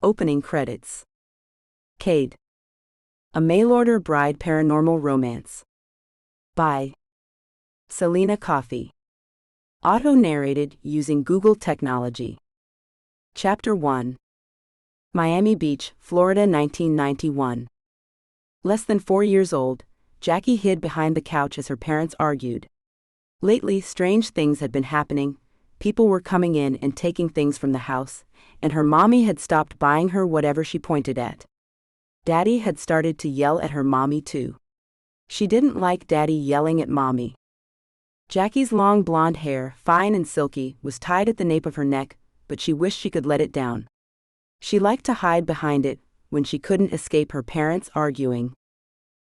Opening credits. Cade. A mail-order bride paranormal romance. By Selena Coffey. Auto-narrated using Google technology. Chapter 1. Miami Beach, Florida, 1991. Less than 4 years old, Jacqui hid behind the couch as her parents argued. Lately, strange things had been happening. People were coming in and taking things from the house, and her mommy had stopped buying her whatever she pointed at. Daddy had started to yell at her mommy too. She didn't like Daddy yelling at mommy. Jacqui's long blonde hair, fine and silky, was tied at the nape of her neck, but she wished she could let it down. She liked to hide behind it when she couldn't escape her parents arguing.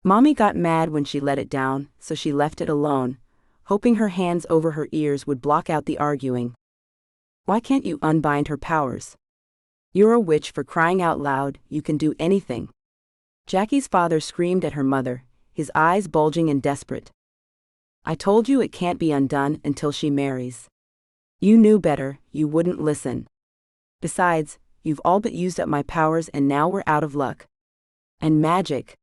Mommy got mad when she let it down, so she left it alone, hoping her hands over her ears would block out the arguing. Why can't you unbind her powers? You're a witch, for crying out loud, you can do anything. Jacqui's father screamed at her mother, his eyes bulging and desperate. I told you it can't be undone until she marries. You knew better, you wouldn't listen. Besides, you've all but used up my powers and now we're out of luck. And magic.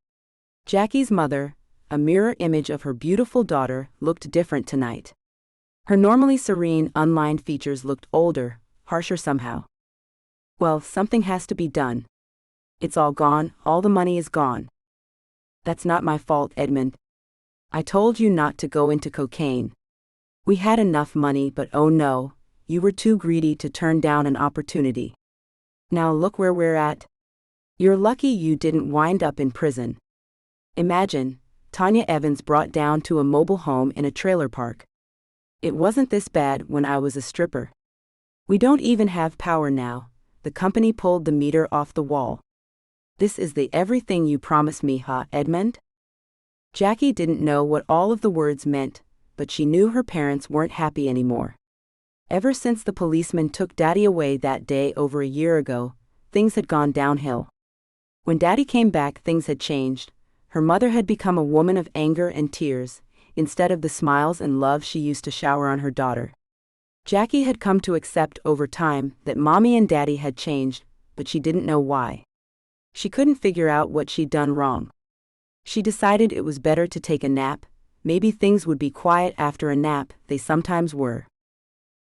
Jacqui's mother, a mirror image of her beautiful daughter, looked different tonight. Her normally serene, unlined features looked older, harsher somehow. Well, something has to be done. It's all gone, all the money is gone. That's not my fault, Edmund. I told you not to go into cocaine. We had enough money, but oh no, you were too greedy to turn down an opportunity. Now look where we're at. You're lucky you didn't wind up in prison. Imagine, Tanya Evans brought down to a mobile home in a trailer park. It wasn't this bad when I was a stripper. We don't even have power now. The company pulled the meter off the wall. This is the everything you promised me, huh, Edmund? Jacqui didn't know what all of the words meant, but she knew her parents weren't happy anymore. Ever since the policeman took Daddy away that day over a year ago, things had gone downhill. When Daddy came back, things had changed. Her mother had become a woman of anger and tears, instead of the smiles and love she used to shower on her daughter. Jacqui had come to accept over time that Mommy and Daddy had changed, but she didn't know why. She couldn't figure out what she'd done wrong. She decided it was better to take a nap. Maybe things would be quiet after a nap, they sometimes were.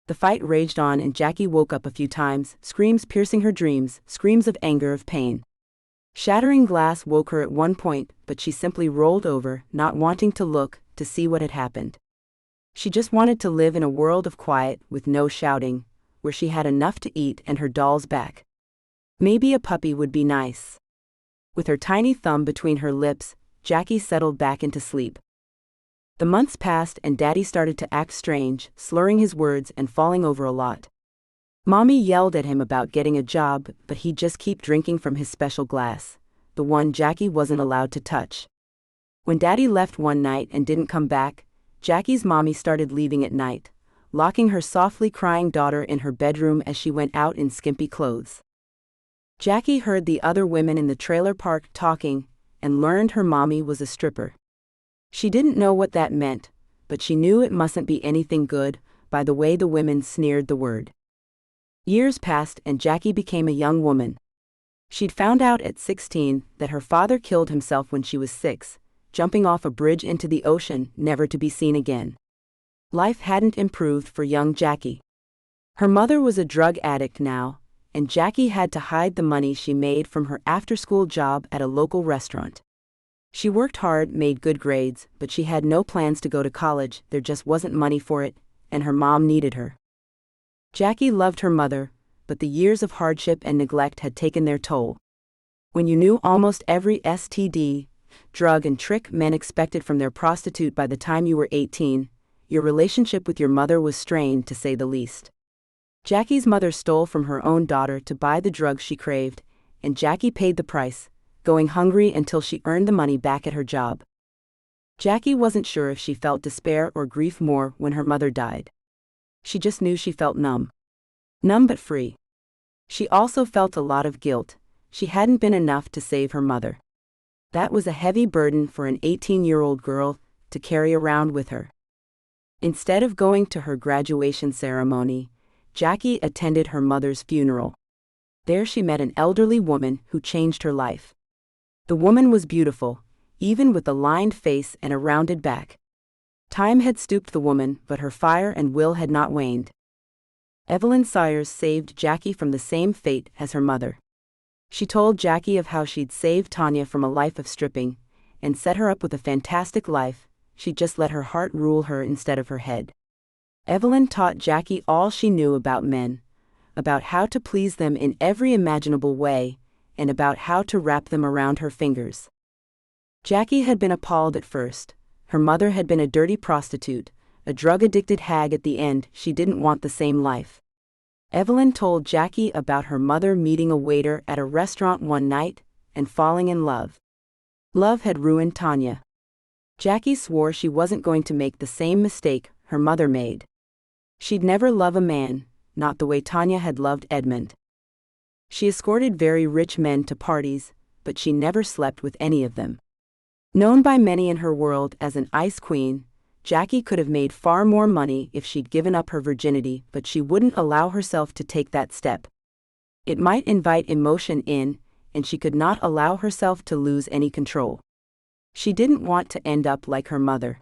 The fight raged on and Jacqui woke up a few times, screams piercing her dreams, screams of anger, of pain. Shattering glass woke her at one point, but she simply rolled over, not wanting to look, to see what had happened. She just wanted to live in a world of quiet, with no shouting, where she had enough to eat and her dolls back. Maybe a puppy would be nice. With her tiny thumb between her lips, Jacqui settled back into sleep. The months passed and Daddy started to act strange, slurring his words and falling over a lot. Mommy yelled at him about getting a job, but he'd just keep drinking from his special glass, the one Jacqui wasn't allowed to touch. When Daddy left one night and didn't come back, Jacqui's mommy started leaving at night, locking her softly crying daughter in her bedroom as she went out in skimpy clothes. Jacqui heard the other women in the trailer park talking, and learned her mommy was a stripper. She didn't know what that meant, but she knew it mustn't be anything good, by the way the women sneered the word. Years passed and Jacqui became a young woman. She'd found out at 16 that her father killed himself when she was 6, jumping off a bridge into the ocean, never to be seen again. Life hadn't improved for young Jacqui. Her mother was a drug addict now, and Jacqui had to hide the money she made from her after-school job at a local restaurant. She worked hard, made good grades, but she had no plans to go to college, there just wasn't money for it, and her mom needed her. Jacqui loved her mother, but the years of hardship and neglect had taken their toll. When you knew almost every STD, drug and trick men expected from their prostitute by the time you were 18, your relationship with your mother was strained, to say the least. Jacqui's mother stole from her own daughter to buy the drugs she craved, and Jacqui paid the price, going hungry until she earned the money back at her job. Jacqui wasn't sure if she felt despair or grief more when her mother died. She just knew she felt numb. Numb but free. She also felt a lot of guilt. She hadn't been enough to save her mother. That was a heavy burden for an 18-year-old girl to carry around with her. Instead of going to her graduation ceremony, Jacqui attended her mother's funeral. There she met an elderly woman who changed her life. The woman was beautiful, even with a lined face and a rounded back. Time had stooped the woman, but her fire and will had not waned. Evelyn Sayers saved Jacqui from the same fate as her mother. She told Jacqui of how she'd saved Tanya from a life of stripping, and set her up with a fantastic life. She'd just let her heart rule her instead of her head. Evelyn taught Jacqui all she knew about men, about how to please them in every imaginable way, and about how to wrap them around her fingers. Jacqui had been appalled at first. Her mother had been a dirty prostitute, a drug-addicted hag. At the end, she didn't want the same life. Evelyn told Jacqui about her mother meeting a waiter at a restaurant one night and falling in love. Love had ruined Tanya. Jacqui swore she wasn't going to make the same mistake her mother made. She'd never love a man, not the way Tanya had loved Edmund. She escorted very rich men to parties, but she never slept with any of them. Known by many in her world as an ice queen, Jacqui could have made far more money if she'd given up her virginity, but she wouldn't allow herself to take that step. It might invite emotion in, and she could not allow herself to lose any control. She didn't want to end up like her mother.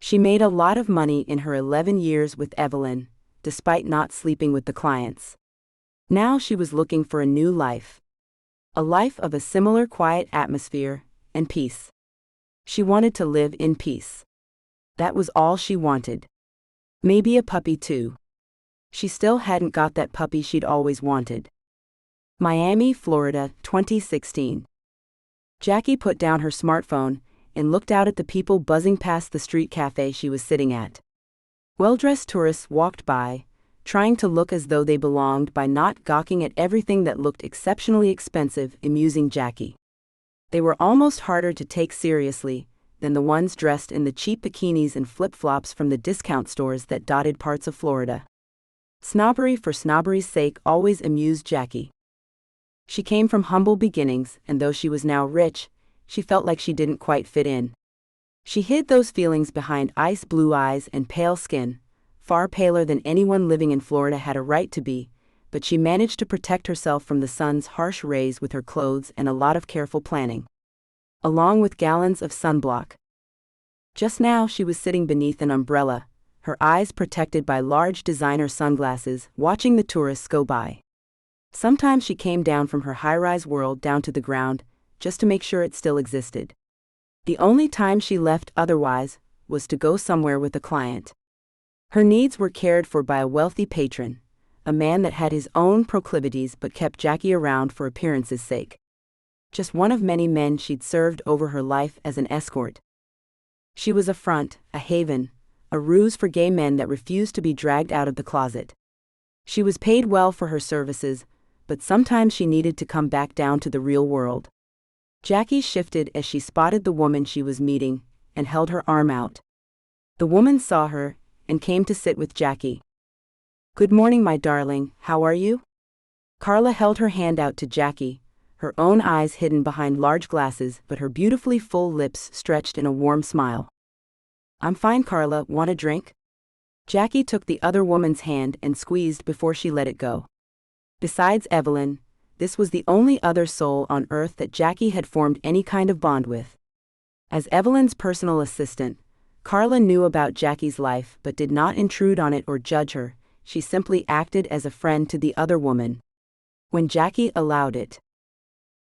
She made a lot of money in her 11 years with Evelyn, despite not sleeping with the clients. Now she was looking for a new life. A life of a similar quiet atmosphere and peace. She wanted to live in peace. That was all she wanted. Maybe a puppy too. She still hadn't got that puppy she'd always wanted. Miami, Florida, 2016. Jacqui put down her smartphone and looked out at the people buzzing past the street cafe she was sitting at. Well-dressed tourists walked by, trying to look as though they belonged by not gawking at everything that looked exceptionally expensive, amusing Jacqui. They were almost harder to take seriously than the ones dressed in the cheap bikinis and flip-flops from the discount stores that dotted parts of Florida. Snobbery for snobbery's sake always amused Jacqui. She came from humble beginnings, and though she was now rich, she felt like she didn't quite fit in. She hid those feelings behind ice blue eyes and pale skin, far paler than anyone living in Florida had a right to be, but she managed to protect herself from the sun's harsh rays with her clothes and a lot of careful planning, along with gallons of sunblock. Just now she was sitting beneath an umbrella, her eyes protected by large designer sunglasses, watching the tourists go by. Sometimes she came down from her high-rise world down to the ground, just to make sure it still existed. The only time she left otherwise was to go somewhere with a client. Her needs were cared for by a wealthy patron, a man that had his own proclivities but kept Jacqui around for appearance's sake. Just one of many men she'd served over her life as an escort. She was a front, a haven, a ruse for gay men that refused to be dragged out of the closet. She was paid well for her services, but sometimes she needed to come back down to the real world. Jacqui shifted as she spotted the woman she was meeting, and held her arm out. The woman saw her, and came to sit with Jacqui. "Good morning, my darling, how are you?" Carla held her hand out to Jacqui, her own eyes hidden behind large glasses, but her beautifully full lips stretched in a warm smile. "I'm fine, Carla, want a drink?" Jacqui took the other woman's hand and squeezed before she let it go. Besides Evelyn, this was the only other soul on earth that Jacqui had formed any kind of bond with. As Evelyn's personal assistant, Carla knew about Jacqui's life but did not intrude on it or judge her. She simply acted as a friend to the other woman, when Jacqui allowed it.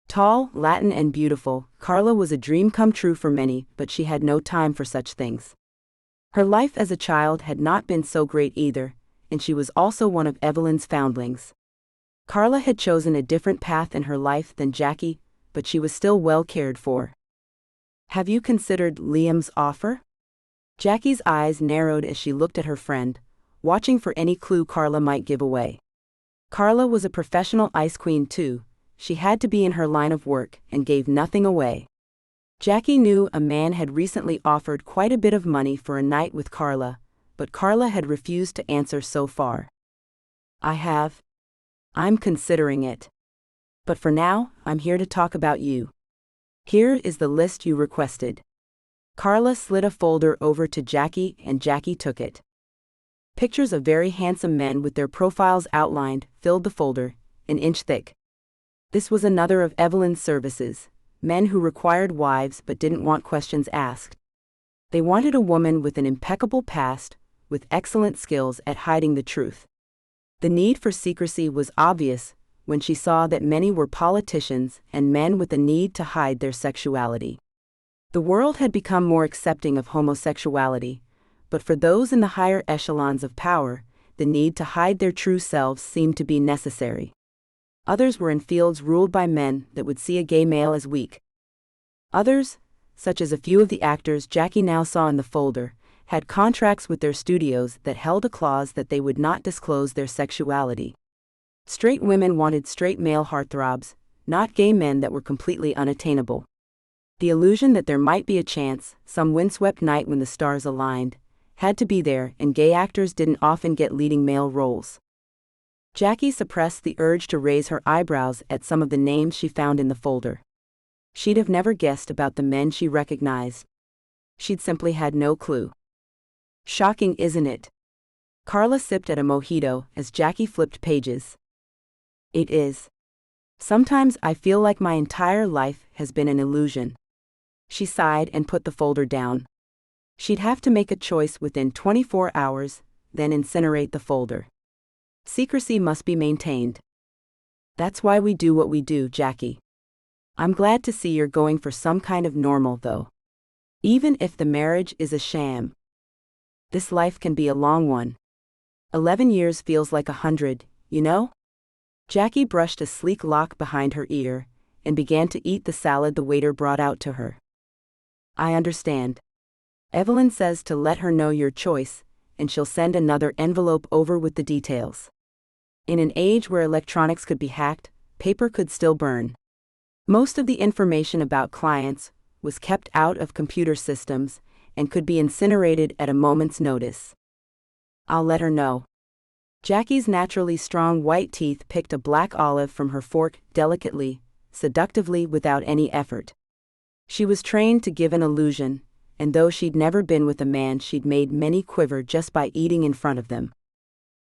Tall, Latin and beautiful, Carla was a dream come true for many, but she had no time for such things. Her life as a child had not been so great either, and she was also one of Evelyn's foundlings. Carla had chosen a different path in her life than Jacqui, but she was still well cared for. "Have you considered Liam's offer?" Jacqui's eyes narrowed as she looked at her friend, watching for any clue Carla might give away. Carla was a professional ice queen too. She had to be in her line of work and gave nothing away. Jacqui knew a man had recently offered quite a bit of money for a night with Carla, but Carla had refused to answer so far. I'm considering it. But for now, I'm here to talk about you. Here is the list you requested." Carla slid a folder over to Jacqui and Jacqui took it. Pictures of very handsome men with their profiles outlined filled the folder, an inch thick. This was another of Evelyn's services, men who required wives but didn't want questions asked. They wanted a woman with an impeccable past, with excellent skills at hiding the truth. The need for secrecy was obvious when she saw that many were politicians and men with a need to hide their sexuality. The world had become more accepting of homosexuality, but for those in the higher echelons of power, the need to hide their true selves seemed to be necessary. Others were in fields ruled by men that would see a gay male as weak. Others, such as a few of the actors Jacqui now saw in the folder, had contracts with their studios that held a clause that they would not disclose their sexuality. Straight women wanted straight male heartthrobs, not gay men that were completely unattainable. The illusion that there might be a chance, some windswept night when the stars aligned, had to be there, and gay actors didn't often get leading male roles. Jacqui suppressed the urge to raise her eyebrows at some of the names she found in the folder. She'd have never guessed about the men she recognized. She'd simply had no clue. Shocking, isn't it? Carla sipped at a mojito as Jacqui flipped pages. It is. Sometimes I feel like my entire life has been an illusion. She sighed and put the folder down. She'd have to make a choice within 24 hours, then incinerate the folder. Secrecy must be maintained. That's why we do what we do, Jacqui. I'm glad to see you're going for some kind of normal, though. Even if the marriage is a sham. This life can be a long one. 11 years feels like 100, you know? Jacqui brushed a sleek lock behind her ear and began to eat the salad the waiter brought out to her. I understand. Evelyn says to let her know your choice, and she'll send another envelope over with the details. In an age where electronics could be hacked, paper could still burn. Most of the information about clients was kept out of computer systems and could be incinerated at a moment's notice. I'll let her know. Jacqui's naturally strong white teeth picked a black olive from her fork delicately, seductively, without any effort. She was trained to give an illusion, and though she'd never been with a man, she'd made many quiver just by eating in front of them.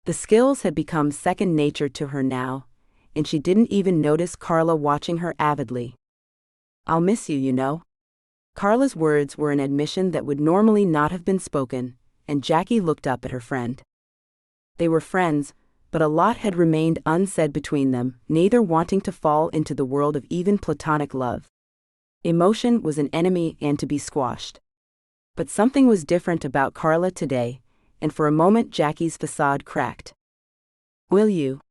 The skills had become second nature to her now, and she didn't even notice Carla watching her avidly. I'll miss you, you know. Carla's words were an admission that would normally not have been spoken, and Jacqui looked up at her friend. They were friends, but a lot had remained unsaid between them, neither wanting to fall into the world of even platonic love. Emotion was an enemy and to be squashed. But something was different about Carla today, and for a moment Jacqui's facade cracked. Will you?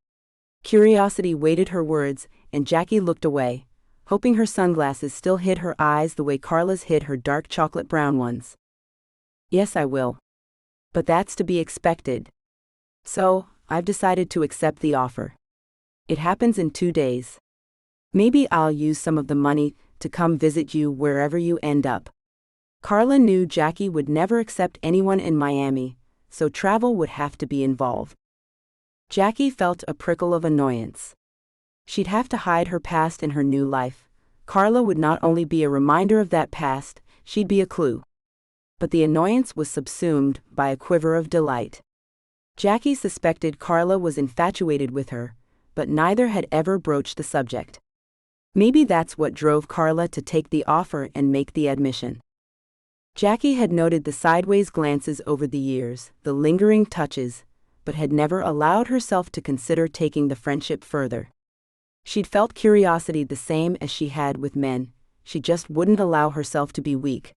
Curiosity weighted her words, and Jacqui looked away, hoping her sunglasses still hid her eyes the way Carla's hid her dark chocolate brown ones. Yes, I will. But that's to be expected. So, I've decided to accept the offer. It happens in 2 days. Maybe I'll use some of the money to come visit you wherever you end up. Carla knew Jacqui would never accept anyone in Miami, so travel would have to be involved. Jacqui felt a prickle of annoyance. She'd have to hide her past in her new life. Carla would not only be a reminder of that past, she'd be a clue. But the annoyance was subsumed by a quiver of delight. Jacqui suspected Carla was infatuated with her, but neither had ever broached the subject. Maybe that's what drove Carla to take the offer and make the admission. Jacqui had noted the sideways glances over the years, the lingering touches, but had never allowed herself to consider taking the friendship further. She'd felt curiosity the same as she had with men, she just wouldn't allow herself to be weak.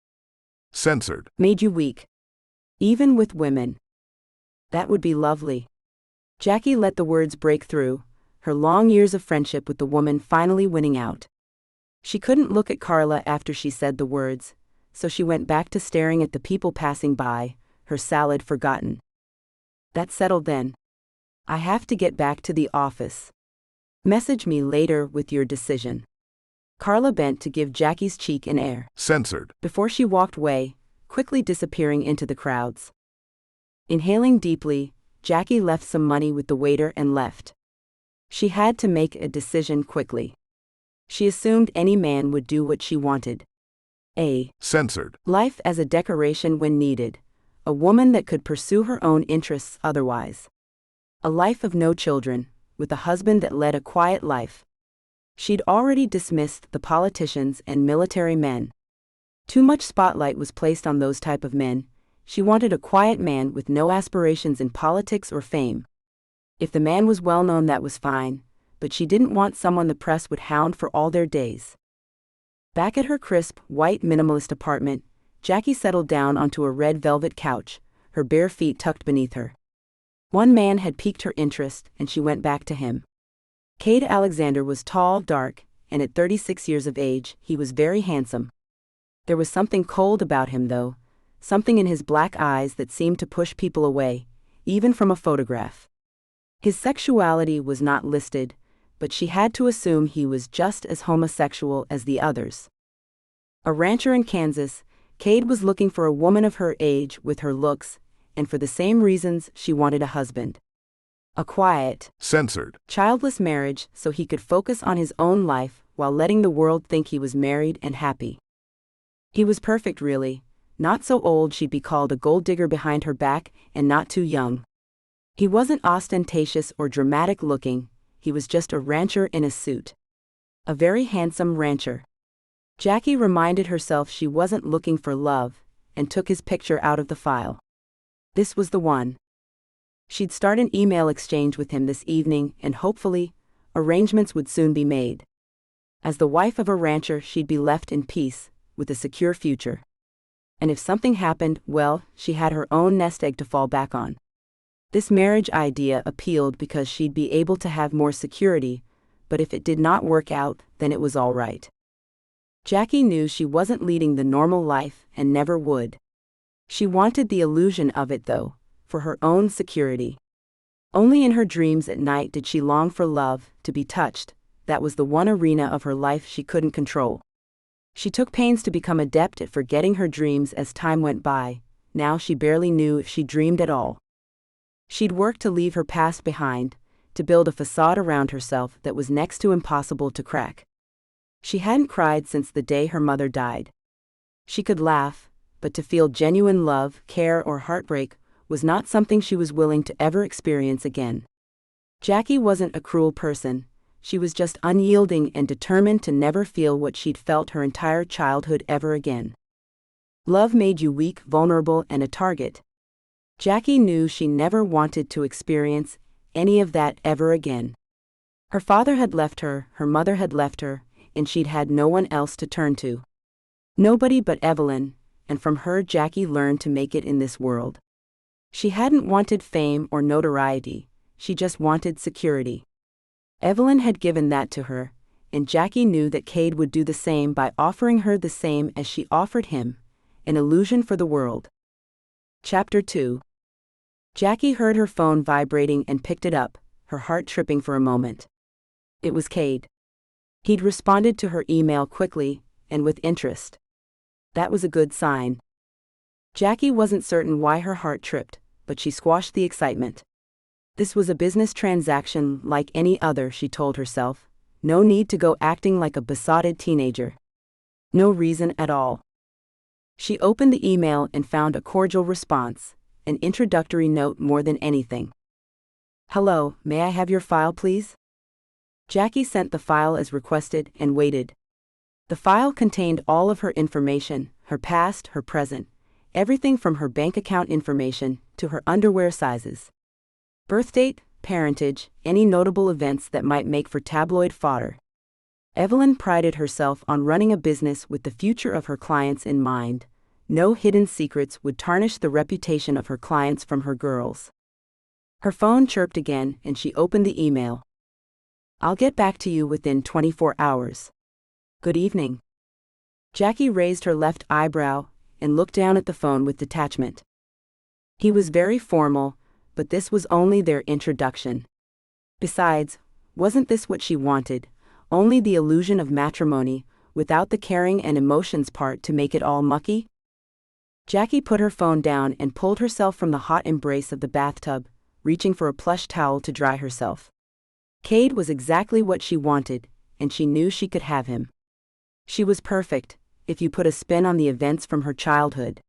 Censored. Made you weak. Even with women. That would be lovely. Jacqui let the words break through, her long years of friendship with the woman finally winning out. She couldn't look at Carla after she said the words, so she went back to staring at the people passing by, her salad forgotten. That settled then. I have to get back to the office. Message me later with your decision. Carla bent to give Jacqui's cheek an air. Censored. Before she walked away, quickly disappearing into the crowds. Inhaling deeply, Jacqui left some money with the waiter and left. She had to make a decision quickly. She assumed any man would do what she wanted. Censored. Life as a decoration when needed. A woman that could pursue her own interests otherwise. A life of no children, with a husband that led a quiet life. She'd already dismissed the politicians and military men. Too much spotlight was placed on those type of men. She wanted a quiet man with no aspirations in politics or fame. If the man was well known, that was fine, but she didn't want someone the press would hound for all their days. Back at her crisp, white minimalist apartment, Jacqui settled down onto a red velvet couch, her bare feet tucked beneath her. One man had piqued her interest, and she went back to him. Cade Alexander was tall, dark, and at 36 years of age, he was very handsome. There was something cold about him, though, something in his black eyes that seemed to push people away, even from a photograph. His sexuality was not listed, but she had to assume he was just as homosexual as the others. A rancher in Kansas, Cade was looking for a woman of her age with her looks, and for the same reasons she wanted a husband. A quiet, Censored. childless marriage so he could focus on his own life while letting the world think he was married and happy. He was perfect, really, not so old she'd be called a gold digger behind her back, and not too young. He wasn't ostentatious or dramatic looking, he was just a rancher in a suit. A very handsome rancher. Jacqui reminded herself she wasn't looking for love, and took his picture out of the file. This was the one. She'd start an email exchange with him this evening, and hopefully, arrangements would soon be made. As the wife of a rancher, she'd be left in peace, with a secure future. And if something happened, well, she had her own nest egg to fall back on. This marriage idea appealed because she'd be able to have more security, but if it did not work out, then it was all right. Jacqui knew she wasn't leading the normal life and never would. She wanted the illusion of it, though, for her own security. Only in her dreams at night did she long for love, to be touched. That was the one arena of her life she couldn't control. She took pains to become adept at forgetting her dreams as time went by. Now she barely knew if she dreamed at all. She'd worked to leave her past behind, to build a facade around herself that was next to impossible to crack. She hadn't cried since the day her mother died. She could laugh, but to feel genuine love, care, or heartbreak was not something she was willing to ever experience again. Jacqui wasn't a cruel person. She was just unyielding and determined to never feel what she'd felt her entire childhood ever again. Love made you weak, vulnerable, and a target. Jacqui knew she never wanted to experience any of that ever again. Her father had left her, her mother had left her, and she'd had no one else to turn to. Nobody but Evelyn, and from her Jacqui learned to make it in this world. She hadn't wanted fame or notoriety, she just wanted security. Evelyn had given that to her, and Jacqui knew that Cade would do the same by offering her the same as she offered him, an illusion for the world. Chapter 2. Jacqui heard her phone vibrating and picked it up, her heart tripping for a moment. It was Cade. He'd responded to her email quickly, and with interest. That was a good sign. Jacqui wasn't certain why her heart tripped, but she squashed the excitement. This was a business transaction like any other, she told herself. No need to go acting like a besotted teenager. No reason at all. She opened the email and found a cordial response, an introductory note more than anything. Hello, may I have your file, please? Jacqui sent the file as requested and waited. The file contained all of her information, her past, her present, everything from her bank account information to her underwear sizes. Birthdate, parentage, any notable events that might make for tabloid fodder. Evelyn prided herself on running a business with the future of her clients in mind. No hidden secrets would tarnish the reputation of her clients from her girls. Her phone chirped again and she opened the email. I'll get back to you within 24 hours. Good evening. Jacqui raised her left eyebrow and looked down at the phone with detachment. He was very formal, but this was only their introduction. Besides, wasn't this what she wanted? Only the illusion of matrimony, without the caring and emotions part to make it all mucky? Jacqui put her phone down and pulled herself from the hot embrace of the bathtub, reaching for a plush towel to dry herself. Cade was exactly what she wanted, and she knew she could have him. She was perfect, if you put a spin on the events from her childhood.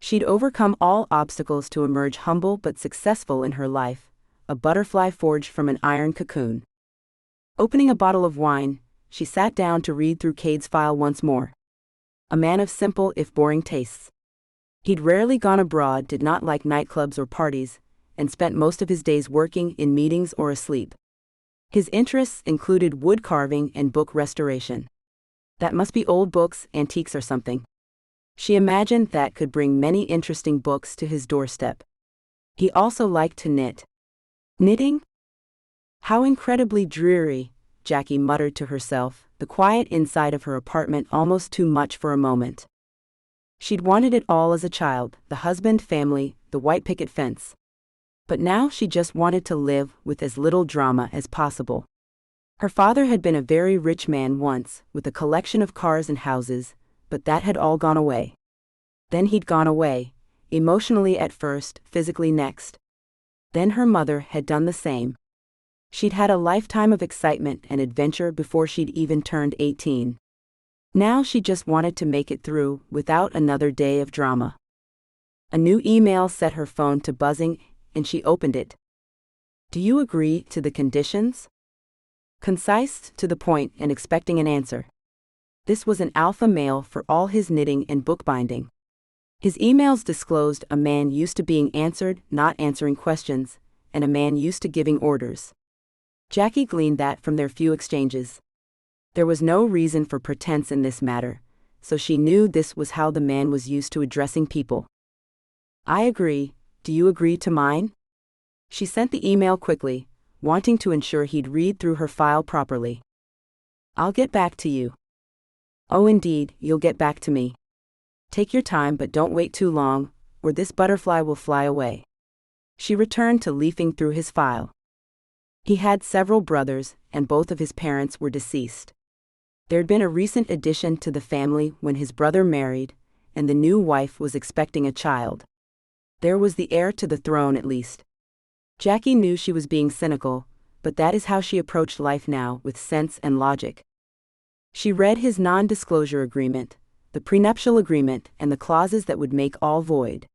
She'd overcome all obstacles to emerge humble but successful in her life, a butterfly forged from an iron cocoon. Opening a bottle of wine, she sat down to read through Cade's file once more. A man of simple if boring tastes. He'd rarely gone abroad, did not like nightclubs or parties, and spent most of his days working in meetings or asleep. His interests included wood carving and book restoration. That must be old books, antiques or something. She imagined that could bring many interesting books to his doorstep. He also liked to knit. Knitting? How incredibly dreary, Jacqui muttered to herself, the quiet inside of her apartment almost too much for a moment. She'd wanted it all as a child, the husband, family, the white picket fence. But now she just wanted to live with as little drama as possible. Her father had been a very rich man once, with a collection of cars and houses, but that had all gone away. Then he'd gone away, emotionally at first, physically next. Then her mother had done the same. She'd had a lifetime of excitement and adventure before she'd even turned 18. Now she just wanted to make it through without another day of drama. A new email set her phone to buzzing, and she opened it. "Do you agree to the conditions?" Concise, to the point, and expecting an answer. This was an alpha male for all his knitting and bookbinding. His emails disclosed a man used to being answered, not answering questions, and a man used to giving orders. Jacqui gleaned that from their few exchanges. There was no reason for pretense in this matter, so she knew this was how the man was used to addressing people. "I agree, do you agree to mine?" She sent the email quickly, wanting to ensure he'd read through her file properly. "I'll get back to you." "Oh indeed, you'll get back to me. Take your time but don't wait too long, or this butterfly will fly away." She returned to leafing through his file. He had several brothers, and both of his parents were deceased. There'd been a recent addition to the family when his brother married, and the new wife was expecting a child. There was the heir to the throne at least. Jacqui knew she was being cynical, but that is how she approached life now, with sense and logic. She read his non-disclosure agreement, the prenuptial agreement, and the clauses that would make all void.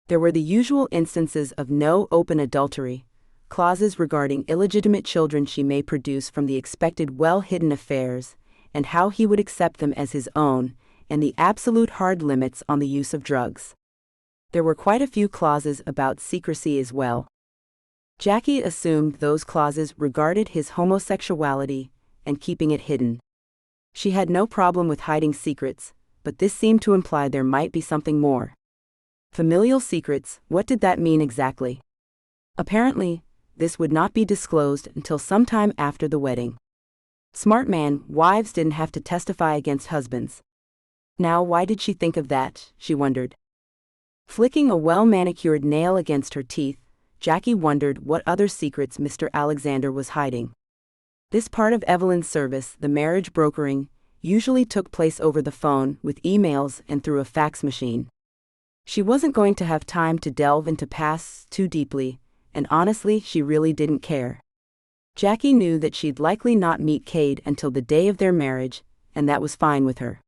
There were the usual instances of no open adultery, clauses regarding illegitimate children she may produce from the expected well-hidden affairs, and how he would accept them as his own, and the absolute hard limits on the use of drugs. There were quite a few clauses about secrecy as well. Jacqui assumed those clauses regarded his homosexuality and keeping it hidden. She had no problem with hiding secrets, but this seemed to imply there might be something more. Familial secrets, what did that mean exactly? Apparently, this would not be disclosed until sometime after the wedding. Smart man, wives didn't have to testify against husbands. Now why did she think of that, she wondered. Flicking a well-manicured nail against her teeth, Jacqui wondered what other secrets Mr. Alexander was hiding. This part of Evelyn's service, the marriage brokering, usually took place over the phone, with emails and through a fax machine. She wasn't going to have time to delve into pasts too deeply, and honestly she really didn't care. Jacqui knew that she'd likely not meet Cade until the day of their marriage, and that was fine with her.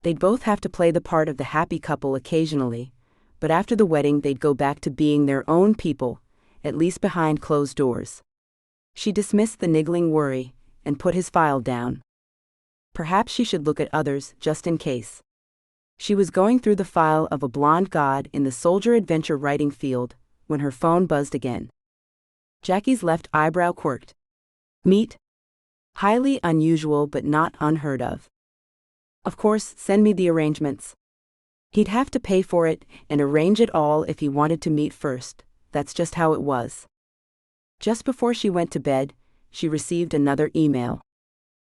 They'd both have to play the part of the happy couple occasionally, but after the wedding they'd go back to being their own people, at least behind closed doors. She dismissed the niggling worry, and put his file down. Perhaps she should look at others, just in case. She was going through the file of a blonde god in the soldier adventure writing field, when her phone buzzed again. Jacqui's left eyebrow quirked. "Meet? Highly unusual but not unheard of. Of course, send me the arrangements." He'd have to pay for it and arrange it all if he wanted to meet first, that's just how it was. Just before she went to bed, she received another email.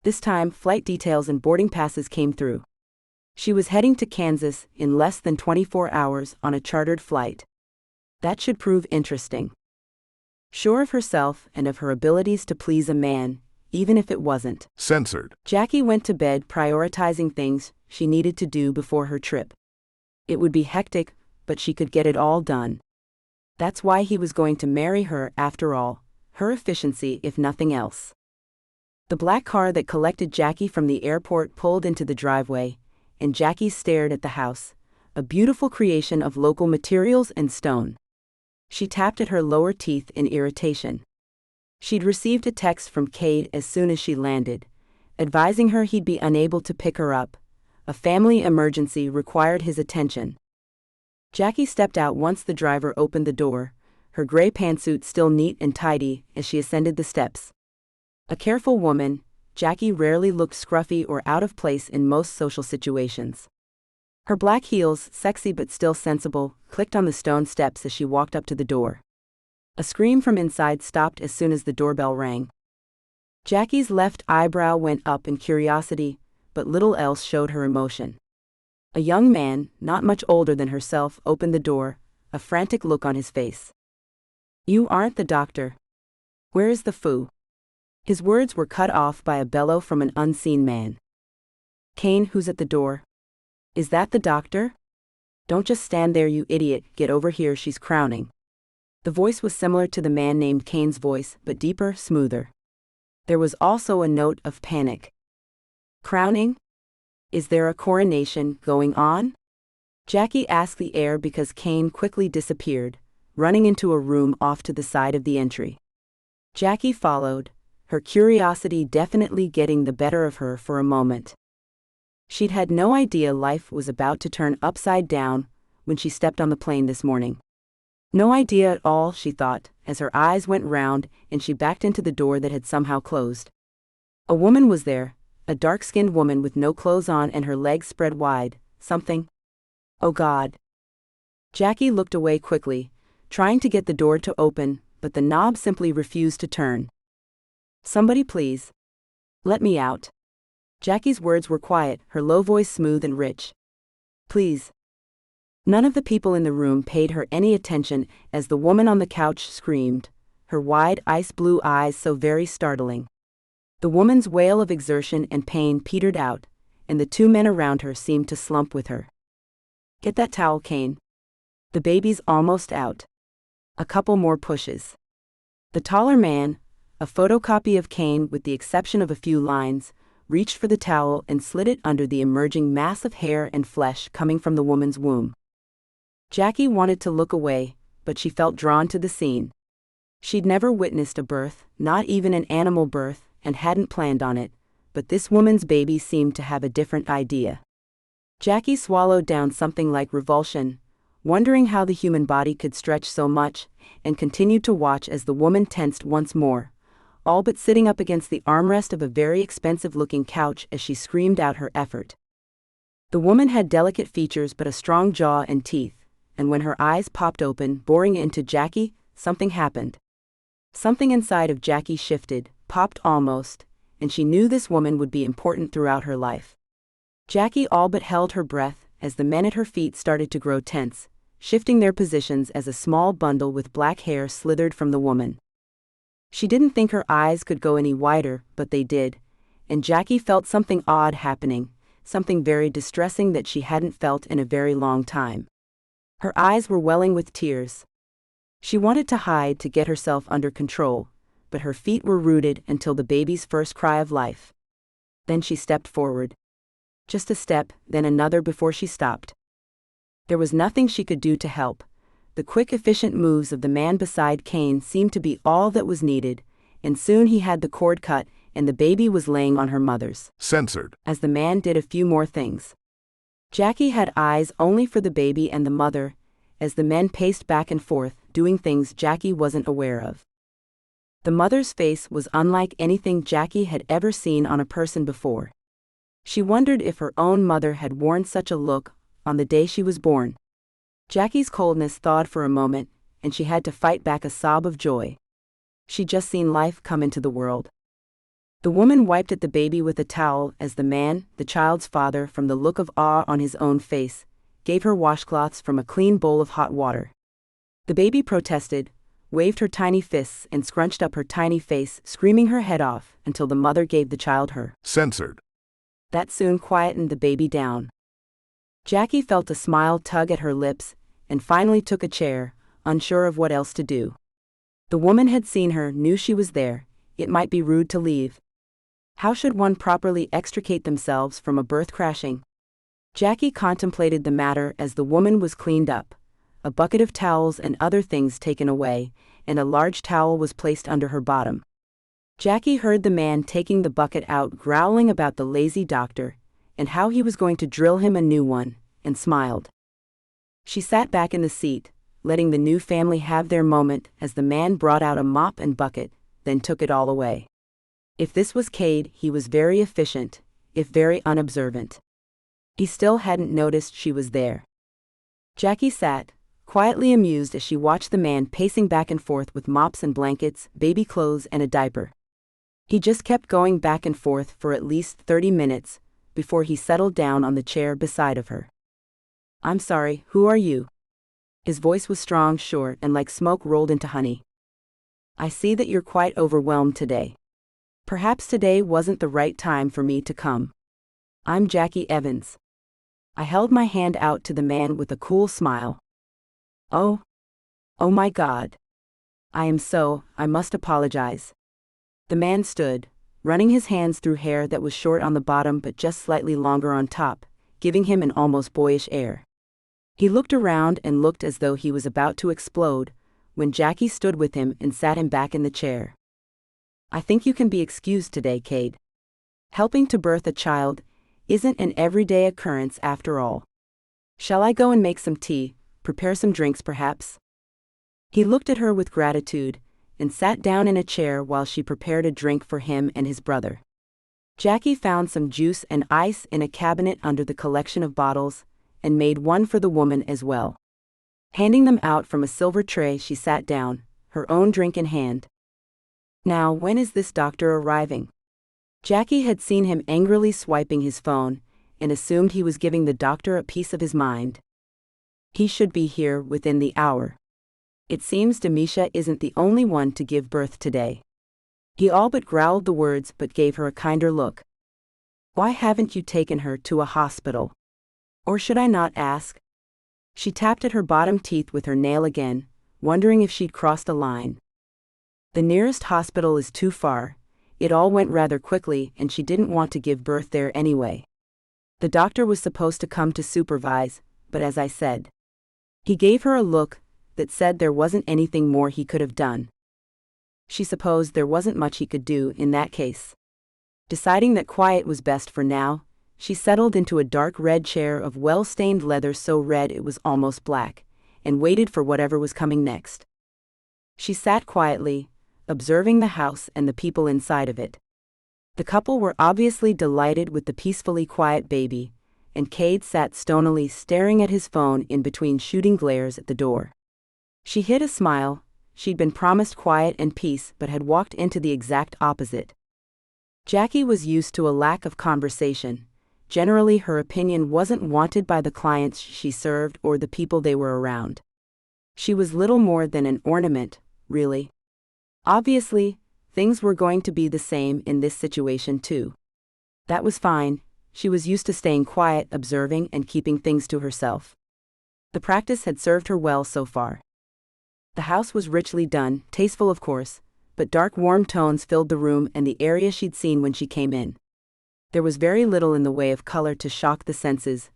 This time, flight details and boarding passes came through. She was heading to Kansas in less than 24 hours on a chartered flight. That should prove interesting. Sure of herself and of her abilities to please a man, even if it wasn't. Censored. Jacqui went to bed prioritizing things she needed to do before her trip. It would be hectic, but she could get it all done. That's why he was going to marry her after all, her efficiency if nothing else. The black car that collected Jacqui from the airport pulled into the driveway, and Jacqui stared at the house, a beautiful creation of local materials and stone. She tapped at her lower teeth in irritation. She'd received a text from Cade as soon as she landed, advising her he'd be unable to pick her up. A family emergency required his attention. Jacqui stepped out once the driver opened the door, her gray pantsuit still neat and tidy as she ascended the steps. A careful woman, Jacqui rarely looked scruffy or out of place in most social situations. Her black heels, sexy but still sensible, clicked on the stone steps as she walked up to the door. A scream from inside stopped as soon as the doorbell rang. Jacqui's left eyebrow went up in curiosity, but little else showed her emotion. A young man, not much older than herself, opened the door, a frantic look on his face. "You aren't the doctor. Where is the foo?" His words were cut off by a bellow from an unseen man. "Kane, who's at the door? Is that the doctor? Don't just stand there, you idiot, get over here, she's crowning." The voice was similar to the man named Kane's voice, but deeper, smoother. There was also a note of panic. "Crowning? Is there a coronation going on?" Jacqui asked the air because Kane quickly disappeared, running into a room off to the side of the entry. Jacqui followed, her curiosity definitely getting the better of her for a moment. She'd had no idea life was about to turn upside down when she stepped on the plane this morning. No idea at all, she thought, as her eyes went round and she backed into the door that had somehow closed. A woman was there, a dark-skinned woman with no clothes on and her legs spread wide. Something. Oh God. Jacqui looked away quickly, trying to get the door to open, but the knob simply refused to turn. "Somebody please. Let me out." Jacqui's words were quiet, her low voice smooth and rich. "Please." None of the people in the room paid her any attention as the woman on the couch screamed, her wide ice-blue eyes so very startling. The woman's wail of exertion and pain petered out, and the two men around her seemed to slump with her. "Get that towel, Kane. The baby's almost out." A couple more pushes. The taller man, a photocopy of Kane with the exception of a few lines, reached for the towel and slid it under the emerging mass of hair and flesh coming from the woman's womb. Jacqui wanted to look away, but she felt drawn to the scene. She'd never witnessed a birth, not even an animal birth, and hadn't planned on it, but this woman's baby seemed to have a different idea. Jacqui swallowed down something like revulsion, wondering how the human body could stretch so much, and continued to watch as the woman tensed once more, all but sitting up against the armrest of a very expensive-looking couch as she screamed out her effort. The woman had delicate features but a strong jaw and teeth, and when her eyes popped open, boring into Jacqui, something happened. Something inside of Jacqui shifted, popped almost, and she knew this woman would be important throughout her life. Jacqui all but held her breath as the men at her feet started to grow tense, shifting their positions as a small bundle with black hair slithered from the woman. She didn't think her eyes could go any wider, but they did, and Jacqui felt something odd happening, something very distressing that she hadn't felt in a very long time. Her eyes were welling with tears. She wanted to hide to get herself under control, but her feet were rooted until the baby's first cry of life. Then she stepped forward. Just a step, then another before she stopped. There was nothing she could do to help. The quick, efficient moves of the man beside Kane seemed to be all that was needed, and soon he had the cord cut and the baby was laying on her mother's. Censored. As the man did a few more things. Jacqui had eyes only for the baby and the mother, as the men paced back and forth, doing things Jacqui wasn't aware of. The mother's face was unlike anything Jacqui had ever seen on a person before. She wondered if her own mother had worn such a look on the day she was born. Jacqui's coldness thawed for a moment, and she had to fight back a sob of joy. She'd just seen life come into the world. The woman wiped at the baby with a towel as the man, the child's father, from the look of awe on his own face, gave her washcloths from a clean bowl of hot water. The baby protested, waved her tiny fists and scrunched up her tiny face, screaming her head off until the mother gave the child her. Censored. That soon quietened the baby down. Jacqui felt a smile tug at her lips and finally took a chair, unsure of what else to do. The woman had seen her, knew she was there. It might be rude to leave. How should one properly extricate themselves from a birth crashing? Jacqui contemplated the matter as the woman was cleaned up, a bucket of towels and other things taken away, and a large towel was placed under her bottom. Jacqui heard the man taking the bucket out growling about the lazy doctor, and how he was going to drill him a new one, and smiled. She sat back in the seat, letting the new family have their moment as the man brought out a mop and bucket, then took it all away. If this was Cade, he was very efficient, if very unobservant. He still hadn't noticed she was there. Jacqui sat, quietly amused as she watched the man pacing back and forth with mops and blankets, baby clothes and a diaper. He just kept going back and forth for at least 30 minutes, before he settled down on the chair beside of her. "I'm sorry, who are you?" His voice was strong, short, and like smoke rolled into honey. "I see that you're quite overwhelmed today. Perhaps today wasn't the right time for me to come. I'm Jacqui Evans." I held my hand out to the man with a cool smile. Oh my God. I must apologize." The man stood, running his hands through hair that was short on the bottom but just slightly longer on top, giving him an almost boyish air. He looked around and looked as though he was about to explode, when Jacqui stood with him and sat him back in the chair. "I think you can be excused today, Cade. Helping to birth a child isn't an everyday occurrence after all. Shall I go and make some tea, prepare some drinks perhaps?" He looked at her with gratitude, and sat down in a chair while she prepared a drink for him and his brother. Jacqui found some juice and ice in a cabinet under the collection of bottles, and made one for the woman as well. Handing them out from a silver tray, she sat down, her own drink in hand. "Now, when is this doctor arriving?" Jacqui had seen him angrily swiping his phone, and assumed he was giving the doctor a piece of his mind. "He should be here within the hour. It seems Demisha isn't the only one to give birth today." He all but growled the words but gave her a kinder look. "Why haven't you taken her to a hospital? Or should I not ask?" She tapped at her bottom teeth with her nail again, wondering if she'd crossed a line. "The nearest hospital is too far. It all went rather quickly and she didn't want to give birth there anyway. The doctor was supposed to come to supervise, but as I said." He gave her a look that said there wasn't anything more he could have done. She supposed there wasn't much he could do in that case. Deciding that quiet was best for now, she settled into a dark red chair of well-stained leather so red it was almost black, and waited for whatever was coming next. She sat quietly, observing the house and the people inside of it. The couple were obviously delighted with the peacefully quiet baby, and Cade sat stonily staring at his phone in between shooting glares at the door. She hid a smile. She'd been promised quiet and peace but had walked into the exact opposite. Jacqui was used to a lack of conversation. Generally, her opinion wasn't wanted by the clients she served or the people they were around. She was little more than an ornament, really. Obviously, things were going to be the same in this situation too. That was fine. She was used to staying quiet, observing, and keeping things to herself. The practice had served her well so far. The house was richly done, tasteful of course, but dark warm tones filled the room and the area she'd seen when she came in. There was very little in the way of color to shock the senses,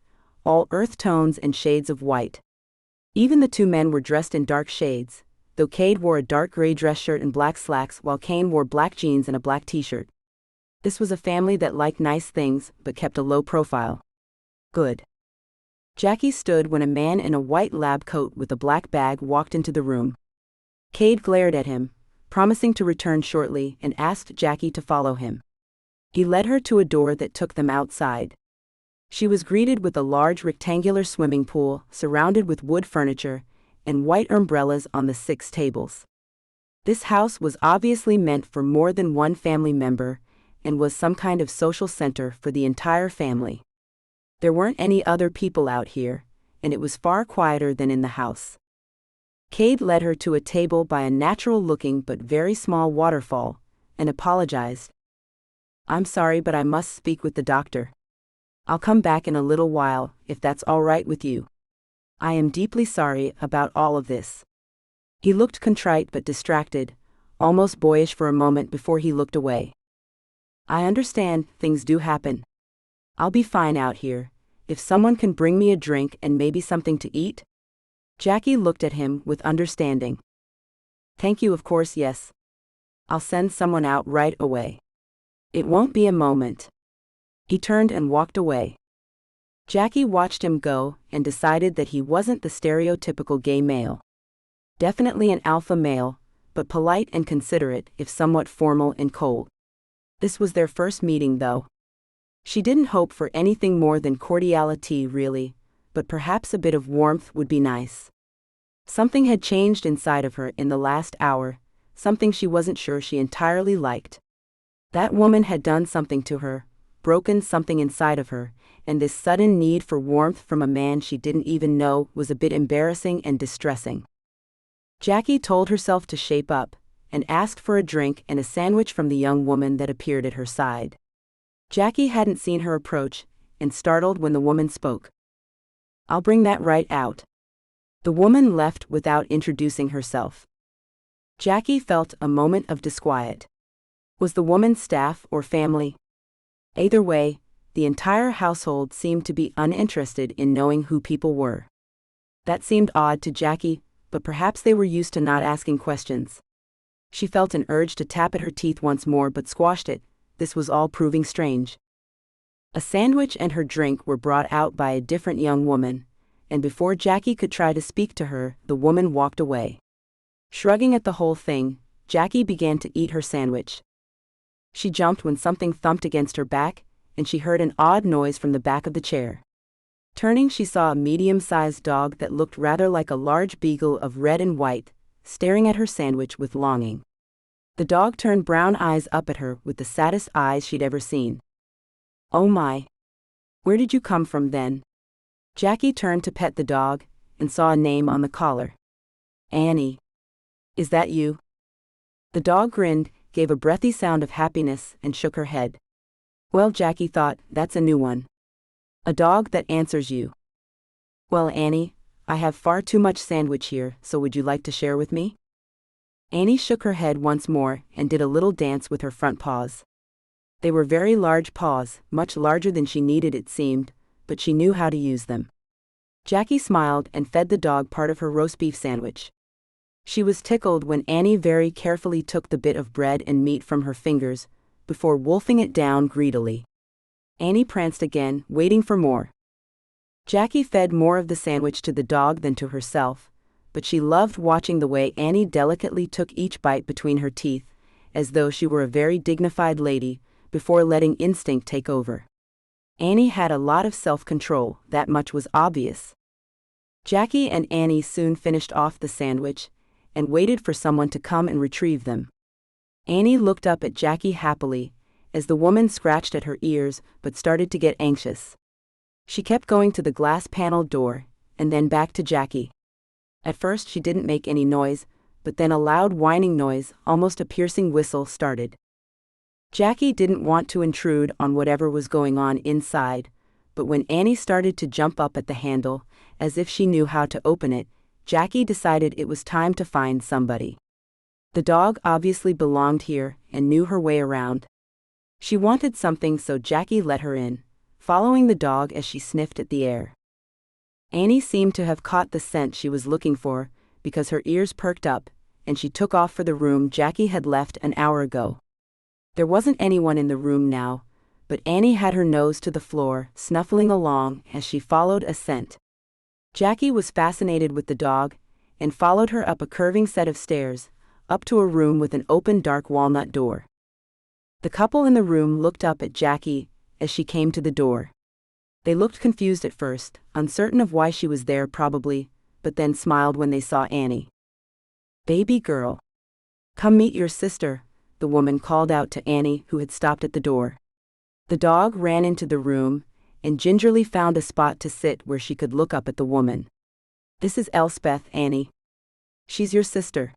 all earth tones and shades of white. Even the two men were dressed in dark shades, though Cade wore a dark gray dress shirt and black slacks while Kane wore black jeans and a black t-shirt. This was a family that liked nice things but kept a low profile. Good. Jacqui stood when a man in a white lab coat with a black bag walked into the room. Cade glared at him, promising to return shortly, and asked Jacqui to follow him. He led her to a door that took them outside. She was greeted with a large rectangular swimming pool surrounded with wood furniture and white umbrellas on the 6 tables. This house was obviously meant for more than one family member and was some kind of social center for the entire family. There weren't any other people out here, and it was far quieter than in the house. Cade led her to a table by a natural-looking but very small waterfall, and apologized. "I'm sorry, but I must speak with the doctor. I'll come back in a little while, if that's all right with you. I am deeply sorry about all of this." He looked contrite but distracted, almost boyish for a moment before he looked away. "I understand, things do happen. I'll be fine out here, if someone can bring me a drink and maybe something to eat." Jacqui looked at him with understanding. Thank you, of course, yes. I'll send someone out right away. It won't be a moment. He turned and walked away. Jacqui watched him go and decided that he wasn't the stereotypical gay male. Definitely an alpha male, but polite and considerate if somewhat formal and cold. This was their first meeting, though. She didn't hope for anything more than cordiality, really, but perhaps a bit of warmth would be nice. Something had changed inside of her in the last hour, something she wasn't sure she entirely liked. That woman had done something to her, broken something inside of her, and this sudden need for warmth from a man she didn't even know was a bit embarrassing and distressing. Jacqui told herself to shape up, and asked for a drink and a sandwich from the young woman that appeared at her side. Jacqui hadn't seen her approach, and startled when the woman spoke. I'll bring that right out. The woman left without introducing herself. Jacqui felt a moment of disquiet. Was the woman staff or family? Either way, the entire household seemed to be uninterested in knowing who people were. That seemed odd to Jacqui, but perhaps they were used to not asking questions. She felt an urge to tap at her teeth once more but squashed it. This was all proving strange. A sandwich and her drink were brought out by a different young woman, and before Jacqui could try to speak to her, the woman walked away. Shrugging at the whole thing, Jacqui began to eat her sandwich. She jumped when something thumped against her back, and she heard an odd noise from the back of the chair. Turning, she saw a medium-sized dog that looked rather like a large beagle of red and white, staring at her sandwich with longing. The dog turned brown eyes up at her with the saddest eyes she'd ever seen. Oh my! Where did you come from then? Jacqui turned to pet the dog, and saw a name on the collar. Annie. Is that you? The dog grinned, gave a breathy sound of happiness, and shook her head. Well, Jacqui thought, that's a new one. A dog that answers you. Well, Annie, I have far too much sandwich here, so would you like to share with me? Annie shook her head once more and did a little dance with her front paws. They were very large paws, much larger than she needed it seemed, but she knew how to use them. Jacqui smiled and fed the dog part of her roast beef sandwich. She was tickled when Annie very carefully took the bit of bread and meat from her fingers, before wolfing it down greedily. Annie pranced again, waiting for more. Jacqui fed more of the sandwich to the dog than to herself, but she loved watching the way Annie delicately took each bite between her teeth, as though she were a very dignified lady, before letting instinct take over. Annie had a lot of self-control, that much was obvious. Jacqui and Annie soon finished off the sandwich, and waited for someone to come and retrieve them. Annie looked up at Jacqui happily, as the woman scratched at her ears but started to get anxious. She kept going to the glass-paneled door, and then back to Jacqui. At first she didn't make any noise, but then a loud whining noise, almost a piercing whistle, started. Jacqui didn't want to intrude on whatever was going on inside, but when Annie started to jump up at the handle, as if she knew how to open it, Jacqui decided it was time to find somebody. The dog obviously belonged here and knew her way around. She wanted something, so Jacqui let her in, following the dog as she sniffed at the air. Annie seemed to have caught the scent she was looking for, because her ears perked up, and she took off for the room Jacqui had left an hour ago. There wasn't anyone in the room now, but Annie had her nose to the floor, snuffling along as she followed a scent. Jacqui was fascinated with the dog, and followed her up a curving set of stairs, up to a room with an open dark walnut door. The couple in the room looked up at Jacqui as she came to the door. They looked confused at first, uncertain of why she was there probably, but then smiled when they saw Annie. Baby girl. Come meet your sister, the woman called out to Annie, who had stopped at the door. The dog ran into the room, and gingerly found a spot to sit where she could look up at the woman. This is Elspeth, Annie. She's your sister.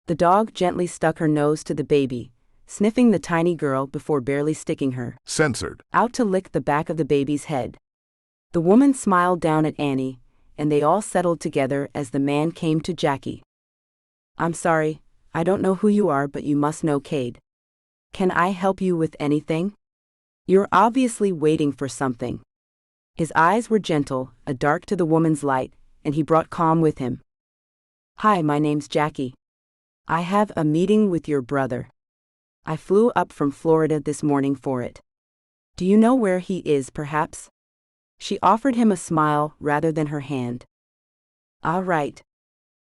The dog gently stuck her nose to the baby, sniffing the tiny girl before barely sticking her Censored. out to lick the back of the baby's head. The woman smiled down at Annie, and they all settled together as the man came to Jacqui. I'm sorry, I don't know who you are, but you must know Cade. Can I help you with anything? You're obviously waiting for something. His eyes were gentle, a dark to the woman's light, and he brought calm with him. "Hi, my name's Jacqui. I have a meeting with your brother. I flew up from Florida this morning for it. Do you know where he is, perhaps?" She offered him a smile rather than her hand. "All right.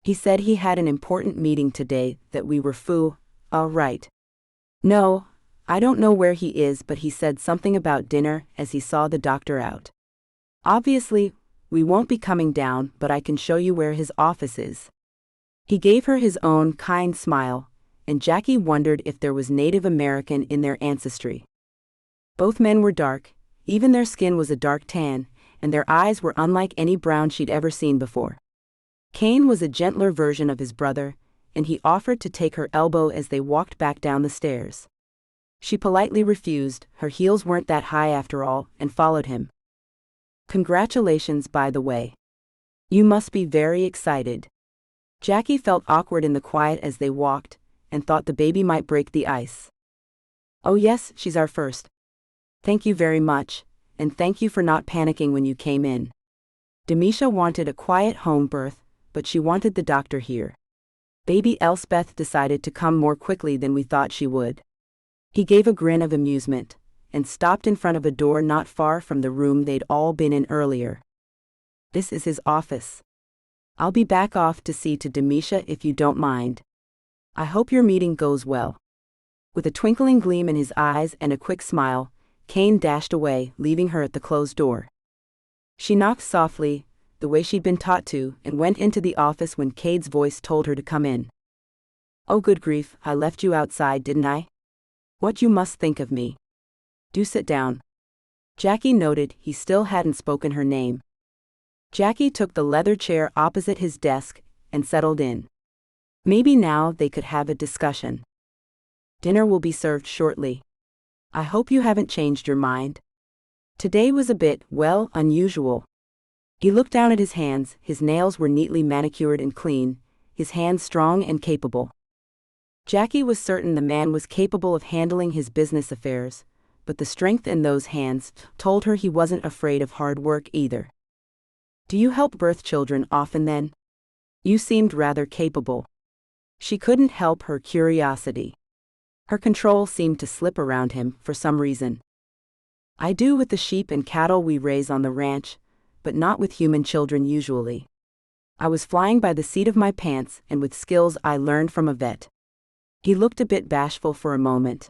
He said he had an important meeting today that we were all right. No, I don't know where he is, but he said something about dinner as he saw the doctor out. Obviously, we won't be coming down, but I can show you where his office is." He gave her his own kind smile, and Jacqui wondered if there was Native American in their ancestry. Both men were dark, even their skin was a dark tan, and their eyes were unlike any brown she'd ever seen before. Cain was a gentler version of his brother, and he offered to take her elbow as they walked back down the stairs. She politely refused, her heels weren't that high after all, and followed him. "Congratulations, by the way. You must be very excited." Jacqui felt awkward in the quiet as they walked, and thought the baby might break the ice. "Oh yes, she's our first. Thank you very much, and thank you for not panicking when you came in. Demisha wanted a quiet home birth, but she wanted the doctor here. Baby Elspeth decided to come more quickly than we thought she would." He gave a grin of amusement, and stopped in front of a door not far from the room they'd all been in earlier. "This is his office. I'll be back off to see to Demisha if you don't mind. I hope your meeting goes well." With a twinkling gleam in his eyes and a quick smile, Cain dashed away, leaving her at the closed door. She knocked softly, the way she'd been taught to, and went into the office when Cade's voice told her to come in. "Oh good grief, I left you outside, didn't I? What you must think of me. Do sit down." Jacqui noted he still hadn't spoken her name. Jacqui took the leather chair opposite his desk and settled in. Maybe now they could have a discussion. "Dinner will be served shortly. I hope you haven't changed your mind. Today was a bit, well, unusual." He looked down at his hands, his nails were neatly manicured and clean, his hands strong and capable. Jacqui was certain the man was capable of handling his business affairs, but the strength in those hands told her he wasn't afraid of hard work either. "Do you help birth children often then? You seemed rather capable." She couldn't help her curiosity. Her control seemed to slip around him for some reason. "I do with the sheep and cattle we raise on the ranch, but not with human children usually. I was flying by the seat of my pants and with skills I learned from a vet." He looked a bit bashful for a moment.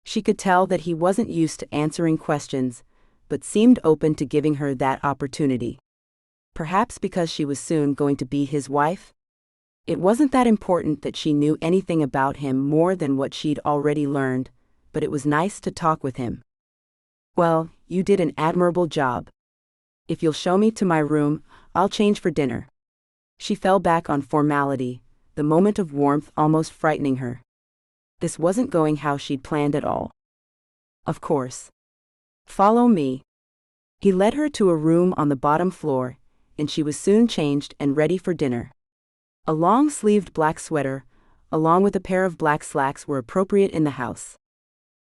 She could tell that he wasn't used to answering questions, but seemed open to giving her that opportunity. Perhaps because she was soon going to be his wife? It wasn't that important that she knew anything about him more than what she'd already learned, but it was nice to talk with him. "Well, you did an admirable job. If you'll show me to my room, I'll change for dinner." She fell back on formality, the moment of warmth almost frightening her. This wasn't going how she'd planned at all. "Of course. Follow me." He led her to a room on the bottom floor, and she was soon changed and ready for dinner. A long-sleeved black sweater, along with a pair of black slacks, were appropriate in the house.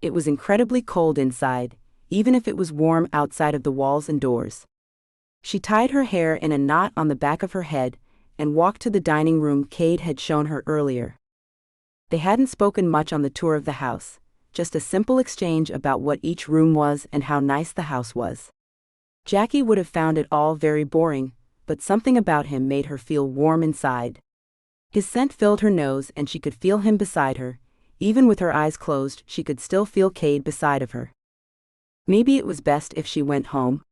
It was incredibly cold inside, even if it was warm outside of the walls and doors. She tied her hair in a knot on the back of her head and walked to the dining room Cade had shown her earlier. They hadn't spoken much on the tour of the house, just a simple exchange about what each room was and how nice the house was. Jacqui would have found it all very boring, but something about him made her feel warm inside. His scent filled her nose and she could feel him beside her. Even with her eyes closed, she could still feel Cade beside of her. Maybe it was best if she went home.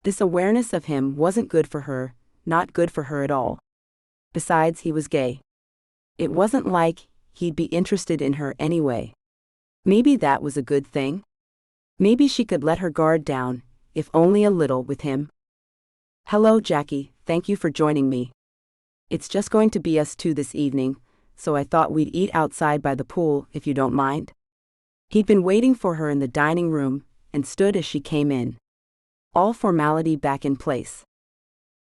This awareness of him wasn't good for her, not good for her at all. Besides, he was gay. It wasn't like he'd be interested in her anyway. Maybe that was a good thing. Maybe she could let her guard down, if only a little, with him. "Hello, Jacqui, thank you for joining me. It's just going to be us two this evening, so I thought we'd eat outside by the pool, if you don't mind." He'd been waiting for her in the dining room, and stood as she came in. All formality back in place.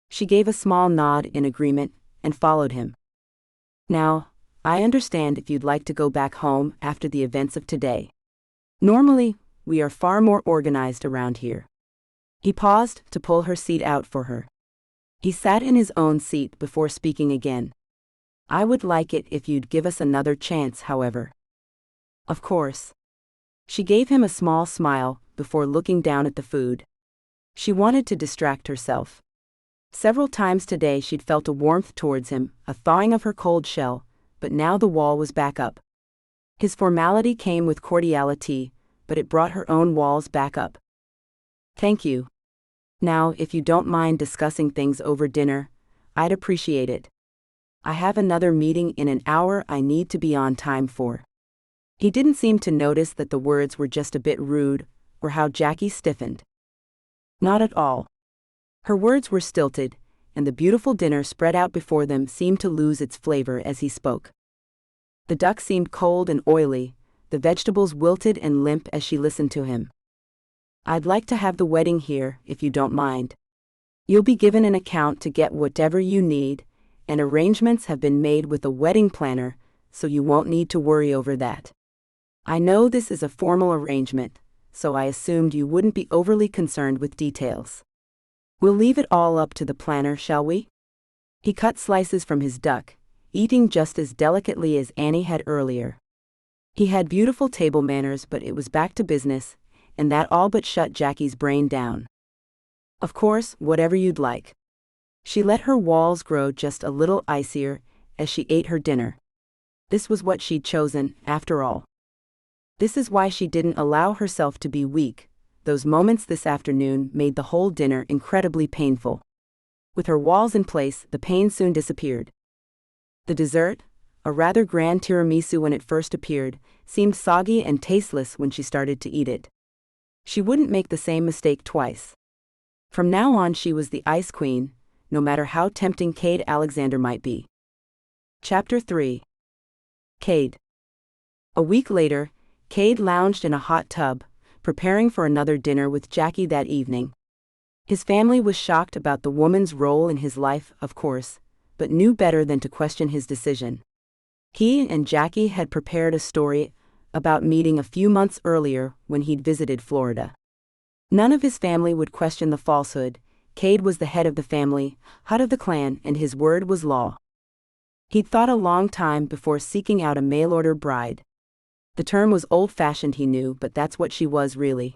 She gave a small nod in agreement, and followed him. "Now, I understand if you'd like to go back home after the events of today. Normally, we are far more organized around here." He paused to pull her seat out for her. He sat in his own seat before speaking again. I would like it if you'd give us another chance, however. Of course. She gave him a small smile before looking down at the food. She wanted to distract herself. Several times today she'd felt a warmth towards him, a thawing of her cold shell, but now the wall was back up. His formality came with cordiality, but it brought her own walls back up. Thank you. Now, if you don't mind discussing things over dinner, I'd appreciate it. I have another meeting in an hour I need to be on time for. He didn't seem to notice that the words were just a bit rude, or how Jacqui stiffened. Not at all. Her words were stilted, and the beautiful dinner spread out before them seemed to lose its flavor as he spoke. The duck seemed cold and oily, the vegetables wilted and limp as she listened to him. I'd like to have the wedding here, if you don't mind. You'll be given an account to get whatever you need, and arrangements have been made with a wedding planner, so you won't need to worry over that. I know this is a formal arrangement, so I assumed you wouldn't be overly concerned with details. We'll leave it all up to the planner, shall we? He cut slices from his duck, eating just as delicately as Annie had earlier. He had beautiful table manners, but it was back to business, and that all but shut Jacqui's brain down. Of course, whatever you'd like. She let her walls grow just a little icier as she ate her dinner. This was what she'd chosen, after all. This is why she didn't allow herself to be weak. Those moments this afternoon made the whole dinner incredibly painful. With her walls in place, the pain soon disappeared. The dessert, a rather grand tiramisu when it first appeared, seemed soggy and tasteless when she started to eat it. She wouldn't make the same mistake twice. From now on she was the ice queen, no matter how tempting Cade Alexander might be. Chapter 3. Cade. A week later, Cade lounged in a hot tub, preparing for another dinner with Jacqui that evening. His family was shocked about the woman's role in his life, of course, but knew better than to question his decision. He and Jacqui had prepared a story about meeting a few months earlier when he'd visited Florida. None of his family would question the falsehood. Cade was the head of the family, head of the clan, and his word was law. He'd thought a long time before seeking out a mail-order bride. The term was old-fashioned, he knew, but that's what she was really.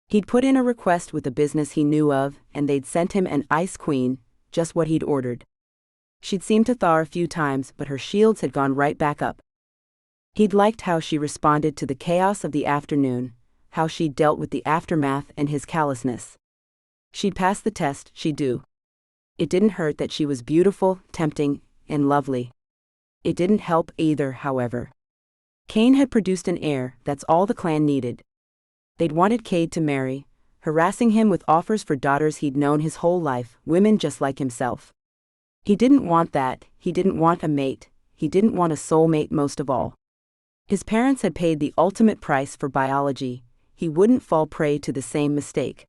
He'd put in a request with a business he knew of, and they'd sent him an ice queen, just what he'd ordered. She'd seemed to thaw a few times, but her shields had gone right back up. He'd liked how she responded to the chaos of the afternoon, how she'd dealt with the aftermath and his callousness. She'd passed the test, she'd do. It didn't hurt that she was beautiful, tempting, and lovely. It didn't help either, however. Cain had produced an heir, that's all the clan needed. They'd wanted Cade to marry, harassing him with offers for daughters he'd known his whole life, women just like himself. He didn't want that, he didn't want a mate, he didn't want a soulmate most of all. His parents had paid the ultimate price for biology, he wouldn't fall prey to the same mistake.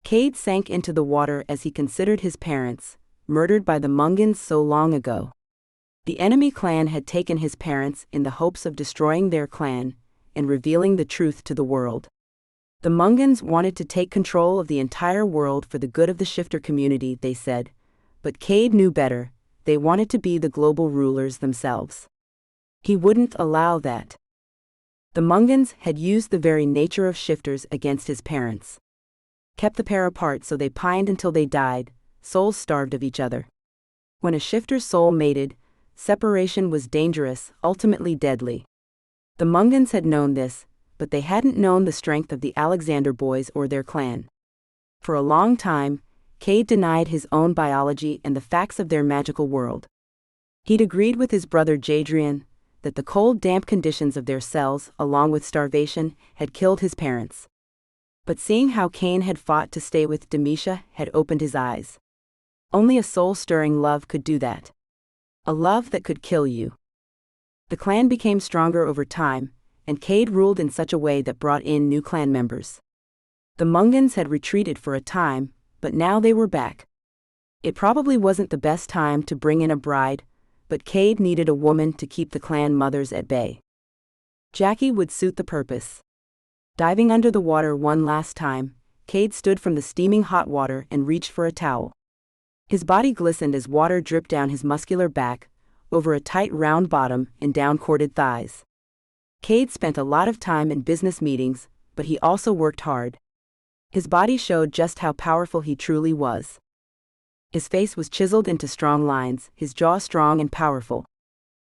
Cade sank into the water as he considered his parents, murdered by the Mungans so long ago. The enemy clan had taken his parents in the hopes of destroying their clan and revealing the truth to the world. The Mungans wanted to take control of the entire world for the good of the shifter community, they said, but Cade knew better. They wanted to be the global rulers themselves. He wouldn't allow that. The Mungans had used the very nature of shifters against his parents. Kept the pair apart so they pined until they died, souls starved of each other. When a shifter's soul mated, separation was dangerous, ultimately deadly. The Mungans had known this, but they hadn't known the strength of the Alexander boys or their clan. For a long time, Cade denied his own biology and the facts of their magical world. He'd agreed with his brother Jadrian that the cold, damp conditions of their cells, along with starvation, had killed his parents. But seeing how Cain had fought to stay with Demetia had opened his eyes. Only a soul-stirring love could do that. A love that could kill you. The clan became stronger over time, and Cade ruled in such a way that brought in new clan members. The Mungans had retreated for a time, but now they were back. It probably wasn't the best time to bring in a bride, but Cade needed a woman to keep the clan mothers at bay. Jacqui would suit the purpose. Diving under the water one last time, Cade stood from the steaming hot water and reached for a towel. His body glistened as water dripped down his muscular back, over a tight round bottom and down corded thighs. Cade spent a lot of time in business meetings, but he also worked hard. His body showed just how powerful he truly was. His face was chiseled into strong lines, his jaw strong and powerful.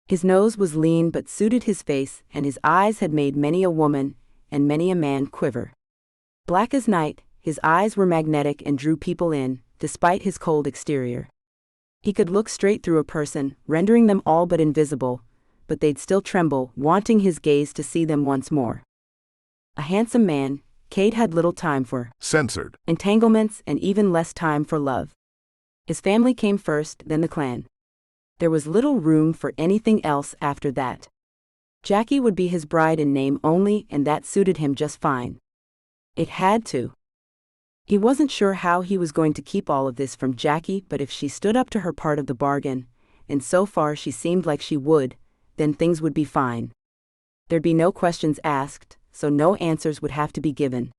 His nose was lean but suited his face, and his eyes had made many a woman and many a man quiver. Black as night, his eyes were magnetic and drew people in, despite his cold exterior. He could look straight through a person, rendering them all but invisible, but they'd still tremble, wanting his gaze to see them once more. A handsome man, Cade had little time for censored entanglements and even less time for love. His family came first, then the clan. There was little room for anything else after that. Jacqui would be his bride in name only, and that suited him just fine. It had to. He wasn't sure how he was going to keep all of this from Jacqui, but if she stood up to her part of the bargain, and so far she seemed like she would, then things would be fine. There'd be no questions asked, so no answers would have to be given.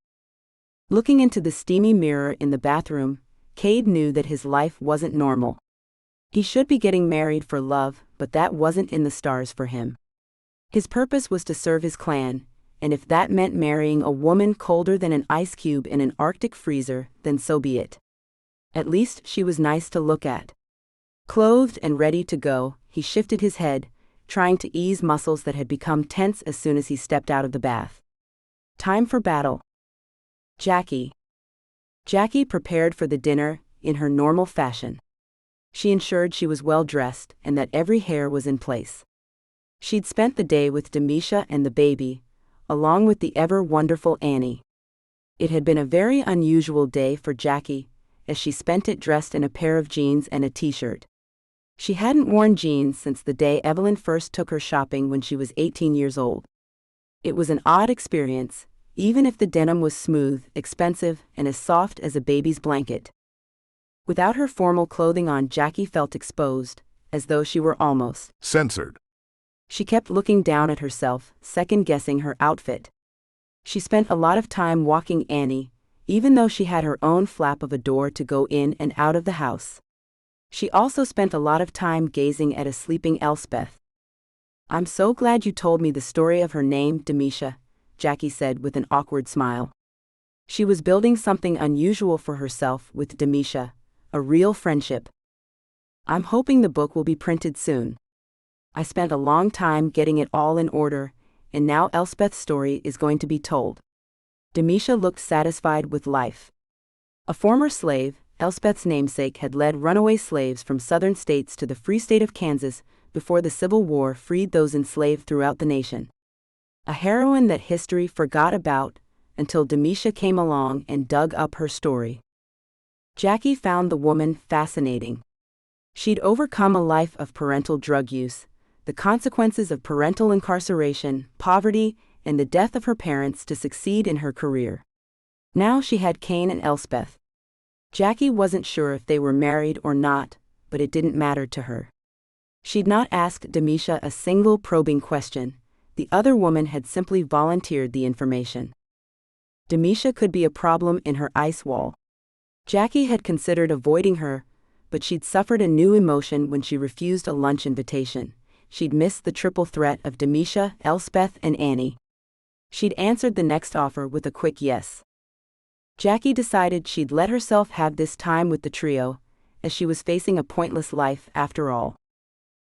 Looking into the steamy mirror in the bathroom, Cade knew that his life wasn't normal. He should be getting married for love, but that wasn't in the stars for him. His purpose was to serve his clan, and if that meant marrying a woman colder than an ice cube in an Arctic freezer, then so be it. At least she was nice to look at. Clothed and ready to go, he shifted his head, trying to ease muscles that had become tense as soon as he stepped out of the bath. Time for battle. Jacqui. Jacqui prepared for the dinner in her normal fashion. She ensured she was well dressed and that every hair was in place. She'd spent the day with Demisha and the baby, along with the ever-wonderful Annie. It had been a very unusual day for Jacqui, as she spent it dressed in a pair of jeans and a t-shirt. She hadn't worn jeans since the day Evelyn first took her shopping when she was 18 years old. It was an odd experience, even if the denim was smooth, expensive, and as soft as a baby's blanket. Without her formal clothing on, Jacqui felt exposed, as though she were almost censored. She kept looking down at herself, second-guessing her outfit. She spent a lot of time walking Annie, even though she had her own flap of a door to go in and out of the house. She also spent a lot of time gazing at a sleeping Elspeth. "I'm so glad you told me the story of her name, Demisha," Jacqui said with an awkward smile. She was building something unusual for herself with Demisha, a real friendship. "I'm hoping the book will be printed soon. I spent a long time getting it all in order, and now Elspeth's story is going to be told." Demisha looked satisfied with life. A former slave, Elspeth's namesake had led runaway slaves from southern states to the free state of Kansas before the Civil War freed those enslaved throughout the nation. A heroine that history forgot about until Demisha came along and dug up her story. Jacqui found the woman fascinating. She'd overcome a life of parental drug use, the consequences of parental incarceration, poverty, and the death of her parents to succeed in her career. Now she had Cain and Elspeth. Jacqui wasn't sure if they were married or not, but it didn't matter to her. She'd not asked Demisha a single probing question. The other woman had simply volunteered the information. Demisha could be a problem in her ice wall. Jacqui had considered avoiding her, but she'd suffered a new emotion when she refused a lunch invitation. She'd missed the triple threat of Demisha, Elspeth, and Annie. She'd answered the next offer with a quick yes. Jacqui decided she'd let herself have this time with the trio, as she was facing a pointless life after all.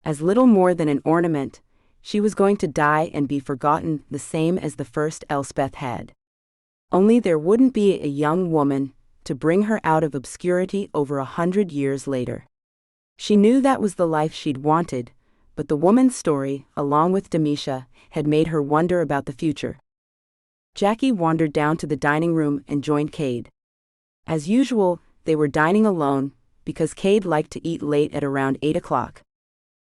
As little more than an ornament, she was going to die and be forgotten the same as the first Elspeth had. Only there wouldn't be a young woman to bring her out of obscurity over 100 years later. She knew that was the life she'd wanted, but the woman's story, along with Demisha, had made her wonder about the future. Jacqui wandered down to the dining room and joined Cade. As usual, they were dining alone, because Cade liked to eat late at around 8 o'clock.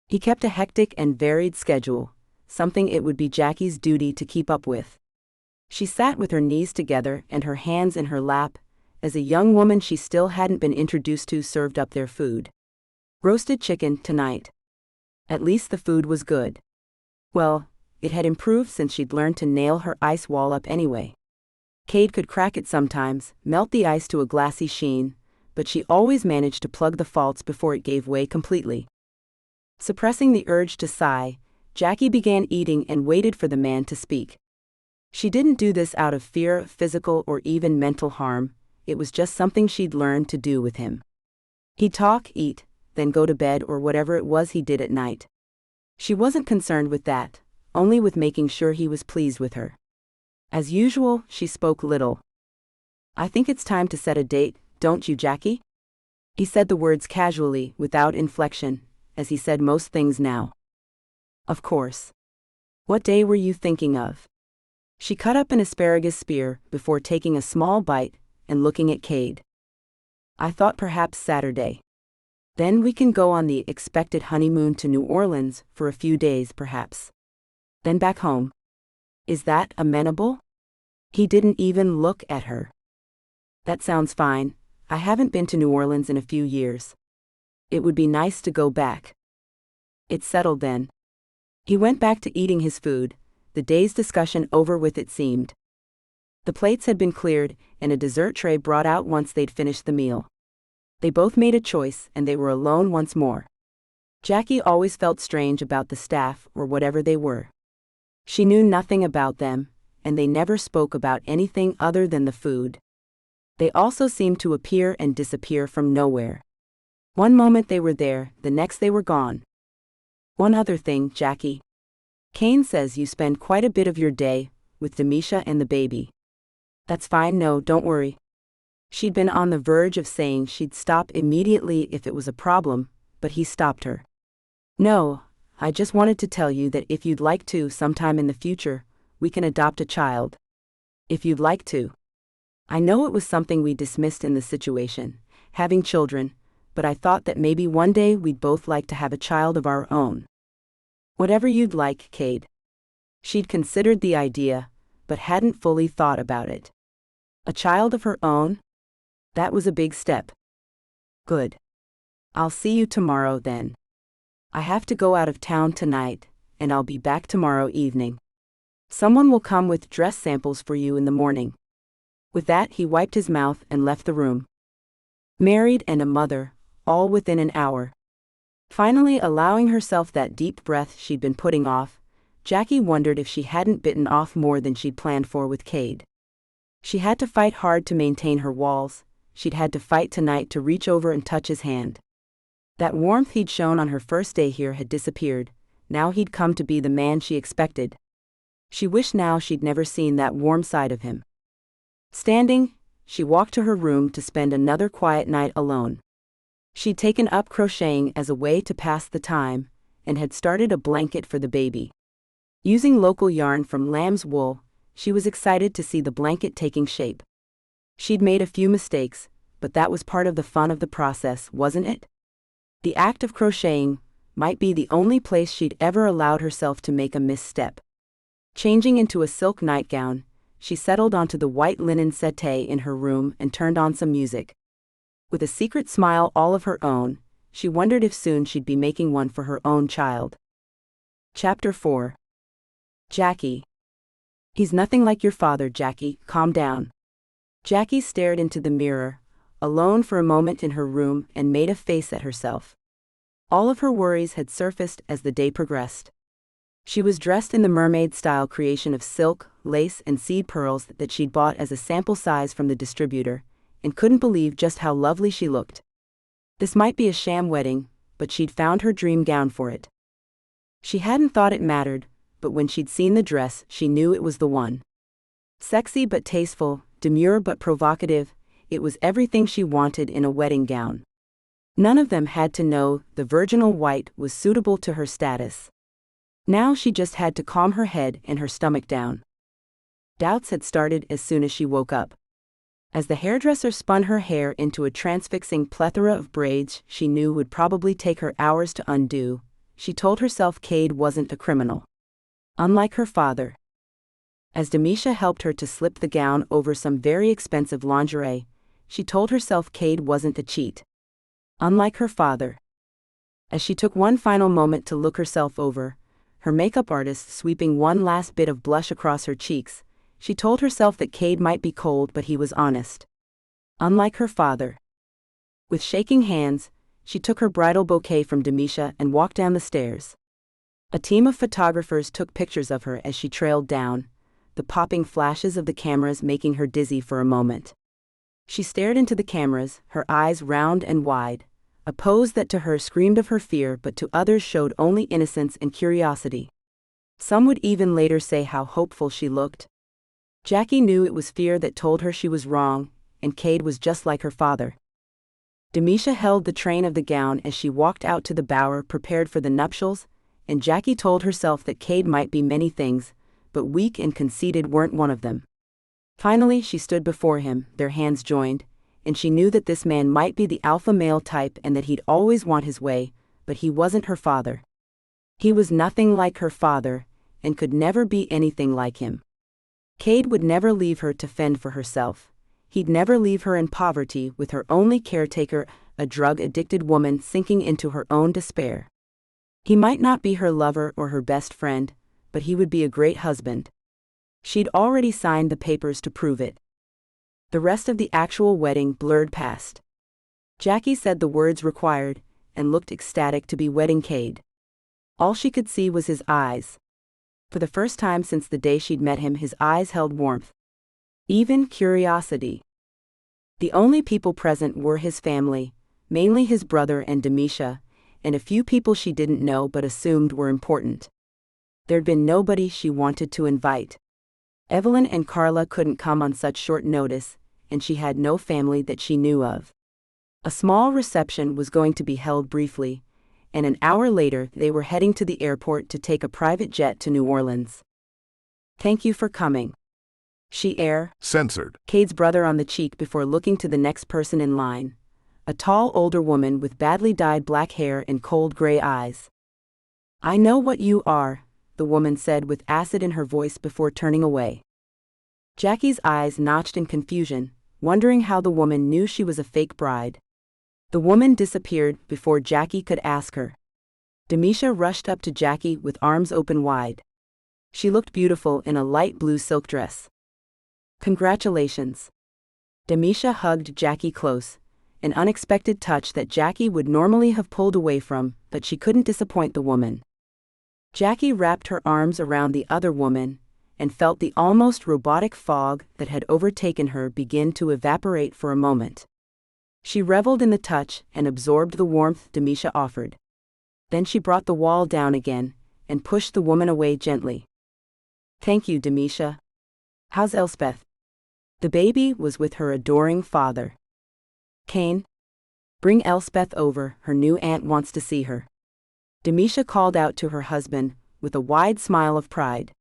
He kept a hectic and varied schedule, something it would be Jacqui's duty to keep up with. She sat with her knees together and her hands in her lap, as a young woman she still hadn't been introduced to served up their food. Roasted chicken tonight. At least the food was good. Well, it had improved since she'd learned to nail her ice wall up anyway. Cade could crack it sometimes, melt the ice to a glassy sheen, but she always managed to plug the faults before it gave way completely. Suppressing the urge to sigh, Jacqui began eating and waited for the man to speak. She didn't do this out of fear of physical or even mental harm, it was just something she'd learned to do with him. He'd talk, eat, then go to bed or whatever it was he did at night. She wasn't concerned with that, only with making sure he was pleased with her. As usual, she spoke little. "I think it's time to set a date, don't you, Jacqui?" He said the words casually, without inflection, as he said most things now. "Of course. What day were you thinking of?" She cut up an asparagus spear before taking a small bite and looking at Cade. "I thought perhaps Saturday. Then we can go on the expected honeymoon to New Orleans for a few days perhaps. Then back home. Is that amenable?" He didn't even look at her. "That sounds fine. I haven't been to New Orleans in a few years. It would be nice to go back." It's settled then. He went back to eating his food, the day's discussion over with it seemed. The plates had been cleared and a dessert tray brought out once they'd finished the meal. They both made a choice and they were alone once more. Jacqui always felt strange about the staff or whatever they were. She knew nothing about them, and they never spoke about anything other than the food. They also seemed to appear and disappear from nowhere. One moment they were there, the next they were gone. "One other thing, Jacqui. Kane says you spend quite a bit of your day with Demisha and the baby." "That's fine, no, don't worry." She'd been on the verge of saying she'd stop immediately if it was a problem, but he stopped her. "No, I just wanted to tell you that if you'd like to sometime in the future, we can adopt a child. If you'd like to. I know it was something we dismissed in the situation, having children, but I thought that maybe one day we'd both like to have a child of our own." "Whatever you'd like, Cade." She'd considered the idea, but hadn't fully thought about it. A child of her own? That was a big step. "Good. I'll see you tomorrow then. I have to go out of town tonight, and I'll be back tomorrow evening. Someone will come with dress samples for you in the morning." With that he wiped his mouth and left the room. Married and a mother, all within an hour. Finally allowing herself that deep breath she'd been putting off, Jacqui wondered if she hadn't bitten off more than she'd planned for with Cade. She had to fight hard to maintain her walls, she'd had to fight tonight to reach over and touch his hand. That warmth he'd shown on her first day here had disappeared, now he'd come to be the man she expected. She wished now she'd never seen that warm side of him. Standing, she walked to her room to spend another quiet night alone. She'd taken up crocheting as a way to pass the time, and had started a blanket for the baby. Using local yarn from lamb's wool, she was excited to see the blanket taking shape. She'd made a few mistakes, but that was part of the fun of the process, wasn't it? The act of crocheting might be the only place she'd ever allowed herself to make a misstep. Changing into a silk nightgown, she settled onto the white linen settee in her room and turned on some music. With a secret smile all of her own, she wondered if soon she'd be making one for her own child. Chapter 4. Jacqui. "He's nothing like your father, Jacqui, calm down." Jacqui stared into the mirror, alone for a moment in her room, and made a face at herself. All of her worries had surfaced as the day progressed. She was dressed in the mermaid-style creation of silk, lace, and seed pearls that she'd bought as a sample size from the distributor, and couldn't believe just how lovely she looked. This might be a sham wedding, but she'd found her dream gown for it. She hadn't thought it mattered, but when she'd seen the dress, she knew it was the one. Sexy but tasteful, demure but provocative, it was everything she wanted in a wedding gown. None of them had to know the virginal white was suitable to her status. Now she just had to calm her head and her stomach down. Doubts had started as soon as she woke up. As the hairdresser spun her hair into a transfixing plethora of braids she knew would probably take her hours to undo, she told herself Cade wasn't a criminal. Unlike her father. As Demisha helped her to slip the gown over some very expensive lingerie, she told herself Cade wasn't a cheat. Unlike her father. As she took one final moment to look herself over, her makeup artist sweeping one last bit of blush across her cheeks, she told herself that Cade might be cold but he was honest. Unlike her father. With shaking hands, she took her bridal bouquet from Demisha and walked down the stairs. A team of photographers took pictures of her as she trailed down, the popping flashes of the cameras making her dizzy for a moment. She stared into the cameras, her eyes round and wide, a pose that to her screamed of her fear but to others showed only innocence and curiosity. Some would even later say how hopeful she looked. Jacqui knew it was fear that told her she was wrong, and Cade was just like her father. Demisha held the train of the gown as she walked out to the bower prepared for the nuptials, and Jacqui told herself that Cade might be many things, but weak and conceited weren't one of them. Finally she stood before him, their hands joined, and she knew that this man might be the alpha male type and that he'd always want his way, but he wasn't her father. He was nothing like her father, and could never be anything like him. Cade would never leave her to fend for herself. He'd never leave her in poverty with her only caretaker, a drug-addicted woman sinking into her own despair. He might not be her lover or her best friend, but he would be a great husband. She'd already signed the papers to prove it. The rest of the actual wedding blurred past. Jacqui said the words required, and looked ecstatic to be wedding Cade. All she could see was his eyes. For the first time since the day she'd met him, his eyes held warmth. Even curiosity. The only people present were his family, mainly his brother and Demisha, and a few people she didn't know but assumed were important. There'd been nobody she wanted to invite. Evelyn and Carla couldn't come on such short notice, and she had no family that she knew of. A small reception was going to be held briefly, and an hour later they were heading to the airport to take a private jet to New Orleans. "Thank you for coming." She censored Cade's brother on the cheek before looking to the next person in line, a tall older woman with badly dyed black hair and cold gray eyes. "I know what you are," the woman said with acid in her voice before turning away. Jacqui's eyes notched in confusion, wondering how the woman knew she was a fake bride. The woman disappeared before Jacqui could ask her. Demisha rushed up to Jacqui with arms open wide. She looked beautiful in a light blue silk dress. "Congratulations." Demisha hugged Jacqui close, an unexpected touch that Jacqui would normally have pulled away from, but she couldn't disappoint the woman. Jacqui wrapped her arms around the other woman, and felt the almost robotic fog that had overtaken her begin to evaporate for a moment. She reveled in the touch and absorbed the warmth Demisha offered. Then she brought the wall down again, and pushed the woman away gently. "Thank you, Demisha. How's Elspeth?" The baby was with her adoring father. "Kane? Bring Elspeth over, her new aunt wants to see her." Demisha called out to her husband, with a wide smile of pride.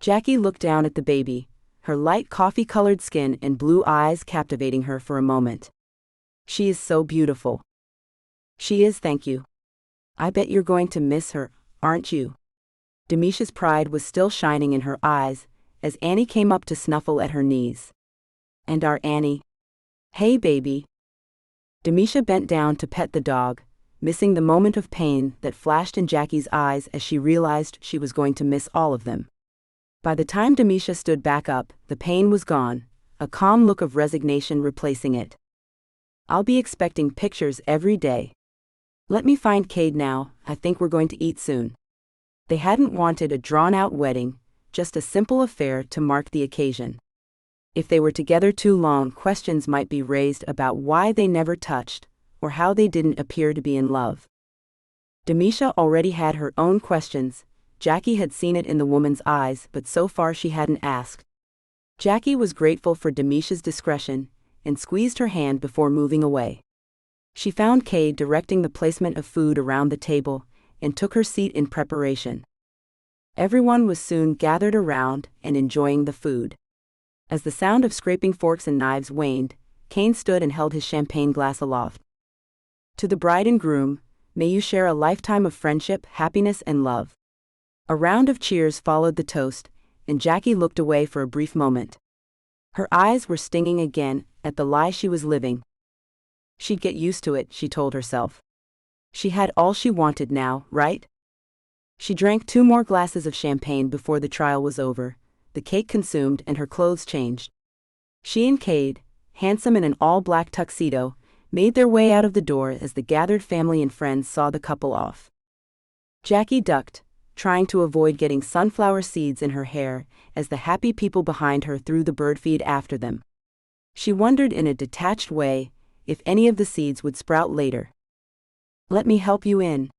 Jacqui looked down at the baby, her light coffee-colored skin and blue eyes captivating her for a moment. "She is so beautiful." "She is, thank you. I bet you're going to miss her, aren't you?" Demisha's pride was still shining in her eyes, as Annie came up to snuffle at her knees. "And our Annie. Hey baby." Demisha bent down to pet the dog, missing the moment of pain that flashed in Jacqui's eyes as she realized she was going to miss all of them. By the time Demisha stood back up, the pain was gone, a calm look of resignation replacing it. "I'll be expecting pictures every day. Let me find Cade now, I think we're going to eat soon." They hadn't wanted a drawn-out wedding, just a simple affair to mark the occasion. If they were together too long, questions might be raised about why they never touched, or how they didn't appear to be in love. Demisha already had her own questions. Jacqui had seen it in the woman's eyes, but so far she hadn't asked. Jacqui was grateful for Demisha's discretion, and squeezed her hand before moving away. She found Cade directing the placement of food around the table, and took her seat in preparation. Everyone was soon gathered around and enjoying the food. As the sound of scraping forks and knives waned, Kane stood and held his champagne glass aloft. "To the bride and groom, may you share a lifetime of friendship, happiness, and love." A round of cheers followed the toast, and Jacqui looked away for a brief moment. Her eyes were stinging again at the lie she was living. She'd get used to it, she told herself. She had all she wanted now, right? She drank 2 more glasses of champagne before the trial was over, the cake consumed and her clothes changed. She and Cade, handsome in an all-black tuxedo, made their way out of the door as the gathered family and friends saw the couple off. Jacqui ducked, trying to avoid getting sunflower seeds in her hair as the happy people behind her threw the bird feed after them. She wondered in a detached way if any of the seeds would sprout later. "Let me help you in."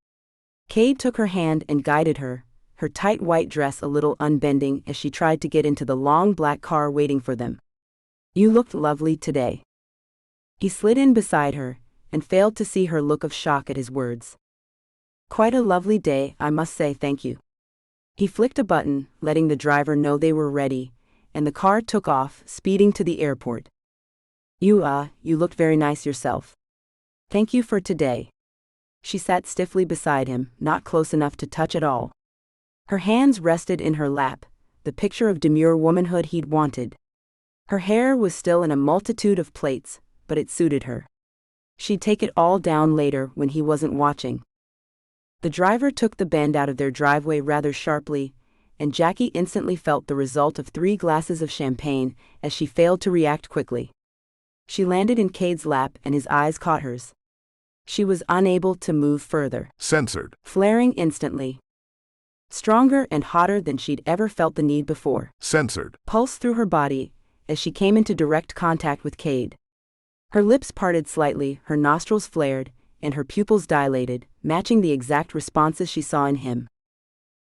Cade took her hand and guided her, her tight white dress a little unbending as she tried to get into the long black car waiting for them. "You looked lovely today." He slid in beside her and failed to see her look of shock at his words. "Quite a lovely day, I must say, thank you." He flicked a button, letting the driver know they were ready, and the car took off, speeding to the airport. You looked very nice yourself. Thank you for today." She sat stiffly beside him, not close enough to touch at all. Her hands rested in her lap, the picture of demure womanhood he'd wanted. Her hair was still in a multitude of plaits, but it suited her. She'd take it all down later when he wasn't watching. The driver took the bend out of their driveway rather sharply, and Jacqui instantly felt the result of 3 glasses of champagne as she failed to react quickly. She landed in Cade's lap and his eyes caught hers. She was unable to move further. Censored. Flaring instantly. Stronger and hotter than she'd ever felt the need before. Censored. Pulsed through her body as she came into direct contact with Cade. Her lips parted slightly, her nostrils flared, and her pupils dilated, matching the exact responses she saw in him.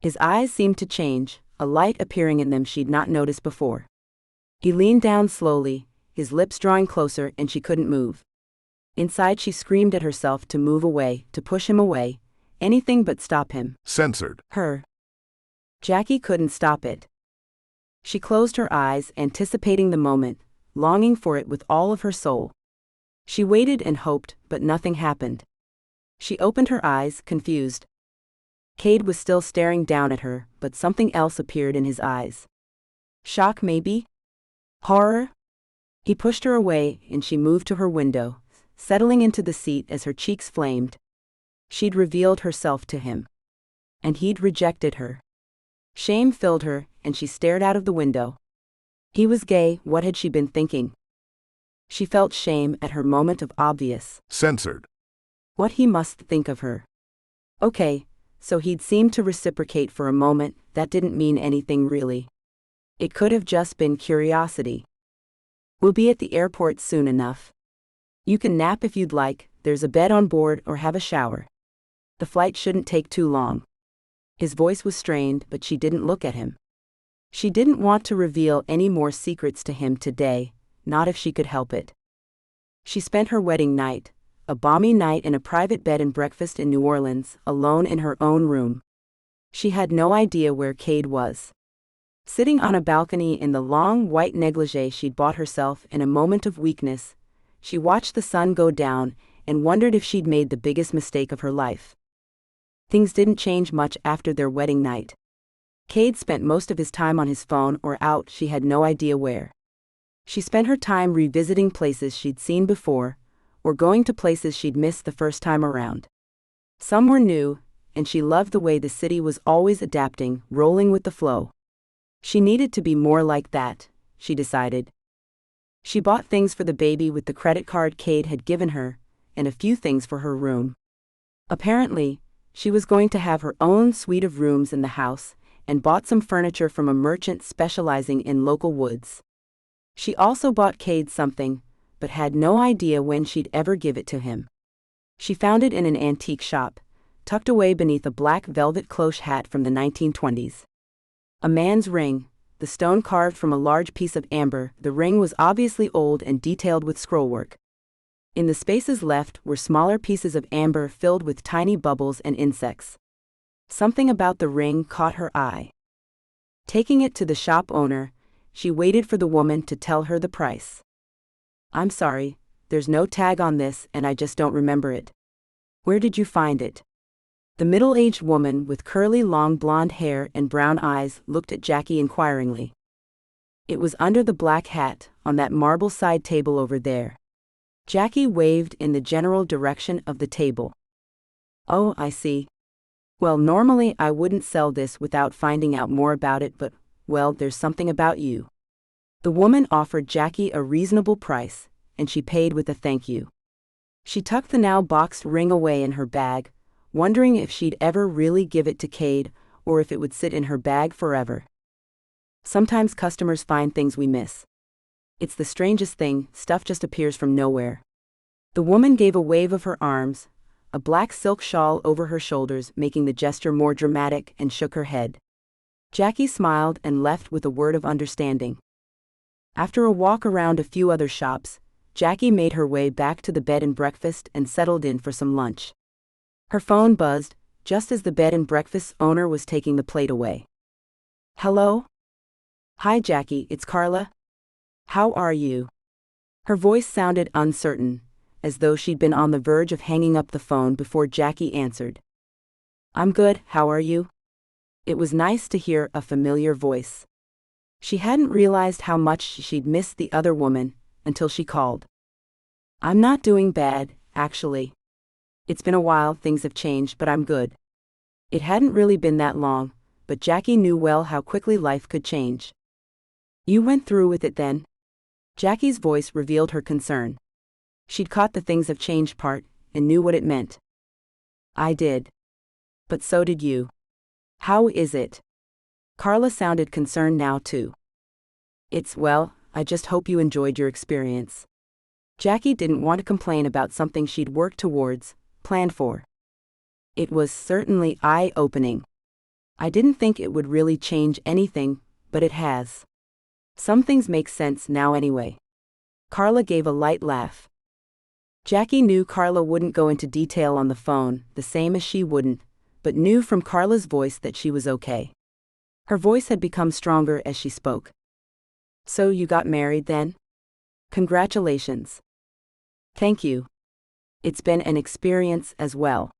His eyes seemed to change, a light appearing in them she'd not noticed before. He leaned down slowly, his lips drawing closer, and she couldn't move. Inside she screamed at herself to move away, to push him away, anything but stop him. Censored. Her. Jacqui couldn't stop it. She closed her eyes, anticipating the moment, longing for it with all of her soul. She waited and hoped, but nothing happened. She opened her eyes, confused. Cade was still staring down at her, but something else appeared in his eyes. Shock, maybe? Horror? He pushed her away, and she moved to her window, settling into the seat as her cheeks flamed. She'd revealed herself to him. And he'd rejected her. Shame filled her, and she stared out of the window. He was gay, what had she been thinking? She felt shame at her moment of obvious. Censored. What he must think of her. Okay, so he'd seemed to reciprocate for a moment, that didn't mean anything really. It could have just been curiosity. "We'll be at the airport soon enough. You can nap if you'd like, there's a bed on board, or have a shower. The flight shouldn't take too long." His voice was strained, but she didn't look at him. She didn't want to reveal any more secrets to him today, not if she could help it. She spent her wedding night, a balmy night in a private bed and breakfast in New Orleans, alone in her own room. She had no idea where Cade was. Sitting on a balcony in the long white negligee she'd bought herself in a moment of weakness, she watched the sun go down and wondered if she'd made the biggest mistake of her life. Things didn't change much after their wedding night. Cade spent most of his time on his phone or out, she had no idea where. She spent her time revisiting places she'd seen before, or going to places she'd missed the first time around. Some were new, and she loved the way the city was always adapting, rolling with the flow. She needed to be more like that, she decided. She bought things for the baby with the credit card Cade had given her, and a few things for her room. Apparently, she was going to have her own suite of rooms in the house, and bought some furniture from a merchant specializing in local woods. She also bought Cade something, but had no idea when she'd ever give it to him. She found it in an antique shop, tucked away beneath a black velvet cloche hat from the 1920s. A man's ring, the stone carved from a large piece of amber, the ring was obviously old and detailed with scrollwork. In the spaces left were smaller pieces of amber filled with tiny bubbles and insects. Something about the ring caught her eye. Taking it to the shop owner, she waited for the woman to tell her the price. "I'm sorry, there's no tag on this and I just don't remember it. Where did you find it?" The middle-aged woman with curly long blonde hair and brown eyes looked at Jacqui inquiringly. "It was under the black hat, on that marble side table over there." Jacqui waved in the general direction of the table. "Oh, I see. Well, normally I wouldn't sell this without finding out more about it, but, well, there's something about you." The woman offered Jacqui a reasonable price, and she paid with a thank you. She tucked the now boxed ring away in her bag, wondering if she'd ever really give it to Cade or if it would sit in her bag forever. Sometimes customers find things we miss. It's the strangest thing, stuff just appears from nowhere. The woman gave a wave of her arms, a black silk shawl over her shoulders making the gesture more dramatic, and shook her head. Jacqui smiled and left with a word of understanding. After a walk around a few other shops, Jacqui made her way back to the bed and breakfast and settled in for some lunch. Her phone buzzed, just as the bed and breakfast's owner was taking the plate away. "Hello? Hi Jacqui, it's Carla. How are you?" Her voice sounded uncertain, as though she'd been on the verge of hanging up the phone before Jacqui answered. "I'm good, how are you?" It was nice to hear a familiar voice. She hadn't realized how much she'd missed the other woman until she called. "I'm not doing bad, actually. It's been a while, things have changed, but I'm good." It hadn't really been that long, but Jacqui knew well how quickly life could change. "You went through with it then?" Jacqui's voice revealed her concern. She'd caught the things have changed part, and knew what it meant. "I did. But so did you. How is it?" Carla sounded concerned now too. Well, I just hope you enjoyed your experience." Jacqui didn't want to complain about something she'd worked towards, planned for. It was certainly eye-opening. "I didn't think it would really change anything, but it has. Some things make sense now anyway." Carla gave a light laugh. Jacqui knew Carla wouldn't go into detail on the phone, the same as she wouldn't, but knew from Carla's voice that she was okay. Her voice had become stronger as she spoke. "So you got married then? Congratulations." "Thank you. It's been an experience as well.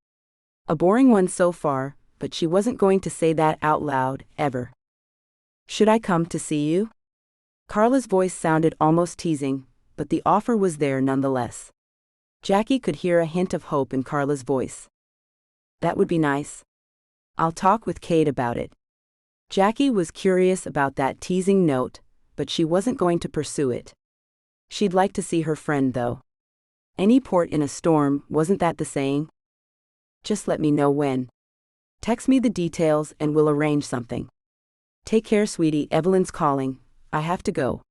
A boring one so far, but she wasn't going to say that out loud, ever." "Should I come to see you?" Carla's voice sounded almost teasing, but the offer was there nonetheless. Jacqui could hear a hint of hope in Carla's voice. "That would be nice. I'll talk with Cade about it." Jacqui was curious about that teasing note, but she wasn't going to pursue it. She'd like to see her friend though. Any port in a storm, wasn't that the saying? "Just let me know when. Text me the details and we'll arrange something." "Take care sweetie, Evelyn's calling, I have to go."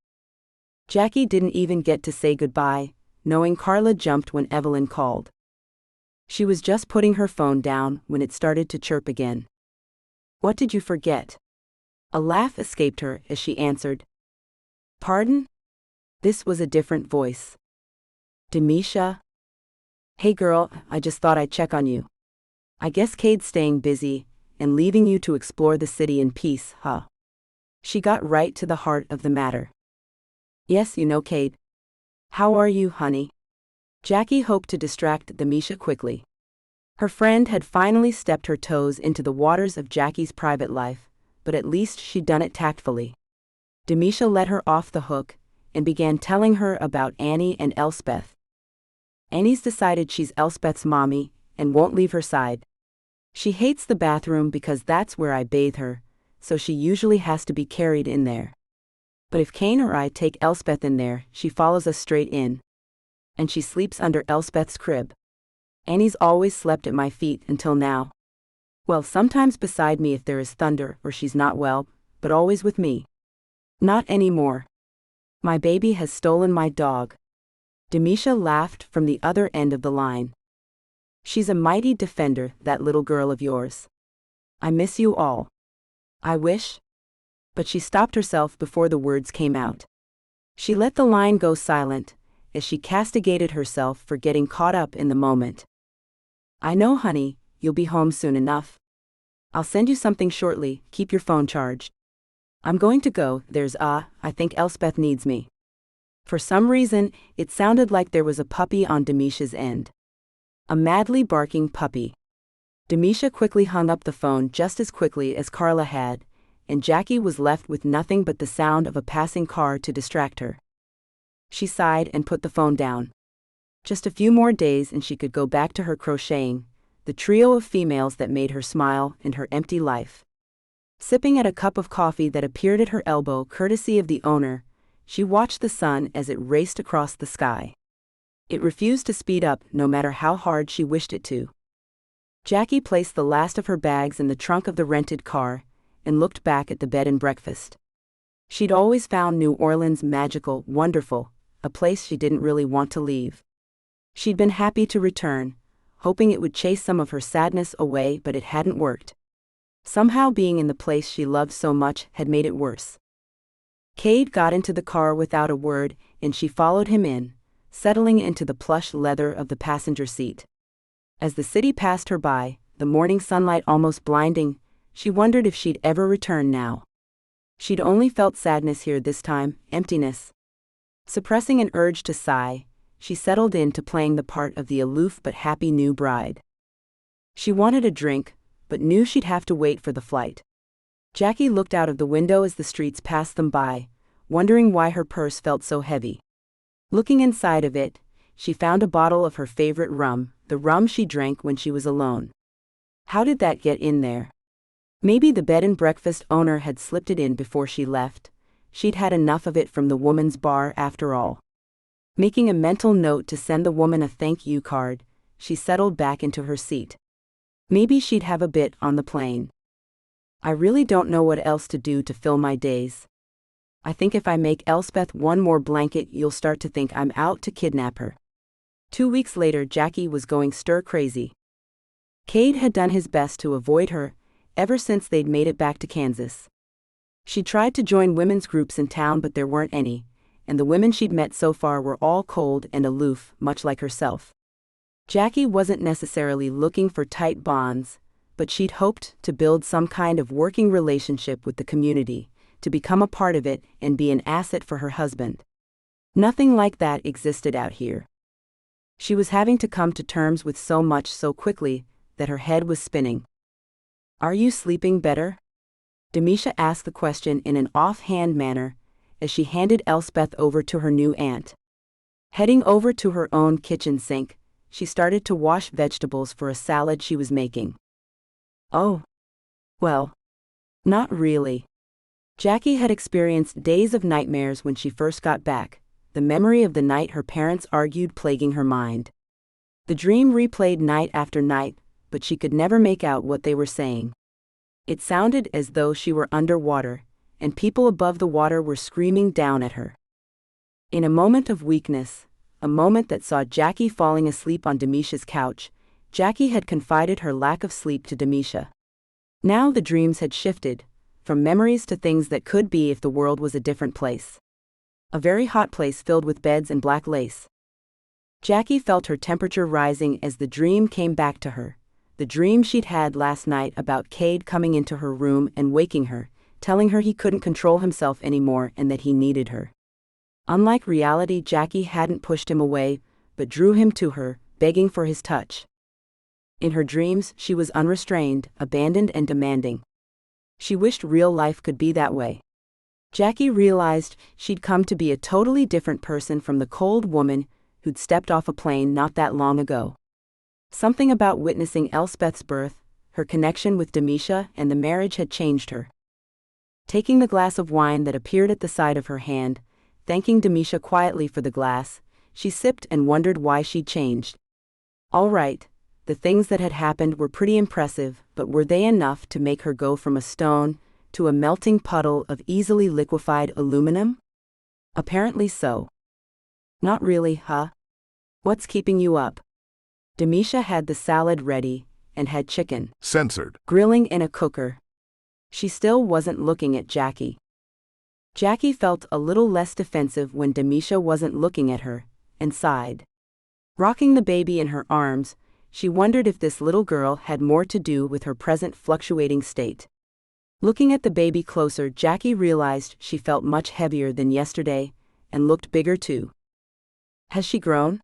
Jacqui didn't even get to say goodbye, knowing Carla jumped when Evelyn called. She was just putting her phone down when it started to chirp again. "What did you forget?" A laugh escaped her as she answered. "Pardon?" This was a different voice. "Demisha? Hey girl, I just thought I'd check on you. I guess Cade's staying busy and leaving you to explore the city in peace, huh?" She got right to the heart of the matter. "Yes, you know Cade. How are you, honey?" Jacqui hoped to distract Demisha quickly. Her friend had finally stepped her toes into the waters of Jacqui's private life, but at least she'd done it tactfully. Demisha let her off the hook and began telling her about Annie and Elspeth. "Annie's decided she's Elspeth's mommy and won't leave her side. She hates the bathroom because that's where I bathe her, so she usually has to be carried in there. But if Kane or I take Elspeth in there, she follows us straight in. And she sleeps under Elspeth's crib. Annie's always slept at my feet until now. Well, sometimes beside me if there is thunder or she's not well, but always with me. Not anymore. My baby has stolen my dog." Demisha laughed from the other end of the line. "She's a mighty defender, that little girl of yours. I miss you all. I wish." But she stopped herself before the words came out. She let the line go silent, as she castigated herself for getting caught up in the moment. "I know, honey, you'll be home soon enough. I'll send you something shortly, keep your phone charged. I'm going to go, I think Elspeth needs me." For some reason, it sounded like there was a puppy on Demisha's end. A madly barking puppy. Demisha quickly hung up the phone just as quickly as Carla had, and Jacqui was left with nothing but the sound of a passing car to distract her. She sighed and put the phone down. Just a few more days and she could go back to her crocheting, the trio of females that made her smile in her empty life. Sipping at a cup of coffee that appeared at her elbow courtesy of the owner, she watched the sun as it raced across the sky. It refused to speed up, no matter how hard she wished it to. Jacqui placed the last of her bags in the trunk of the rented car and looked back at the bed and breakfast. She'd always found New Orleans magical, wonderful, a place she didn't really want to leave. She'd been happy to return, hoping it would chase some of her sadness away, but it hadn't worked. Somehow being in the place she loved so much had made it worse. Cade got into the car without a word, and she followed him in, settling into the plush leather of the passenger seat. As the city passed her by, the morning sunlight almost blinding, she wondered if she'd ever return now. She'd only felt sadness here this time, emptiness. Suppressing an urge to sigh, she settled into playing the part of the aloof but happy new bride. She wanted a drink, but knew she'd have to wait for the flight. Jacqui looked out of the window as the streets passed them by, wondering why her purse felt so heavy. Looking inside of it, she found a bottle of her favorite rum, the rum she drank when she was alone. How did that get in there? Maybe the bed and breakfast owner had slipped it in before she left. She'd had enough of it from the woman's bar after all. Making a mental note to send the woman a thank you card, she settled back into her seat. Maybe she'd have a bit on the plane. I really don't know what else to do to fill my days. I think if I make Elspeth one more blanket, you'll start to think I'm out to kidnap her. 2 weeks later, Jacqui was going stir-crazy. Cade had done his best to avoid her, ever since they'd made it back to Kansas. She tried to join women's groups in town, but there weren't any, and the women she'd met so far were all cold and aloof, much like herself. Jacqui wasn't necessarily looking for tight bonds, but she'd hoped to build some kind of working relationship with the community, to become a part of it and be an asset for her husband. Nothing like that existed out here. She was having to come to terms with so much so quickly that her head was spinning. "Are you sleeping better?" Demisha asked the question in an offhand manner as she handed Elspeth over to her new aunt. Heading over to her own kitchen sink, she started to wash vegetables for a salad she was making. "Oh. Well. Not really." Jacqui had experienced days of nightmares when she first got back, the memory of the night her parents argued plaguing her mind. The dream replayed night after night, but she could never make out what they were saying. It sounded as though she were underwater, and people above the water were screaming down at her. In a moment of weakness, a moment that saw Jacqui falling asleep on Demisha's couch, Jacqui had confided her lack of sleep to Demisha. Now the dreams had shifted, from memories to things that could be if the world was a different place. A very hot place filled with beds and black lace. Jacqui felt her temperature rising as the dream came back to her. The dream she'd had last night about Cade coming into her room and waking her, telling her he couldn't control himself anymore and that he needed her. Unlike reality, Jacqui hadn't pushed him away, but drew him to her, begging for his touch. In her dreams, she was unrestrained, abandoned and demanding. She wished real life could be that way. Jacqui realized she'd come to be a totally different person from the cold woman who'd stepped off a plane not that long ago. Something about witnessing Elspeth's birth, her connection with Demisha and the marriage had changed her. Taking the glass of wine that appeared at the side of her hand, thanking Demisha quietly for the glass, she sipped and wondered why she'd changed. All right, the things that had happened were pretty impressive, but were they enough to make her go from a stone to a melting puddle of easily liquefied aluminum? Apparently so. Not really, huh? What's keeping you up? Demisha had the salad ready, and had chicken Censored. grilling in a cooker. She still wasn't looking at Jacqui. Jacqui felt a little less defensive when Demisha wasn't looking at her, and sighed. Rocking the baby in her arms, she wondered if this little girl had more to do with her present fluctuating state. Looking at the baby closer, Jacqui realized she felt much heavier than yesterday, and looked bigger too. Has she grown?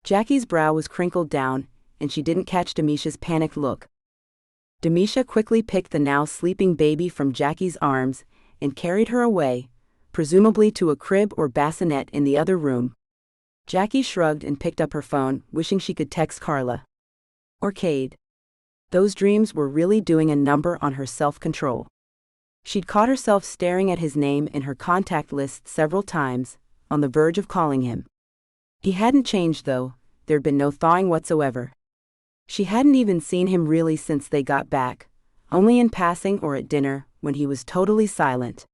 Jacqui's brow was crinkled down, and she didn't catch Demisha's panicked look. Demisha quickly picked the now sleeping baby from Jacqui's arms and carried her away, presumably to a crib or bassinet in the other room. Jacqui shrugged and picked up her phone, wishing she could text Carla. Or Cade. Those dreams were really doing a number on her self-control. She'd caught herself staring at his name in her contact list several times, on the verge of calling him. He hadn't changed though, there'd been no thawing whatsoever. She hadn't even seen him really since they got back, only in passing or at dinner, when he was totally silent.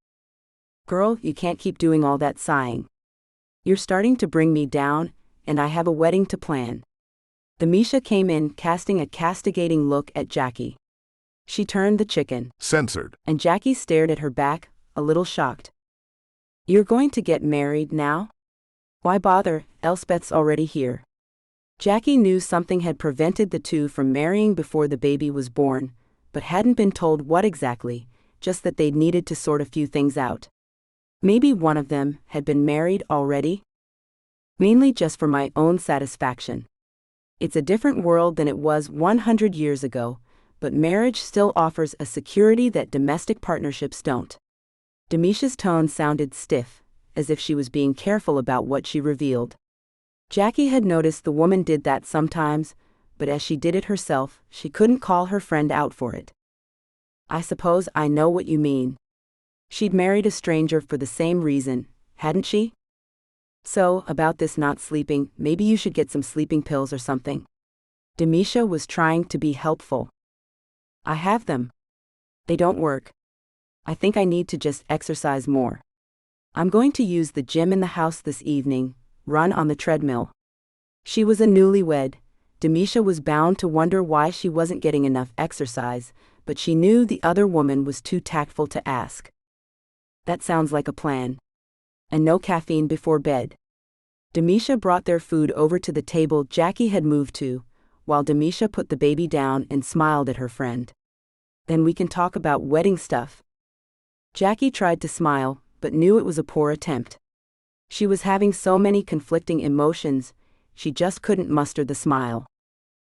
Girl, you can't keep doing all that sighing. You're starting to bring me down, and I have a wedding to plan. Demisha came in, casting a castigating look at Jacqui. She turned the chicken. Censored. And Jacqui stared at her back, a little shocked. You're going to get married now? Why bother, Elspeth's already here. Jacqui knew something had prevented the two from marrying before the baby was born, but hadn't been told what exactly, just that they'd needed to sort a few things out. Maybe one of them had been married already? Mainly just for my own satisfaction. It's a different world than it was 100 years ago, but marriage still offers a security that domestic partnerships don't. Demisha's tone sounded stiff, as if she was being careful about what she revealed. Jacqui had noticed the woman did that sometimes, but as she did it herself, she couldn't call her friend out for it. I suppose I know what you mean. She'd married a stranger for the same reason, hadn't she? So, about this not sleeping, maybe you should get some sleeping pills or something. Demisha was trying to be helpful. I have them. They don't work. I think I need to just exercise more. I'm going to use the gym in the house this evening, run on the treadmill. She was a newlywed. Demisha was bound to wonder why she wasn't getting enough exercise, but she knew the other woman was too tactful to ask. That sounds like a plan. And no caffeine before bed. Demisha brought their food over to the table Jacqui had moved to, while Demisha put the baby down and smiled at her friend. Then we can talk about wedding stuff. Jacqui tried to smile, but knew it was a poor attempt. She was having so many conflicting emotions, she just couldn't muster the smile.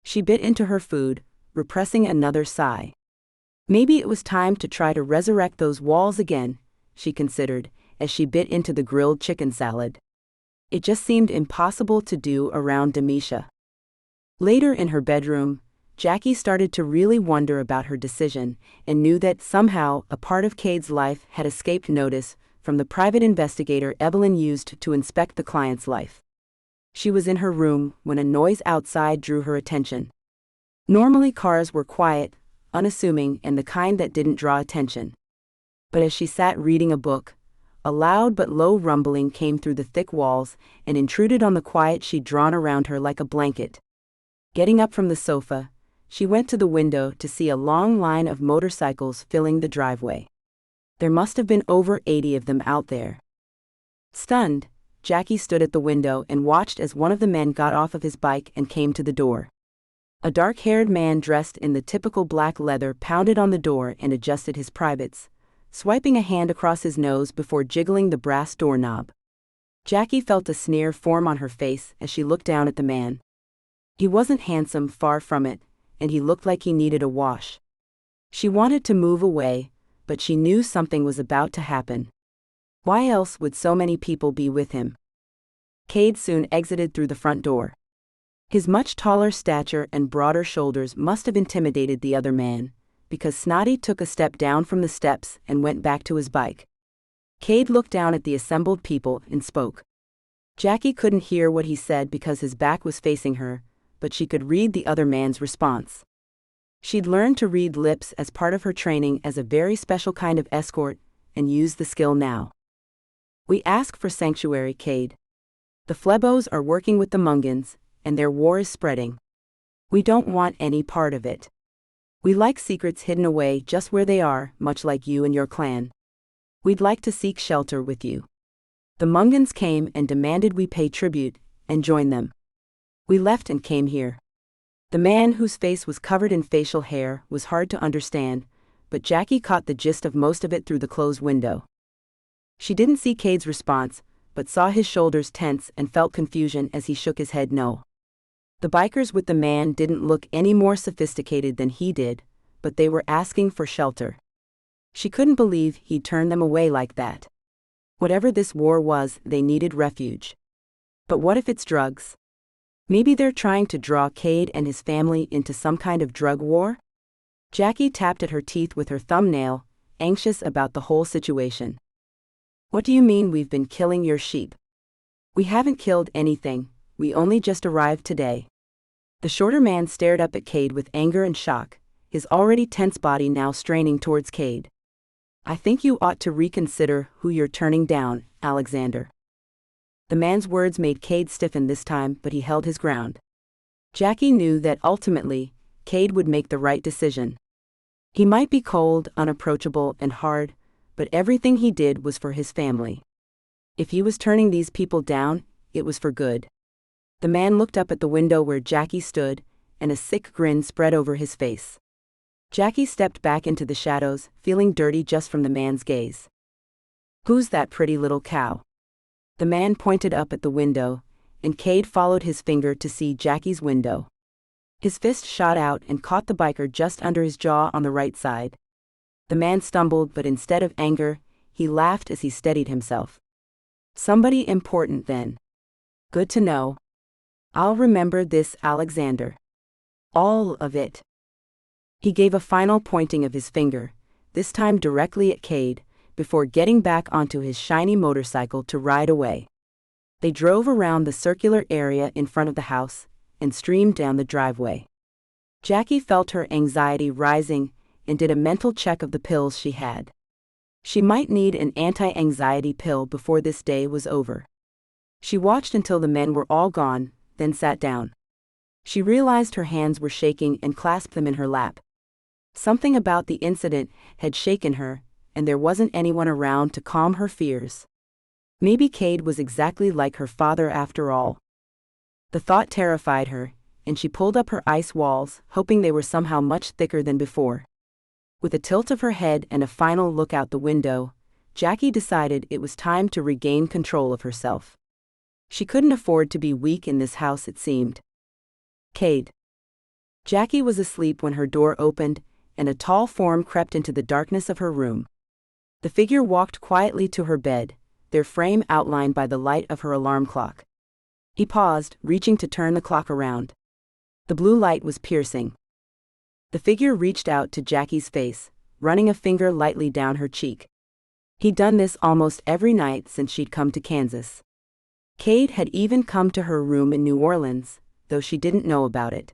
She bit into her food, repressing another sigh. Maybe it was time to try to resurrect those walls again, she considered, as she bit into the grilled chicken salad. It just seemed impossible to do around Demisha. Later in her bedroom, Jacqui started to really wonder about her decision, and knew that somehow a part of Cade's life had escaped notice from the private investigator Evelyn used to inspect the client's life. She was in her room when a noise outside drew her attention. Normally cars were quiet, unassuming, and the kind that didn't draw attention. But as she sat reading a book, a loud but low rumbling came through the thick walls and intruded on the quiet she'd drawn around her like a blanket. Getting up from the sofa, she went to the window to see a long line of motorcycles filling the driveway. There must have been over 80 of them out there. Stunned, Jacqui stood at the window and watched as one of the men got off of his bike and came to the door. A dark-haired man dressed in the typical black leather pounded on the door and adjusted his privates, swiping a hand across his nose before jiggling the brass doorknob. Jacqui felt a sneer form on her face as she looked down at the man. He wasn't handsome, far from it, and he looked like he needed a wash. She wanted to move away, but she knew something was about to happen. Why else would so many people be with him? Cade soon exited through the front door. His much taller stature and broader shoulders must have intimidated the other man, because Snotty took a step down from the steps and went back to his bike. Cade looked down at the assembled people and spoke. Jacqui couldn't hear what he said because his back was facing her, but she could read the other man's response. She'd learned to read lips as part of her training as a very special kind of escort, and used the skill now. We ask for sanctuary, Cade. The Flebos are working with the Mungans, and their war is spreading. We don't want any part of it. We like secrets hidden away just where they are, much like you and your clan. We'd like to seek shelter with you. The Mungans came and demanded we pay tribute, and join them. We left and came here. The man, whose face was covered in facial hair, was hard to understand, but Jacqui caught the gist of most of it through the closed window. She didn't see Cade's response, but saw his shoulders tense and felt confusion as he shook his head no. The bikers with the man didn't look any more sophisticated than he did, but they were asking for shelter. She couldn't believe he'd turn them away like that. Whatever this war was, they needed refuge. But what if it's drugs? Maybe they're trying to draw Cade and his family into some kind of drug war? Jacqui tapped at her teeth with her thumbnail, anxious about the whole situation. What do you mean we've been killing your sheep? We haven't killed anything, we only just arrived today." The shorter man stared up at Cade with anger and shock, his already tense body now straining towards Cade. "I think you ought to reconsider who you're turning down, Alexander." The man's words made Cade stiffen this time, but he held his ground. Jacqui knew that ultimately, Cade would make the right decision. He might be cold, unapproachable, and hard, but everything he did was for his family. If he was turning these people down, it was for good. The man looked up at the window where Jacqui stood, and a sick grin spread over his face. Jacqui stepped back into the shadows, feeling dirty just from the man's gaze. "Who's that pretty little cow?" The man pointed up at the window, and Cade followed his finger to see Jacqui's window. His fist shot out and caught the biker just under his jaw on the right side. The man stumbled, but instead of anger, he laughed as he steadied himself. "Somebody important then. Good to know. I'll remember this, Alexander. All of it." He gave a final pointing of his finger, this time directly at Cade, before getting back onto his shiny motorcycle to ride away. They drove around the circular area in front of the house and streamed down the driveway. Jacqui felt her anxiety rising and did a mental check of the pills she had. She might need an anti-anxiety pill before this day was over. She watched until the men were all gone, then sat down. She realized her hands were shaking and clasped them in her lap. Something about the incident had shaken her, and there wasn't anyone around to calm her fears. Maybe Cade was exactly like her father after all. The thought terrified her, and she pulled up her ice walls, hoping they were somehow much thicker than before. With a tilt of her head and a final look out the window, Jacqui decided it was time to regain control of herself. She couldn't afford to be weak in this house, it seemed. "Cade." Jacqui was asleep when her door opened, and a tall form crept into the darkness of her room. The figure walked quietly to her bed, their frame outlined by the light of her alarm clock. He paused, reaching to turn the clock around. The blue light was piercing. The figure reached out to Jacqui's face, running a finger lightly down her cheek. He'd done this almost every night since she'd come to Kansas. Cade had even come to her room in New Orleans, though she didn't know about it.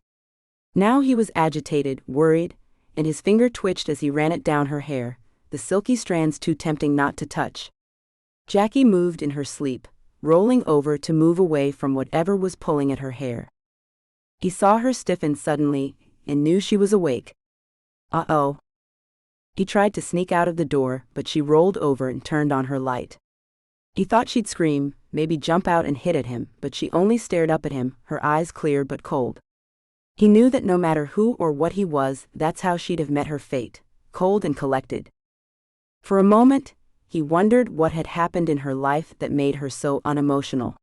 Now he was agitated, worried, and his finger twitched as he ran it down her hair, the silky strands too tempting not to touch. Jacqui moved in her sleep, rolling over to move away from whatever was pulling at her hair. He saw her stiffen suddenly and knew she was awake. Uh-oh. He tried to sneak out of the door, but she rolled over and turned on her light. He thought she'd scream, maybe jump out and hit at him, but she only stared up at him, her eyes clear but cold. He knew that no matter who or what he was, that's how she'd have met her fate, cold and collected. For a moment, he wondered what had happened in her life that made her so unemotional.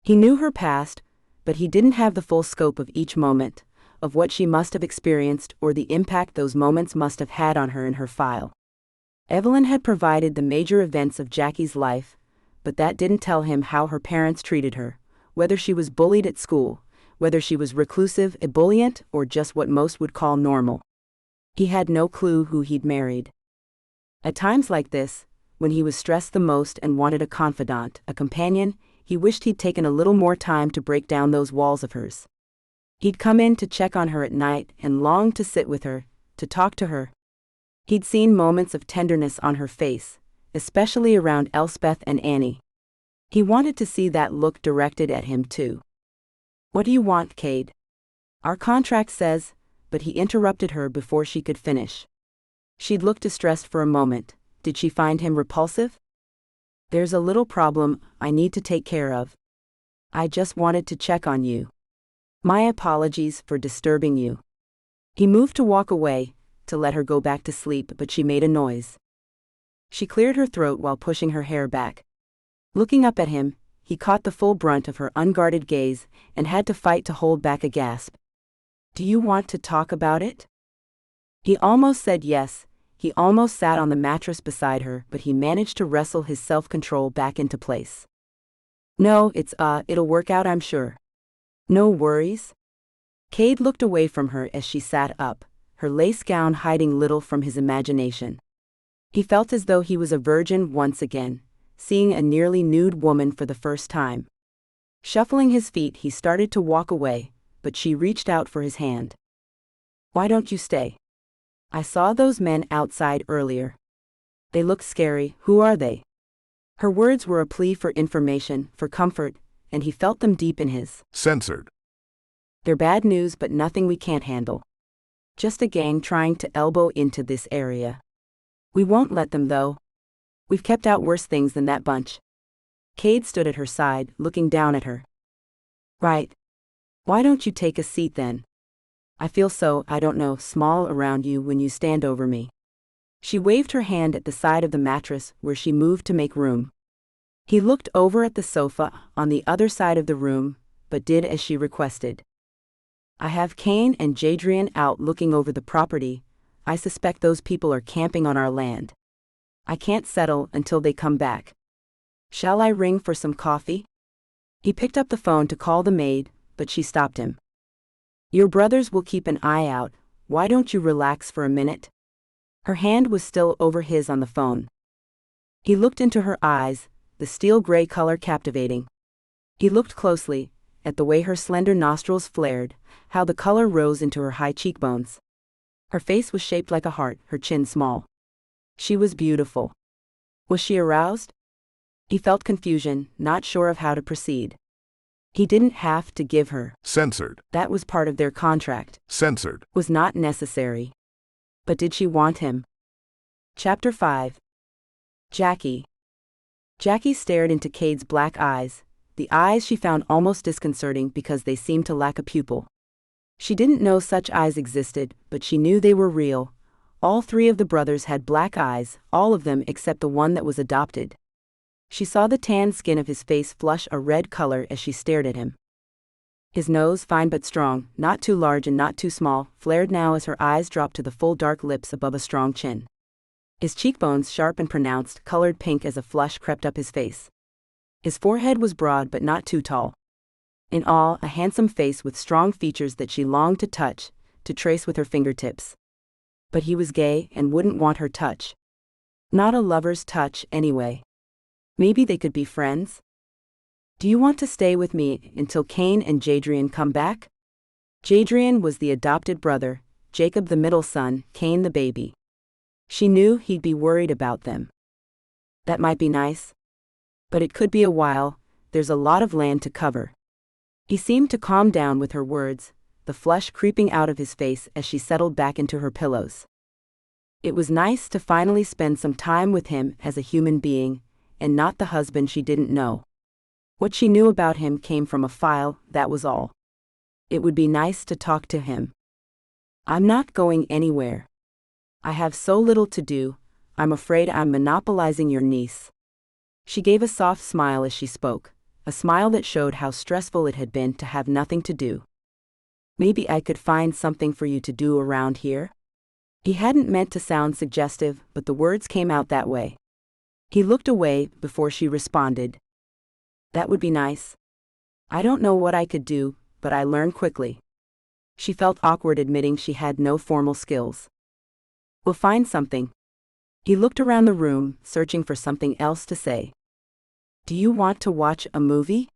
He knew her past, but he didn't have the full scope of each moment, of what she must have experienced or the impact those moments must have had on her in her file. Evelyn had provided the major events of Jacqui's life, but that didn't tell him how her parents treated her, whether she was bullied at school, whether she was reclusive, ebullient, or just what most would call normal. He had no clue who he'd married. At times like this, when he was stressed the most and wanted a confidant, a companion, he wished he'd taken a little more time to break down those walls of hers. He'd come in to check on her at night and longed to sit with her, to talk to her. He'd seen moments of tenderness on her face, especially around Elspeth and Annie. He wanted to see that look directed at him too. "What do you want, Cade?" "Our contract says," but he interrupted her before she could finish. She'd looked distressed for a moment. Did she find him repulsive? "There's a little problem I need to take care of. I just wanted to check on you. My apologies for disturbing you." He moved to walk away, to let her go back to sleep, but she made a noise. She cleared her throat while pushing her hair back. Looking up at him, he caught the full brunt of her unguarded gaze and had to fight to hold back a gasp. "Do you want to talk about it?" He almost said yes. He almost sat on the mattress beside her, but he managed to wrestle his self-control back into place. "No, it'll work out, I'm sure. No worries." Cade looked away from her as she sat up, her lace gown hiding little from his imagination. He felt as though he was a virgin once again, seeing a nearly nude woman for the first time. Shuffling his feet, he started to walk away, but she reached out for his hand. "Why don't you stay? I saw those men outside earlier. They look scary. Who are they?" Her words were a plea for information, for comfort, and he felt them deep in his. Censored. "They're bad news, but nothing we can't handle. Just a gang trying to elbow into this area. We won't let them, though. We've kept out worse things than that bunch." Cade stood at her side, looking down at her. "Right. Why don't you take a seat then? I feel so, I don't know, small around you when you stand over me." She waved her hand at the side of the mattress where she moved to make room. He looked over at the sofa on the other side of the room, but did as she requested. "I have Kane and Jadrian out looking over the property. I suspect those people are camping on our land. I can't settle until they come back. Shall I ring for some coffee?" He picked up the phone to call the maid, but she stopped him. "Your brothers will keep an eye out. Why don't you relax for a minute?" Her hand was still over his on the phone. He looked into her eyes, the steel gray color captivating. He looked closely at the way her slender nostrils flared, how the color rose into her high cheekbones. Her face was shaped like a heart, her chin small. She was beautiful. Was she aroused? He felt confusion, not sure of how to proceed. He didn't have to give her. Censored. That was part of their contract. Censored. Was not necessary. But did she want him? Chapter 5. Jacqui. Jacqui stared into Cade's black eyes, the eyes she found almost disconcerting because they seemed to lack a pupil. She didn't know such eyes existed, but she knew they were real. All three of the brothers had black eyes, all of them except the one that was adopted. She saw the tan skin of his face flush a red color as she stared at him. His nose, fine but strong, not too large and not too small, flared now as her eyes dropped to the full dark lips above a strong chin. His cheekbones, sharp and pronounced, colored pink as a flush crept up his face. His forehead was broad but not too tall. In all, a handsome face with strong features that she longed to touch, to trace with her fingertips. But he was gay and wouldn't want her touch. Not a lover's touch, anyway. Maybe they could be friends? "Do you want to stay with me until Kane and Jadrian come back?" Jadrian was the adopted brother, Jacob the middle son, Kane the baby. She knew he'd be worried about them. That might be nice. But it could be a while, there's a lot of land to cover. He seemed to calm down with her words, the flush creeping out of his face as she settled back into her pillows. It was nice to finally spend some time with him as a human being, and not the husband she didn't know. What she knew about him came from a file, that was all. It would be nice to talk to him. "I'm not going anywhere. I have so little to do, I'm afraid I'm monopolizing your niece." She gave a soft smile as she spoke, a smile that showed how stressful it had been to have nothing to do. "Maybe I could find something for you to do around here?" He hadn't meant to sound suggestive, but the words came out that way. He looked away before she responded. "That would be nice. I don't know what I could do, but I learn quickly." She felt awkward admitting she had no formal skills. "We'll find something." He looked around the room, searching for something else to say. "Do you want to watch a movie?"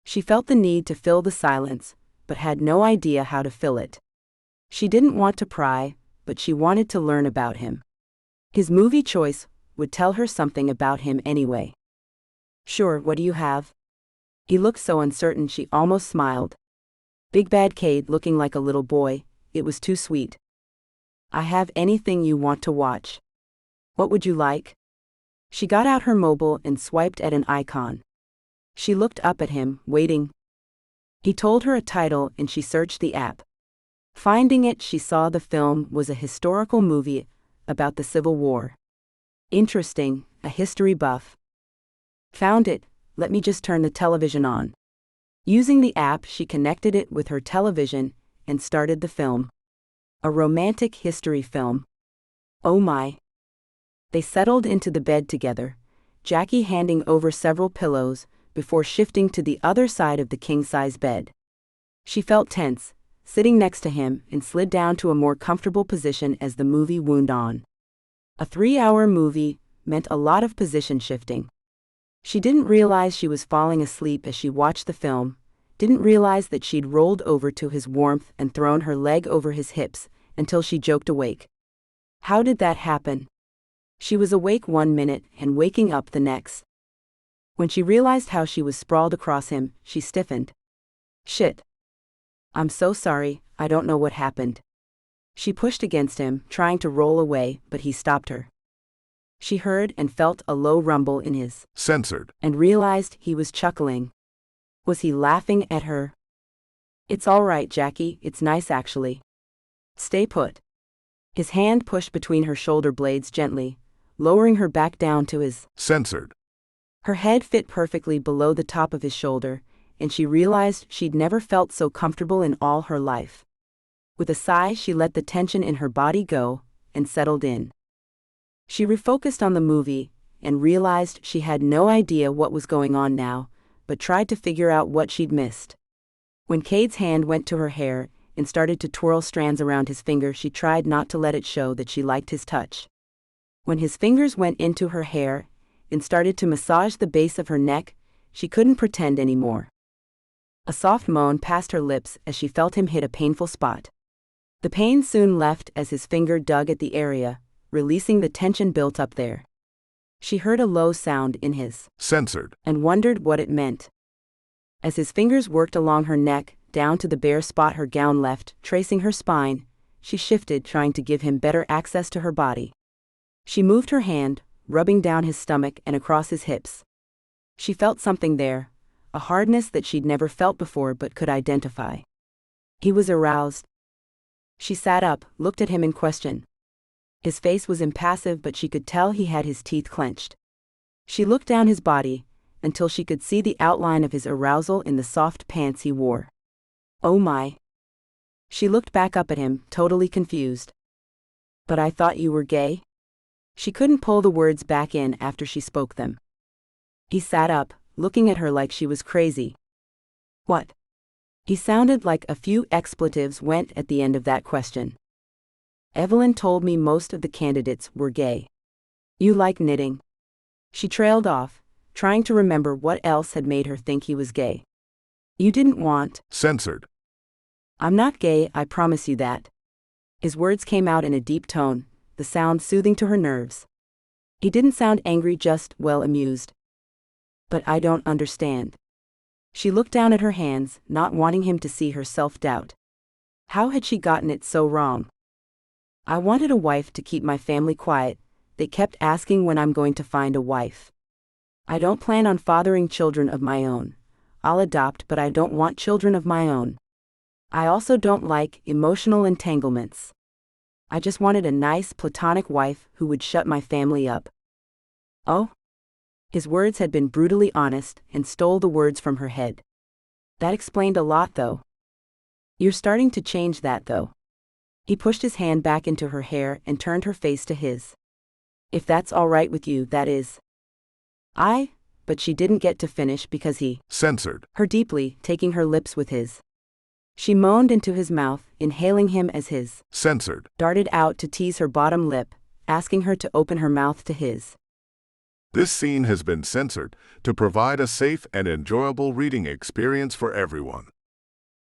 She felt the need to fill the silence, but had no idea how to fill it. She didn't want to pry, but she wanted to learn about him. His movie choice would tell her something about him anyway. "Sure, what do you have?" He looked so uncertain she almost smiled. Big Bad Cade looking like a little boy, it was too sweet. "I have anything you want to watch. What would you like?" She got out her mobile and swiped at an icon. She looked up at him, waiting. He told her a title and she searched the app. Finding it, she saw the film was a historical movie about the Civil War. Interesting, a history buff. Found it, let me just turn the television on. Using the app, she connected it with her television and started the film. A romantic history film. Oh my. They settled into the bed together, Jacqui handing over several pillows before shifting to the other side of the king-size bed. She felt tense, sitting next to him, and slid down to a more comfortable position as the movie wound on. A 3-hour movie meant a lot of position shifting. She didn't realize she was falling asleep as she watched the film, didn't realize that she'd rolled over to his warmth and thrown her leg over his hips, until she joked awake. How did that happen? She was awake 1 minute and waking up the next. When she realized how she was sprawled across him, she stiffened. Shit. I'm so sorry, I don't know what happened. She pushed against him, trying to roll away, but he stopped her. She heard and felt a low rumble in his censored, and realized he was chuckling. Was he laughing at her? It's all right, Jacqui, it's nice actually. Stay put. His hand pushed between her shoulder blades gently, lowering her back down to his censored. Her head fit perfectly below the top of his shoulder, and she realized she'd never felt so comfortable in all her life. With a sigh, she let the tension in her body go, and settled in. She refocused on the movie, and realized she had no idea what was going on now, but tried to figure out what she'd missed. When Cade's hand went to her hair, and started to twirl strands around his finger, she tried not to let it show that she liked his touch. When his fingers went into her hair, and started to massage the base of her neck, she couldn't pretend anymore. A soft moan passed her lips as she felt him hit a painful spot. The pain soon left as his finger dug at the area, releasing the tension built up there. She heard a low sound in his censored and wondered what it meant. As his fingers worked along her neck, down to the bare spot her gown left, tracing her spine, she shifted, trying to give him better access to her body. She moved her hand, rubbing down his stomach and across his hips. She felt something there, a hardness that she'd never felt before but could identify. He was aroused. She sat up, looked at him in question. His face was impassive, but she could tell he had his teeth clenched. She looked down his body, until she could see the outline of his arousal in the soft pants he wore. Oh my. She looked back up at him, totally confused. But I thought you were gay? She couldn't pull the words back in after she spoke them. He sat up, looking at her like she was crazy. What? He sounded like a few expletives went at the end of that question. Evelyn told me most of the candidates were gay. You like knitting? She trailed off, trying to remember what else had made her think he was gay. You didn't want censored. I'm not gay, I promise you that. His words came out in a deep tone, the sound soothing to her nerves. He didn't sound angry, just well amused. But I don't understand. She looked down at her hands, not wanting him to see her self-doubt. How had she gotten it so wrong? I wanted a wife to keep my family quiet. They kept asking when I'm going to find a wife. I don't plan on fathering children of my own. I'll adopt, but I don't want children of my own. I also don't like emotional entanglements. I just wanted a nice platonic wife who would shut my family up. Oh? His words had been brutally honest and stole the words from her head. That explained a lot, though. You're starting to change that, though. He pushed his hand back into her hair and turned her face to his. If that's all right with you, that is. But she didn't get to finish because he censored her deeply, taking her lips with his. She moaned into his mouth, inhaling him as his censored darted out to tease her bottom lip, asking her to open her mouth to his. This scene has been censored to provide a safe and enjoyable reading experience for everyone.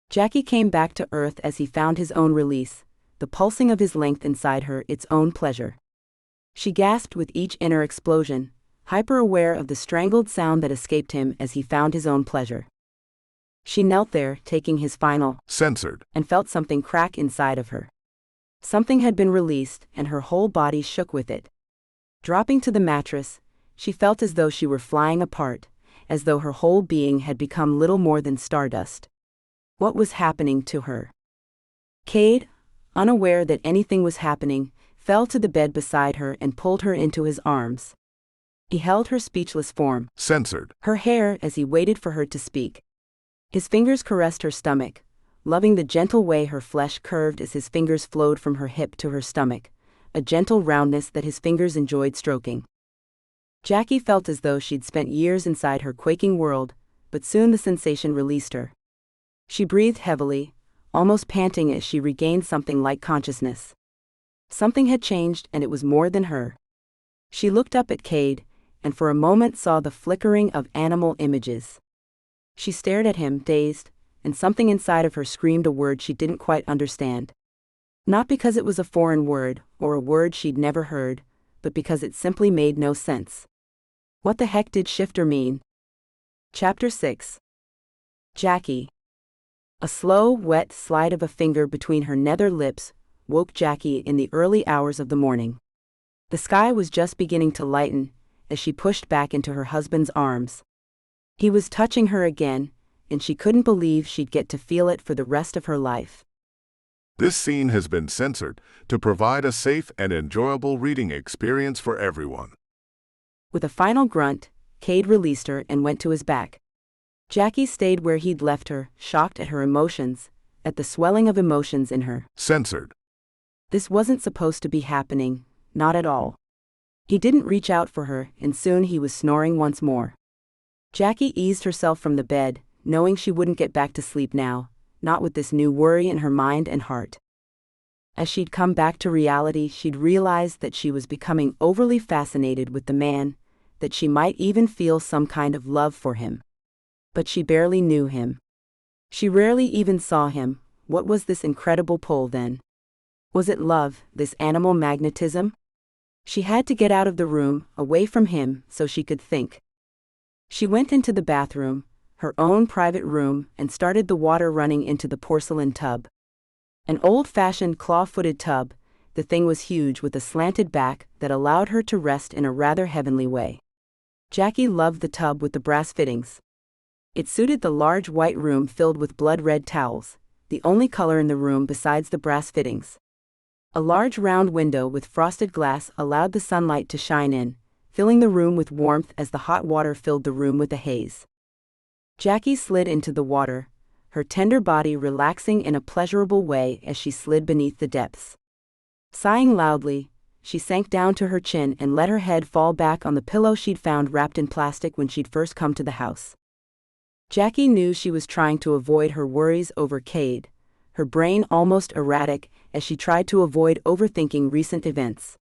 Jacqui came back to earth as he found his own release, the pulsing of his length inside her its own pleasure. She gasped with each inner explosion, hyper-aware of the strangled sound that escaped him as he found his own pleasure. She knelt there, taking his final censored and felt something crack inside of her. Something had been released, and her whole body shook with it. Dropping to the mattress, she felt as though she were flying apart, as though her whole being had become little more than stardust. What was happening to her? Cade, unaware that anything was happening, fell to the bed beside her and pulled her into his arms. He held her speechless form, censored her hair as he waited for her to speak. His fingers caressed her stomach, loving the gentle way her flesh curved as his fingers flowed from her hip to her stomach, a gentle roundness that his fingers enjoyed stroking. Jacqui felt as though she'd spent years inside her quaking world, but soon the sensation released her. She breathed heavily, almost panting as she regained something like consciousness. Something had changed, and it was more than her. She looked up at Cade, and for a moment saw the flickering of animal images. She stared at him, dazed, and something inside of her screamed a word she didn't quite understand. Not because it was a foreign word, or a word she'd never heard, but because it simply made no sense. What the heck did shifter mean? Chapter 6. Jacqui. A slow, wet slide of a finger between her nether lips woke Jacqui in the early hours of the morning. The sky was just beginning to lighten as she pushed back into her husband's arms. He was touching her again, and she couldn't believe she'd get to feel it for the rest of her life. This scene has been censored to provide a safe and enjoyable reading experience for everyone. With a final grunt, Cade released her and went to his back. Jacqui stayed where he'd left her, shocked at her emotions, at the swelling of emotions in her. Censored. This wasn't supposed to be happening, not at all. He didn't reach out for her, and soon he was snoring once more. Jacqui eased herself from the bed, knowing she wouldn't get back to sleep now, not with this new worry in her mind and heart. As she'd come back to reality, she'd realized that she was becoming overly fascinated with the man, that she might even feel some kind of love for him. But she barely knew him. She rarely even saw him. What was this incredible pull then? Was it love, this animal magnetism? She had to get out of the room, away from him, so she could think. She went into the bathroom, her own private room, and started the water running into the porcelain tub. An old-fashioned claw-footed tub, the thing was huge with a slanted back that allowed her to rest in a rather heavenly way. Jacqui loved the tub with the brass fittings. It suited the large white room filled with blood-red towels, the only color in the room besides the brass fittings. A large round window with frosted glass allowed the sunlight to shine in, filling the room with warmth as the hot water filled the room with a haze. Jacqui slid into the water, her tender body relaxing in a pleasurable way as she slid beneath the depths. Sighing loudly, she sank down to her chin and let her head fall back on the pillow she'd found wrapped in plastic when she'd first come to the house. Jacqui knew she was trying to avoid her worries over Cade, her brain almost erratic as she tried to avoid overthinking recent events.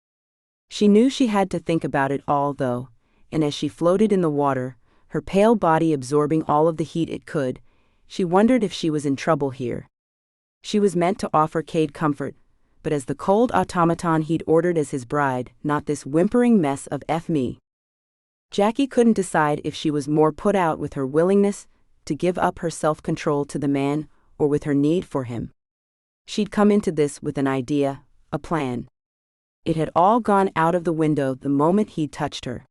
She knew she had to think about it all though, and as she floated in the water, her pale body absorbing all of the heat it could, she wondered if she was in trouble here. She was meant to offer Cade comfort, but as the cold automaton he'd ordered as his bride, not this whimpering mess of F me. Jacqui couldn't decide if she was more put out with her willingness to give up her self-control to the man, or with her need for him. She'd come into this with an idea, a plan. It had all gone out of the window the moment he touched her.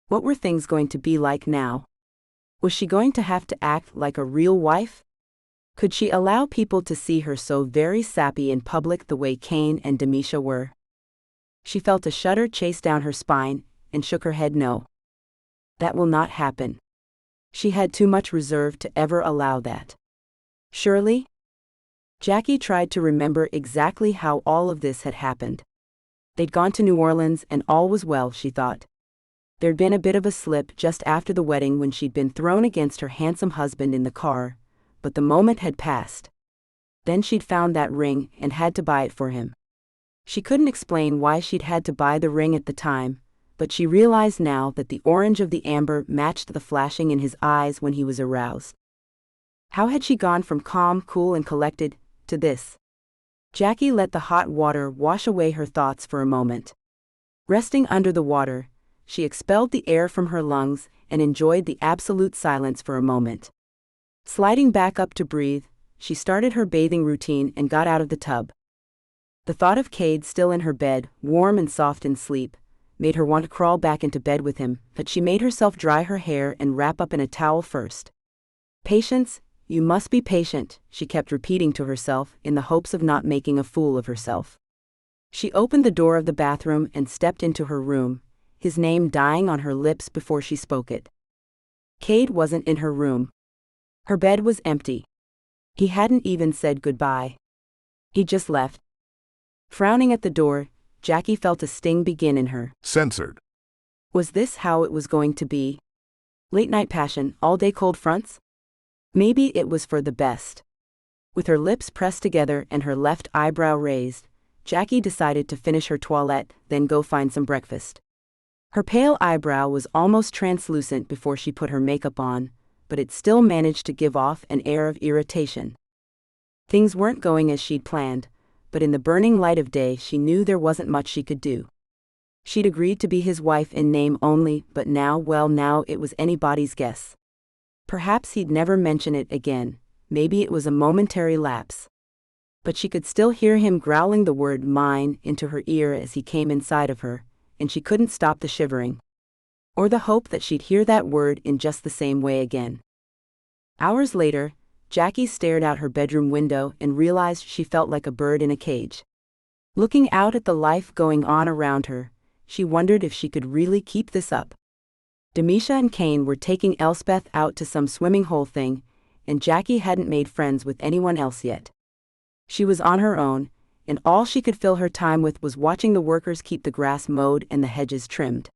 What were things going to be like now? Was she going to have to act like a real wife? Could she allow people to see her so very sappy in public the way Kane and Demisha were? She felt a shudder chase down her spine, and shook her head no. That will not happen. She had too much reserve to ever allow that. Surely? Jacqui tried to remember exactly how all of this had happened. They'd gone to New Orleans and all was well, she thought. There'd been a bit of a slip just after the wedding when she'd been thrown against her handsome husband in the car, but the moment had passed. Then she'd found that ring and had to buy it for him. She couldn't explain why she'd had to buy the ring at the time, but she realized now that the orange of the amber matched the flashing in his eyes when he was aroused. How had she gone from calm, cool and collected, to this? Jacqui let the hot water wash away her thoughts for a moment. Resting under the water, she expelled the air from her lungs and enjoyed the absolute silence for a moment. Sliding back up to breathe, she started her bathing routine and got out of the tub. The thought of Cade still in her bed, warm and soft in sleep, made her want to crawl back into bed with him, but she made herself dry her hair and wrap up in a towel first. Patience, you must be patient, she kept repeating to herself in the hopes of not making a fool of herself. She opened the door of the bathroom and stepped into her room, his name dying on her lips before she spoke it. Cade wasn't in her room. Her bed was empty. He hadn't even said goodbye. He just left. Frowning at the door, Jacqui felt a sting begin in her. Censored. Was this how it was going to be? Late-night passion, all-day cold fronts? Maybe it was for the best. With her lips pressed together and her left eyebrow raised, Jacqui decided to finish her toilette, then go find some breakfast. Her pale eyebrow was almost translucent before she put her makeup on, but it still managed to give off an air of irritation. Things weren't going as she'd planned, but in the burning light of day she knew there wasn't much she could do. She'd agreed to be his wife in name only, but now it was anybody's guess. Perhaps he'd never mention it again, maybe it was a momentary lapse. But she could still hear him growling the word mine into her ear as he came inside of her, and she couldn't stop the shivering. Or the hope that she'd hear that word in just the same way again. Hours later, Jacqui stared out her bedroom window and realized she felt like a bird in a cage. Looking out at the life going on around her, she wondered if she could really keep this up. Demisha and Kane were taking Elspeth out to some swimming hole thing, and Jacqui hadn't made friends with anyone else yet. She was on her own, and all she could fill her time with was watching the workers keep the grass mowed and the hedges trimmed.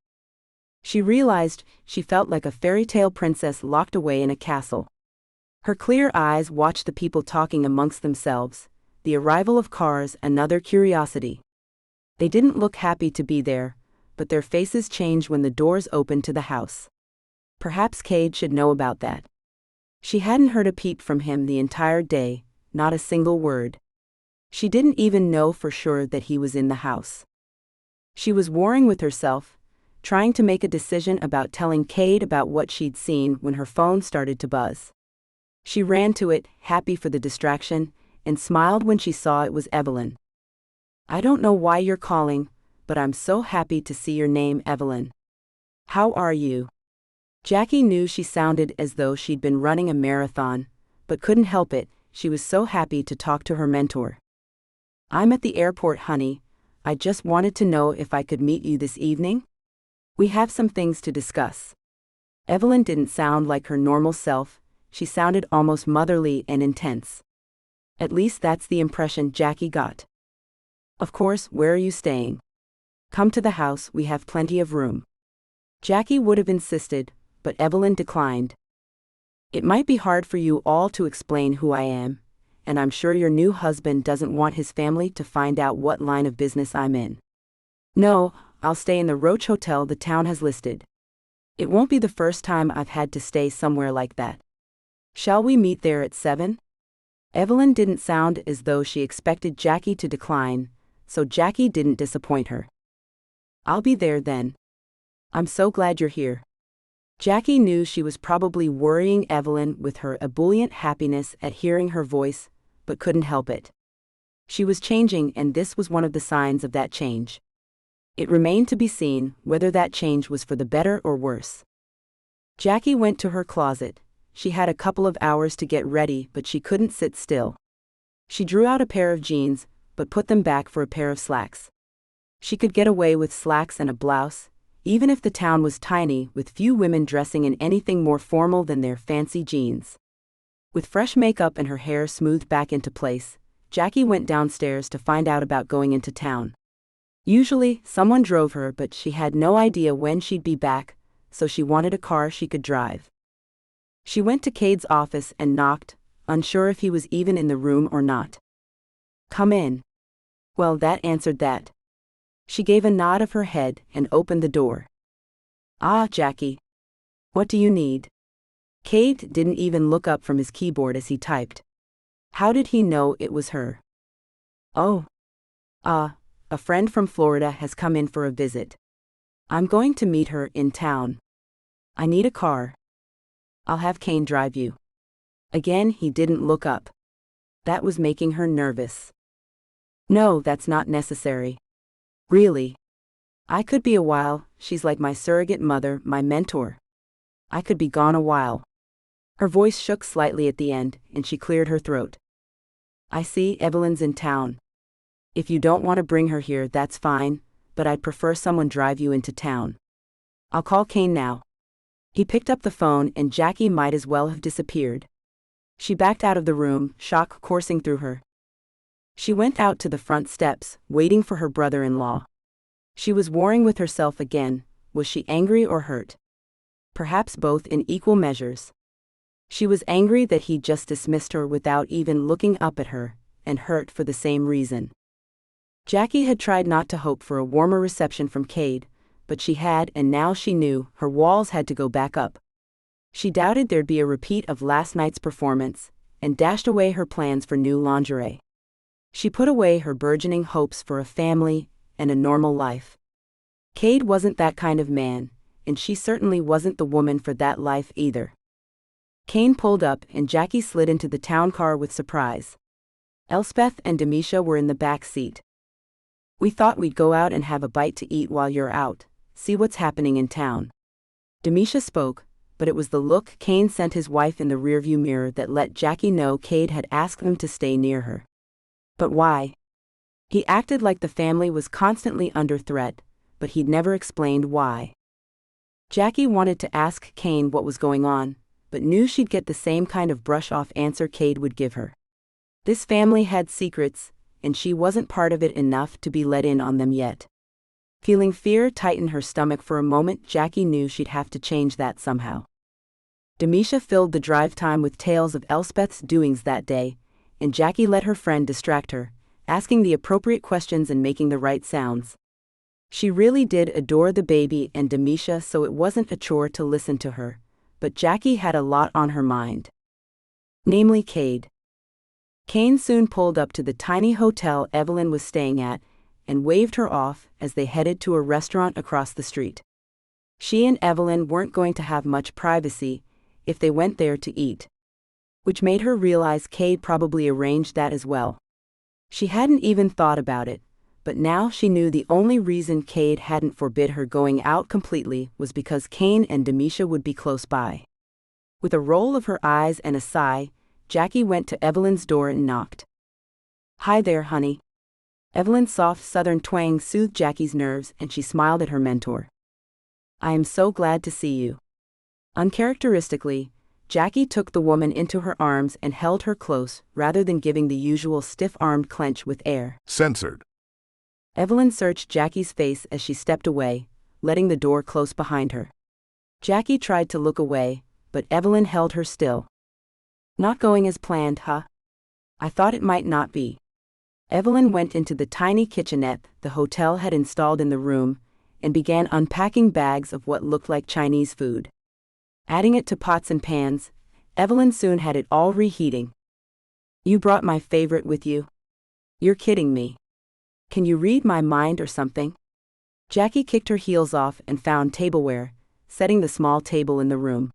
She realized she felt like a fairy tale princess locked away in a castle. Her clear eyes watched the people talking amongst themselves, the arrival of cars another curiosity. They didn't look happy to be there, but their faces changed when the doors opened to the house. Perhaps Cade should know about that. She hadn't heard a peep from him the entire day, not a single word. She didn't even know for sure that he was in the house. She was warring with herself, trying to make a decision about telling Cade about what she'd seen when her phone started to buzz. She ran to it, happy for the distraction, and smiled when she saw it was Evelyn. "I don't know why you're calling, but I'm so happy to see your name, Evelyn. How are you?" Jacqui knew she sounded as though she'd been running a marathon, but couldn't help it, she was so happy to talk to her mentor. "I'm at the airport, honey. I just wanted to know if I could meet you this evening. We have some things to discuss." Evelyn didn't sound like her normal self, she sounded almost motherly and intense. At least that's the impression Jacqui got. "Of course, where are you staying? Come to the house, we have plenty of room." Jacqui would have insisted, but Evelyn declined. "It might be hard for you all to explain who I am, and I'm sure your new husband doesn't want his family to find out what line of business I'm in. No, I'll stay in the Roach Hotel the town has listed. It won't be the first time I've had to stay somewhere like that. Shall we meet there at 7? Evelyn didn't sound as though she expected Jacqui to decline, so Jacqui didn't disappoint her. "I'll be there then. I'm so glad you're here." Jacqui knew she was probably worrying Evelyn with her ebullient happiness at hearing her voice, but couldn't help it. She was changing, and this was one of the signs of that change. It remained to be seen whether that change was for the better or worse. Jacqui went to her closet. She had a couple of hours to get ready, but she couldn't sit still. She drew out a pair of jeans, but put them back for a pair of slacks. She could get away with slacks and a blouse, even if the town was tiny, with few women dressing in anything more formal than their fancy jeans. With fresh makeup and her hair smoothed back into place, Jacqui went downstairs to find out about going into town. Usually, someone drove her, but she had no idea when she'd be back, so she wanted a car she could drive. She went to Cade's office and knocked, unsure if he was even in the room or not. "Come in." Well, that answered that. She gave a nod of her head and opened the door. "Ah, Jacqui. What do you need?" Cade didn't even look up from his keyboard as he typed. How did he know it was her? "Oh. A friend from Florida has come in for a visit. I'm going to meet her in town. I need a car. I'll have Kane drive you." Again, he didn't look up. That was making her nervous. "No, that's not necessary. Really. I could be a while, she's like my surrogate mother, my mentor. I could be gone a while." Her voice shook slightly at the end, and she cleared her throat. "I see Evelyn's in town. If you don't want to bring her here, that's fine, but I'd prefer someone drive you into town. I'll call Kane now." He picked up the phone, and Jacqui might as well have disappeared. She backed out of the room, shock coursing through her. She went out to the front steps, waiting for her brother-in-law. She was warring with herself again. Was she angry or hurt? Perhaps both in equal measures. She was angry that he just dismissed her without even looking up at her, and hurt for the same reason. Jacqui had tried not to hope for a warmer reception from Cade, but she had, and now she knew, her walls had to go back up. She doubted there'd be a repeat of last night's performance, and dashed away her plans for new lingerie. She put away her burgeoning hopes for a family and a normal life. Cade wasn't that kind of man, and she certainly wasn't the woman for that life either. Kane pulled up and Jacqui slid into the town car with surprise. Elspeth and Demisha were in the back seat. "We thought we'd go out and have a bite to eat while you're out, see what's happening in town." Demisha spoke, but it was the look Kane sent his wife in the rearview mirror that let Jacqui know Cade had asked them to stay near her. But why? He acted like the family was constantly under threat, but he'd never explained why. Jacqui wanted to ask Kane what was going on, but knew she'd get the same kind of brush-off answer Cade would give her. This family had secrets, and she wasn't part of it enough to be let in on them yet. Feeling fear tighten her stomach for a moment, Jacqui knew she'd have to change that somehow. Demisha filled the drive time with tales of Elspeth's doings that day, and Jacqui let her friend distract her, asking the appropriate questions and making the right sounds. She really did adore the baby and Demisha, so it wasn't a chore to listen to her, but Jacqui had a lot on her mind. Namely Cade. Kane soon pulled up to the tiny hotel Evelyn was staying at, and waved her off as they headed to a restaurant across the street. She and Evelyn weren't going to have much privacy if they went there to eat, which made her realize Cade probably arranged that as well. She hadn't even thought about it, but now she knew the only reason Cade hadn't forbid her going out completely was because Kane and Demisha would be close by. With a roll of her eyes and a sigh, Jacqui went to Evelyn's door and knocked. "Hi there, honey." Evelyn's soft southern twang soothed Jacqui's nerves, and she smiled at her mentor. "I am so glad to see you." Uncharacteristically, Jacqui took the woman into her arms and held her close, rather than giving the usual stiff-armed clench with air. Censored. Evelyn searched Jacqui's face as she stepped away, letting the door close behind her. Jacqui tried to look away, but Evelyn held her still. "Not going as planned, huh? I thought it might not be." Evelyn went into the tiny kitchenette the hotel had installed in the room, and began unpacking bags of what looked like Chinese food. Adding it to pots and pans, Evelyn soon had it all reheating. "You brought my favorite with you? You're kidding me. Can you read my mind or something?" Jacqui kicked her heels off and found tableware, setting the small table in the room.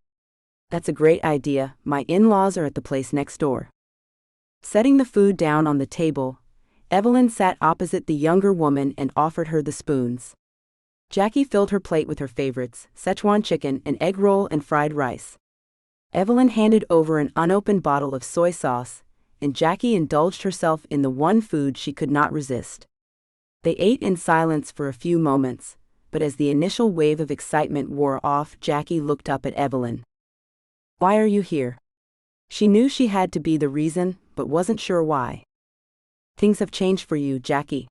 "That's a great idea, my in-laws are at the place next door." Setting the food down on the table, Evelyn sat opposite the younger woman and offered her the spoons. Jacqui filled her plate with her favorites, Szechuan chicken, an egg roll, and fried rice. Evelyn handed over an unopened bottle of soy sauce, and Jacqui indulged herself in the one food she could not resist. They ate in silence for a few moments, but as the initial wave of excitement wore off, Jacqui looked up at Evelyn. "Why are you here?" She knew she had to be the reason, but wasn't sure why. "Things have changed for you, Jacqui.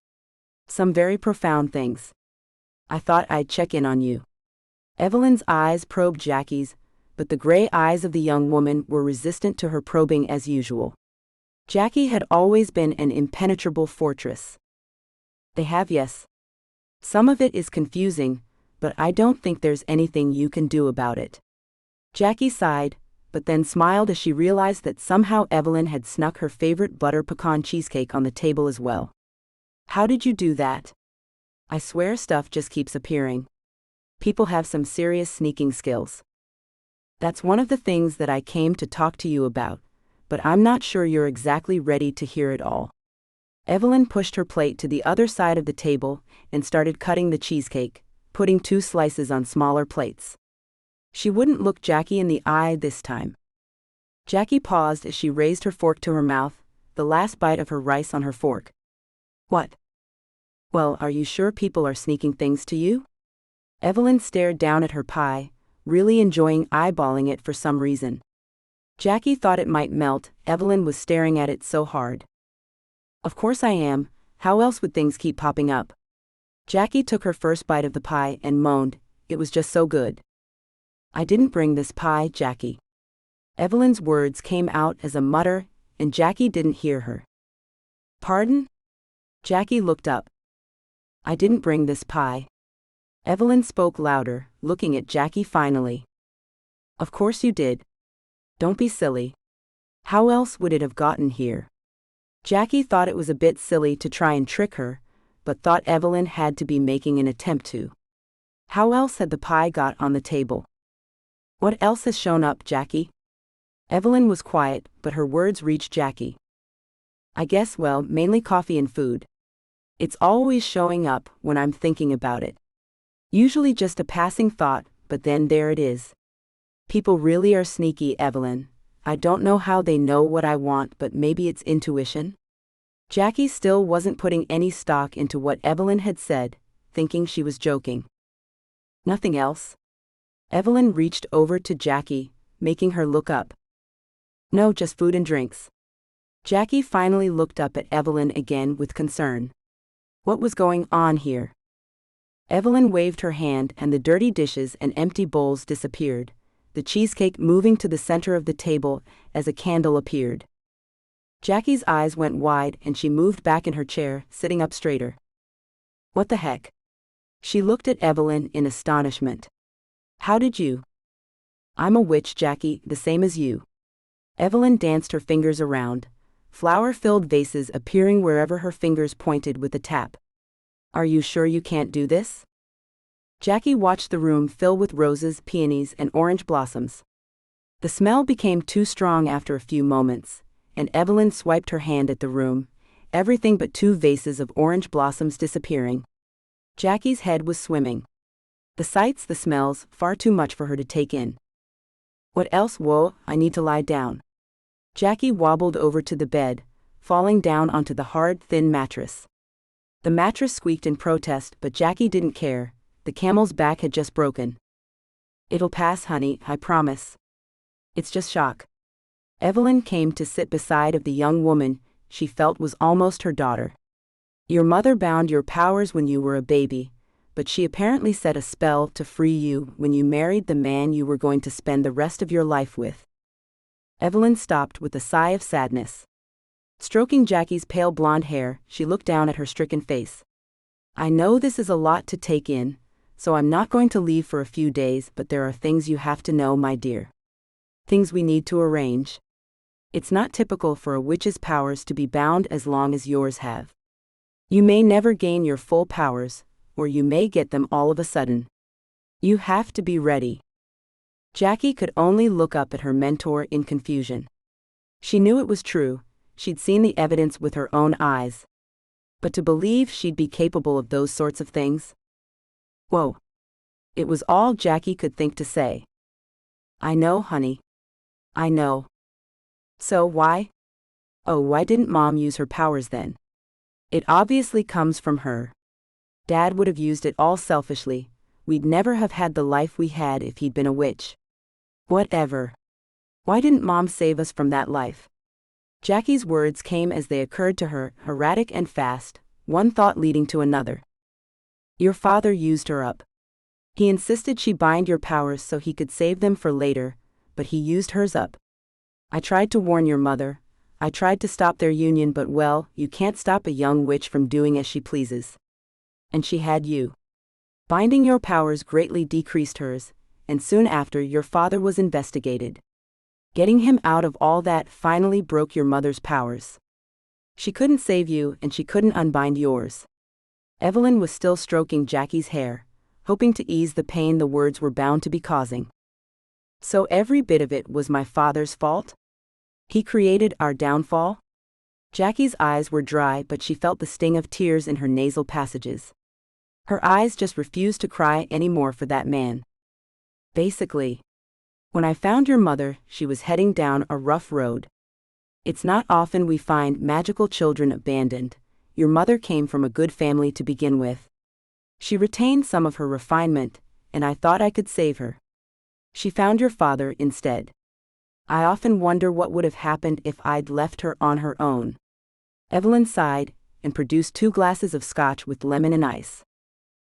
Some very profound things. I thought I'd check in on you." Evelyn's eyes probed Jacqui's, but the gray eyes of the young woman were resistant to her probing as usual. Jacqui had always been an impenetrable fortress. "They have, yes. Some of it is confusing, but I don't think there's anything you can do about it." Jacqui sighed, but then smiled as she realized that somehow Evelyn had snuck her favorite butter pecan cheesecake on the table as well. "How did you do that? I swear stuff just keeps appearing. People have some serious sneaking skills." "That's one of the things that I came to talk to you about, but I'm not sure you're exactly ready to hear it all." Evelyn pushed her plate to the other side of the table and started cutting the cheesecake, putting 2 slices on smaller plates. She wouldn't look Jacqui in the eye this time. Jacqui paused as she raised her fork to her mouth, the last bite of her rice on her fork. "What?" "Well, are you sure people are sneaking things to you?" Evelyn stared down at her pie, really enjoying eyeballing it for some reason. Jacqui thought it might melt, Evelyn was staring at it so hard. "Of course I am, how else would things keep popping up?" Jacqui took her first bite of the pie and moaned, it was just so good. "I didn't bring this pie, Jacqui." Evelyn's words came out as a mutter, and Jacqui didn't hear her. "Pardon?" Jacqui looked up. "I didn't bring this pie." Evelyn spoke louder, looking at Jacqui finally. Of course you did. Don't be silly. How else would it have gotten here? Jacqui thought it was a bit silly to try and trick her, but thought Evelyn had to be making an attempt to. How else had the pie got on the table? What else has shown up, Jacqui? Evelyn was quiet, but her words reached Jacqui. I guess, well, mainly coffee and food. It's always showing up when I'm thinking about it. Usually just a passing thought, but then there it is. People really are sneaky, Evelyn. I don't know how they know what I want, but maybe it's intuition? Jacqui still wasn't putting any stock into what Evelyn had said, thinking she was joking. Nothing else? Evelyn reached over to Jacqui, making her look up. No, just food and drinks. Jacqui finally looked up at Evelyn again with concern. What was going on here? Evelyn waved her hand and the dirty dishes and empty bowls disappeared, the cheesecake moving to the center of the table as a candle appeared. Jacqui's eyes went wide and she moved back in her chair, sitting up straighter. What the heck? She looked at Evelyn in astonishment. How did you? I'm a witch, Jacqui, the same as you. Evelyn danced her fingers around, flower-filled vases appearing wherever her fingers pointed with a tap. Are you sure you can't do this? Jacqui watched the room fill with roses, peonies, and orange blossoms. The smell became too strong after a few moments, and Evelyn swiped her hand at the room, everything but 2 vases of orange blossoms disappearing. Jacqui's head was swimming. The sights, the smells, far too much for her to take in. What else? Whoa, I need to lie down. Jacqui wobbled over to the bed, falling down onto the hard, thin mattress. The mattress squeaked in protest, but Jacqui didn't care. The camel's back had just broken. It'll pass, honey, I promise. It's just shock. Evelyn came to sit beside of the young woman she felt was almost her daughter. Your mother bound your powers when you were a baby, but she apparently set a spell to free you when you married the man you were going to spend the rest of your life with. Evelyn stopped with a sigh of sadness. Stroking Jacqui's pale blonde hair, she looked down at her stricken face. I know this is a lot to take in, so I'm not going to leave for a few days, but there are things you have to know, my dear. Things we need to arrange. It's not typical for a witch's powers to be bound as long as yours have. You may never gain your full powers, or you may get them all of a sudden. You have to be ready. Jacqui could only look up at her mentor in confusion. She knew it was true, she'd seen the evidence with her own eyes. But to believe she'd be capable of those sorts of things? Whoa. It was all Jacqui could think to say. I know, honey. I know. So why? Oh, why didn't Mom use her powers then? It obviously comes from her. Dad would have used it all selfishly. We'd never have had the life we had if he'd been a witch. Whatever. Why didn't Mom save us from that life? Jacqui's words came as they occurred to her, erratic and fast, one thought leading to another. Your father used her up. He insisted she bind your powers so he could save them for later, but he used hers up. I tried to warn your mother. I tried to stop their union, but well, you can't stop a young witch from doing as she pleases. And she had you. Binding your powers greatly decreased hers, and soon after your father was investigated. Getting him out of all that finally broke your mother's powers. She couldn't save you and she couldn't unbind yours. Evelyn was still stroking Jacqui's hair, hoping to ease the pain the words were bound to be causing. So every bit of it was my father's fault? He created our downfall? Jacqui's eyes were dry, but she felt the sting of tears in her nasal passages. Her eyes just refused to cry anymore for that man. Basically, when I found your mother, she was heading down a rough road. It's not often we find magical children abandoned. Your mother came from a good family to begin with. She retained some of her refinement, and I thought I could save her. She found your father instead. I often wonder what would have happened if I'd left her on her own. Evelyn sighed and produced 2 glasses of scotch with lemon and ice.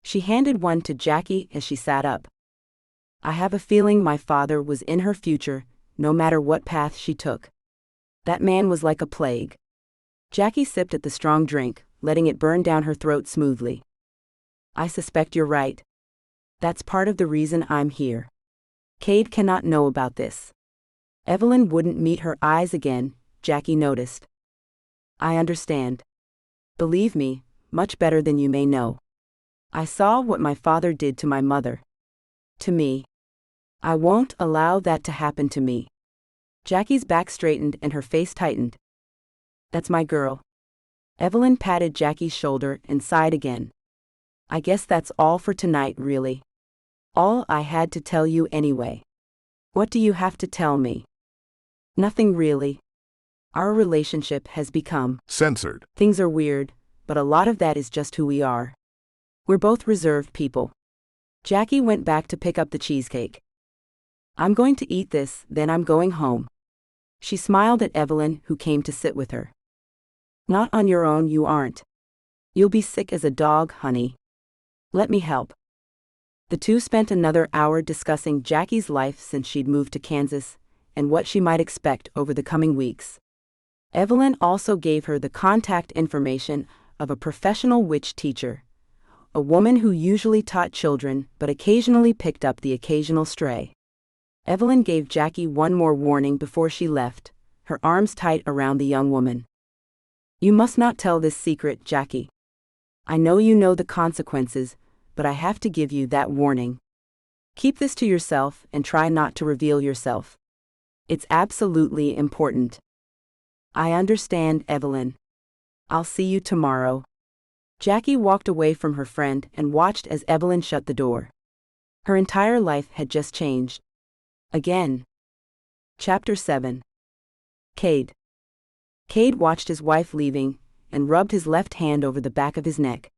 She handed one to Jacqui as she sat up. I have a feeling my father was in her future, no matter what path she took. That man was like a plague. Jacqui sipped at the strong drink, letting it burn down her throat smoothly. I suspect you're right. That's part of the reason I'm here. Cade cannot know about this. Evelyn wouldn't meet her eyes again, Jacqui noticed. I understand. Believe me, much better than you may know. I saw what my father did to my mother. To me. I won't allow that to happen to me. Jacqui's back straightened and her face tightened. That's my girl. Evelyn patted Jacqui's shoulder and sighed again. I guess that's all for tonight, really. All I had to tell you anyway. What do you have to tell me? Nothing really. Our relationship has become censored. Things are weird, but a lot of that is just who we are. We're both reserved people. Jacqui went back to pick up the cheesecake. I'm going to eat this, then I'm going home. She smiled at Evelyn, who came to sit with her. Not on your own, you aren't. You'll be sick as a dog, honey. Let me help. The two spent another hour discussing Jacqui's life since she'd moved to Kansas, and what she might expect over the coming weeks. Evelyn also gave her the contact information of a professional witch teacher, a woman who usually taught children but occasionally picked up the occasional stray. Evelyn gave Jacqui one more warning before she left, her arms tight around the young woman. You must not tell this secret, Jacqui. I know you know the consequences, but I have to give you that warning. Keep this to yourself and try not to reveal yourself. It's absolutely important. I understand, Evelyn. I'll see you tomorrow. Jacqui walked away from her friend and watched as Evelyn shut the door. Her entire life had just changed. Again. Chapter 7. Cade. Cade watched his wife leaving and rubbed his left hand over the back of his neck.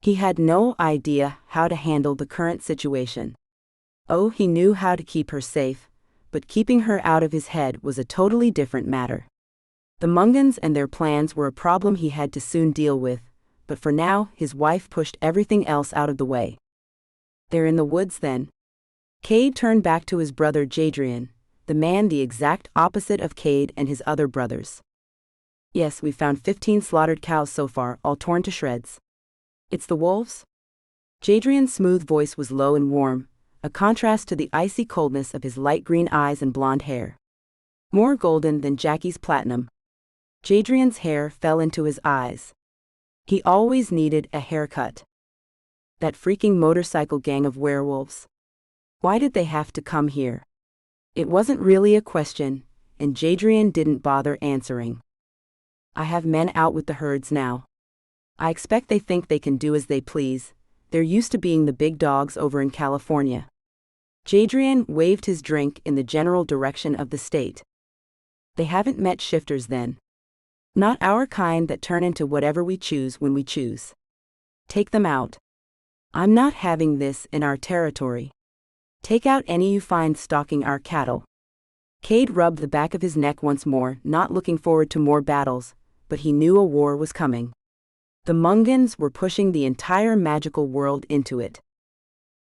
He had no idea how to handle the current situation. Oh, he knew how to keep her safe, but keeping her out of his head was a totally different matter. The Mungans and their plans were a problem he had to soon deal with, but for now his wife pushed everything else out of the way. They're in the woods then. Cade turned back to his brother Jadrian, the man the exact opposite of Cade and his other brothers. Yes, we've found 15 slaughtered cows so far, all torn to shreds. It's the wolves? Jadrian's smooth voice was low and warm, a contrast to the icy coldness of his light green eyes and blonde hair. More golden than Jacqui's platinum. Jadrian's hair fell into his eyes. He always needed a haircut. That freaking motorcycle gang of werewolves. Why did they have to come here? It wasn't really a question, and Jadrian didn't bother answering. I have men out with the herds now. I expect they think they can do as they please. They're used to being the big dogs over in California. Jadrian waved his drink in the general direction of the state. They haven't met shifters then. Not our kind that turn into whatever we choose when we choose. Take them out. I'm not having this in our territory. Take out any you find stalking our cattle. Cade rubbed the back of his neck once more, not looking forward to more battles, but he knew a war was coming. The Mungans were pushing the entire magical world into it.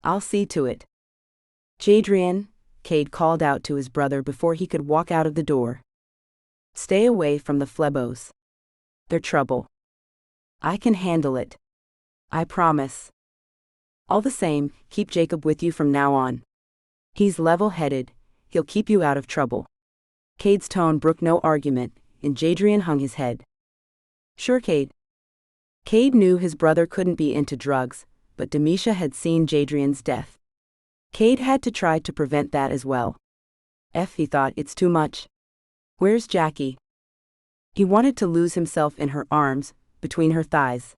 I'll see to it. Jadrian, Cade called out to his brother before he could walk out of the door. Stay away from the Flebos. They're trouble. I can handle it. I promise. All the same, keep Jacob with you from now on. He's level-headed, he'll keep you out of trouble. Cade's tone brooked no argument, and Jadrian hung his head. Sure, Cade. Cade knew his brother couldn't be into drugs, but Demisha had seen Jadrian's death. Cade had to try to prevent that as well. He thought, it's too much. Where's Jacqui? He wanted to lose himself in her arms, between her thighs.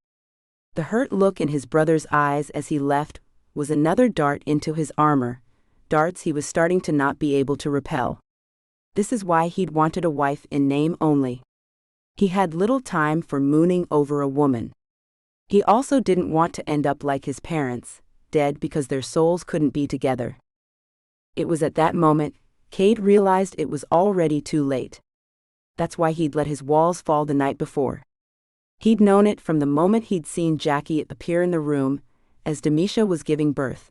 The hurt look in his brother's eyes as he left was another dart into his armor, darts he was starting to not be able to repel. This is why he'd wanted a wife in name only. He had little time for mooning over a woman. He also didn't want to end up like his parents, dead because their souls couldn't be together. It was at that moment, Cade realized it was already too late. That's why he'd let his walls fall the night before. He'd known it from the moment he'd seen Jacqui appear in the room, as Demisha was giving birth.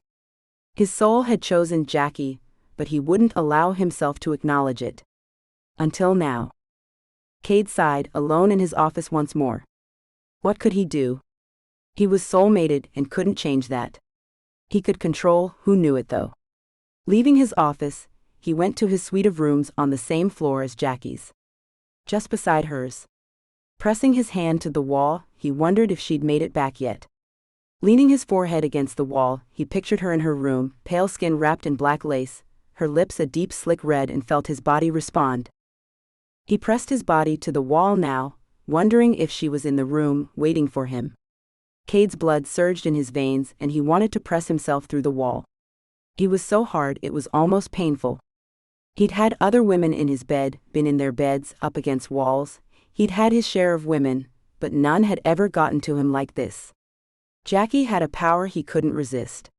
His soul had chosen Jacqui, but he wouldn't allow himself to acknowledge it. Until now. Cade sighed, alone in his office once more. What could he do? He was soul-mated and couldn't change that. He could control who knew it though. Leaving his office, he went to his suite of rooms on the same floor as Jacqui's. Just beside hers. Pressing his hand to the wall, he wondered if she'd made it back yet. Leaning his forehead against the wall, he pictured her in her room, pale skin wrapped in black lace, her lips a deep slick red, and felt his body respond. He pressed his body to the wall now, wondering if she was in the room, waiting for him. Cade's blood surged in his veins and he wanted to press himself through the wall. He was so hard it was almost painful. He'd had other women in his bed, been in their beds, up against walls. He'd had his share of women, but none had ever gotten to him like this. Jacqui had a power he couldn't resist.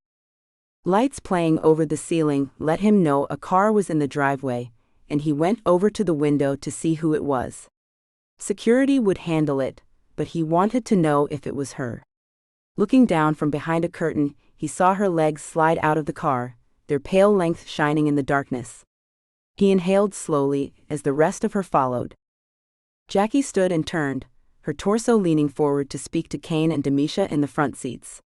Lights playing over the ceiling let him know a car was in the driveway, and he went over to the window to see who it was. Security would handle it, but he wanted to know if it was her. Looking down from behind a curtain, he saw her legs slide out of the car, their pale length shining in the darkness. He inhaled slowly as the rest of her followed. Jacqui stood and turned, her torso leaning forward to speak to Kane and Demisha in the front seats.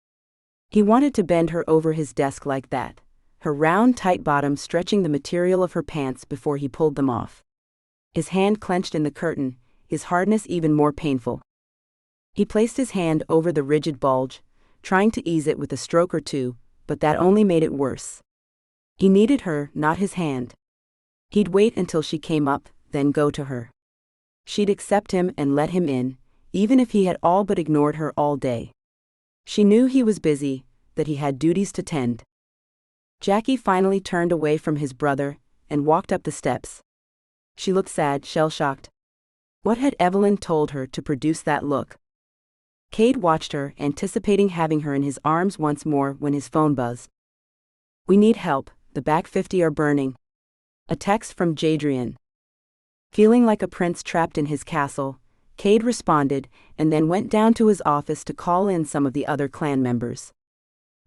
He wanted to bend her over his desk like that, her round tight bottom stretching the material of her pants before he pulled them off. His hand clenched in the curtain, his hardness even more painful. He placed his hand over the rigid bulge, trying to ease it with a stroke or two, but that only made it worse. He needed her, not his hand. He'd wait until she came up, then go to her. She'd accept him and let him in, even if he had all but ignored her all day. She knew he was busy, that he had duties to tend. Jacqui finally turned away from his brother and walked up the steps. She looked sad, shell-shocked. What had Evelyn told her to produce that look? Cade watched her, anticipating having her in his arms once more when his phone buzzed. "We need help, the back 50 are burning." A text from Jadrian. Feeling like a prince trapped in his castle, Cade responded and then went down to his office to call in some of the other clan members.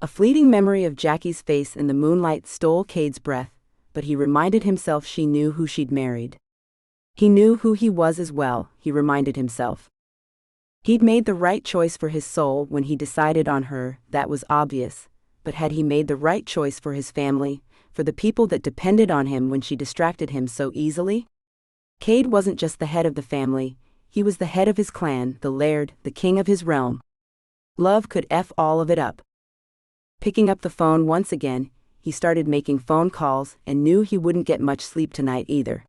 A fleeting memory of Jacqui's face in the moonlight stole Cade's breath, but he reminded himself she knew who she'd married. He knew who he was as well, he reminded himself. He'd made the right choice for his soul when he decided on her, that was obvious, but had he made the right choice for his family, for the people that depended on him when she distracted him so easily? Cade wasn't just the head of the family, he was the head of his clan, the laird, the king of his realm. Love could F all of it up. Picking up the phone once again, he started making phone calls and knew he wouldn't get much sleep tonight either.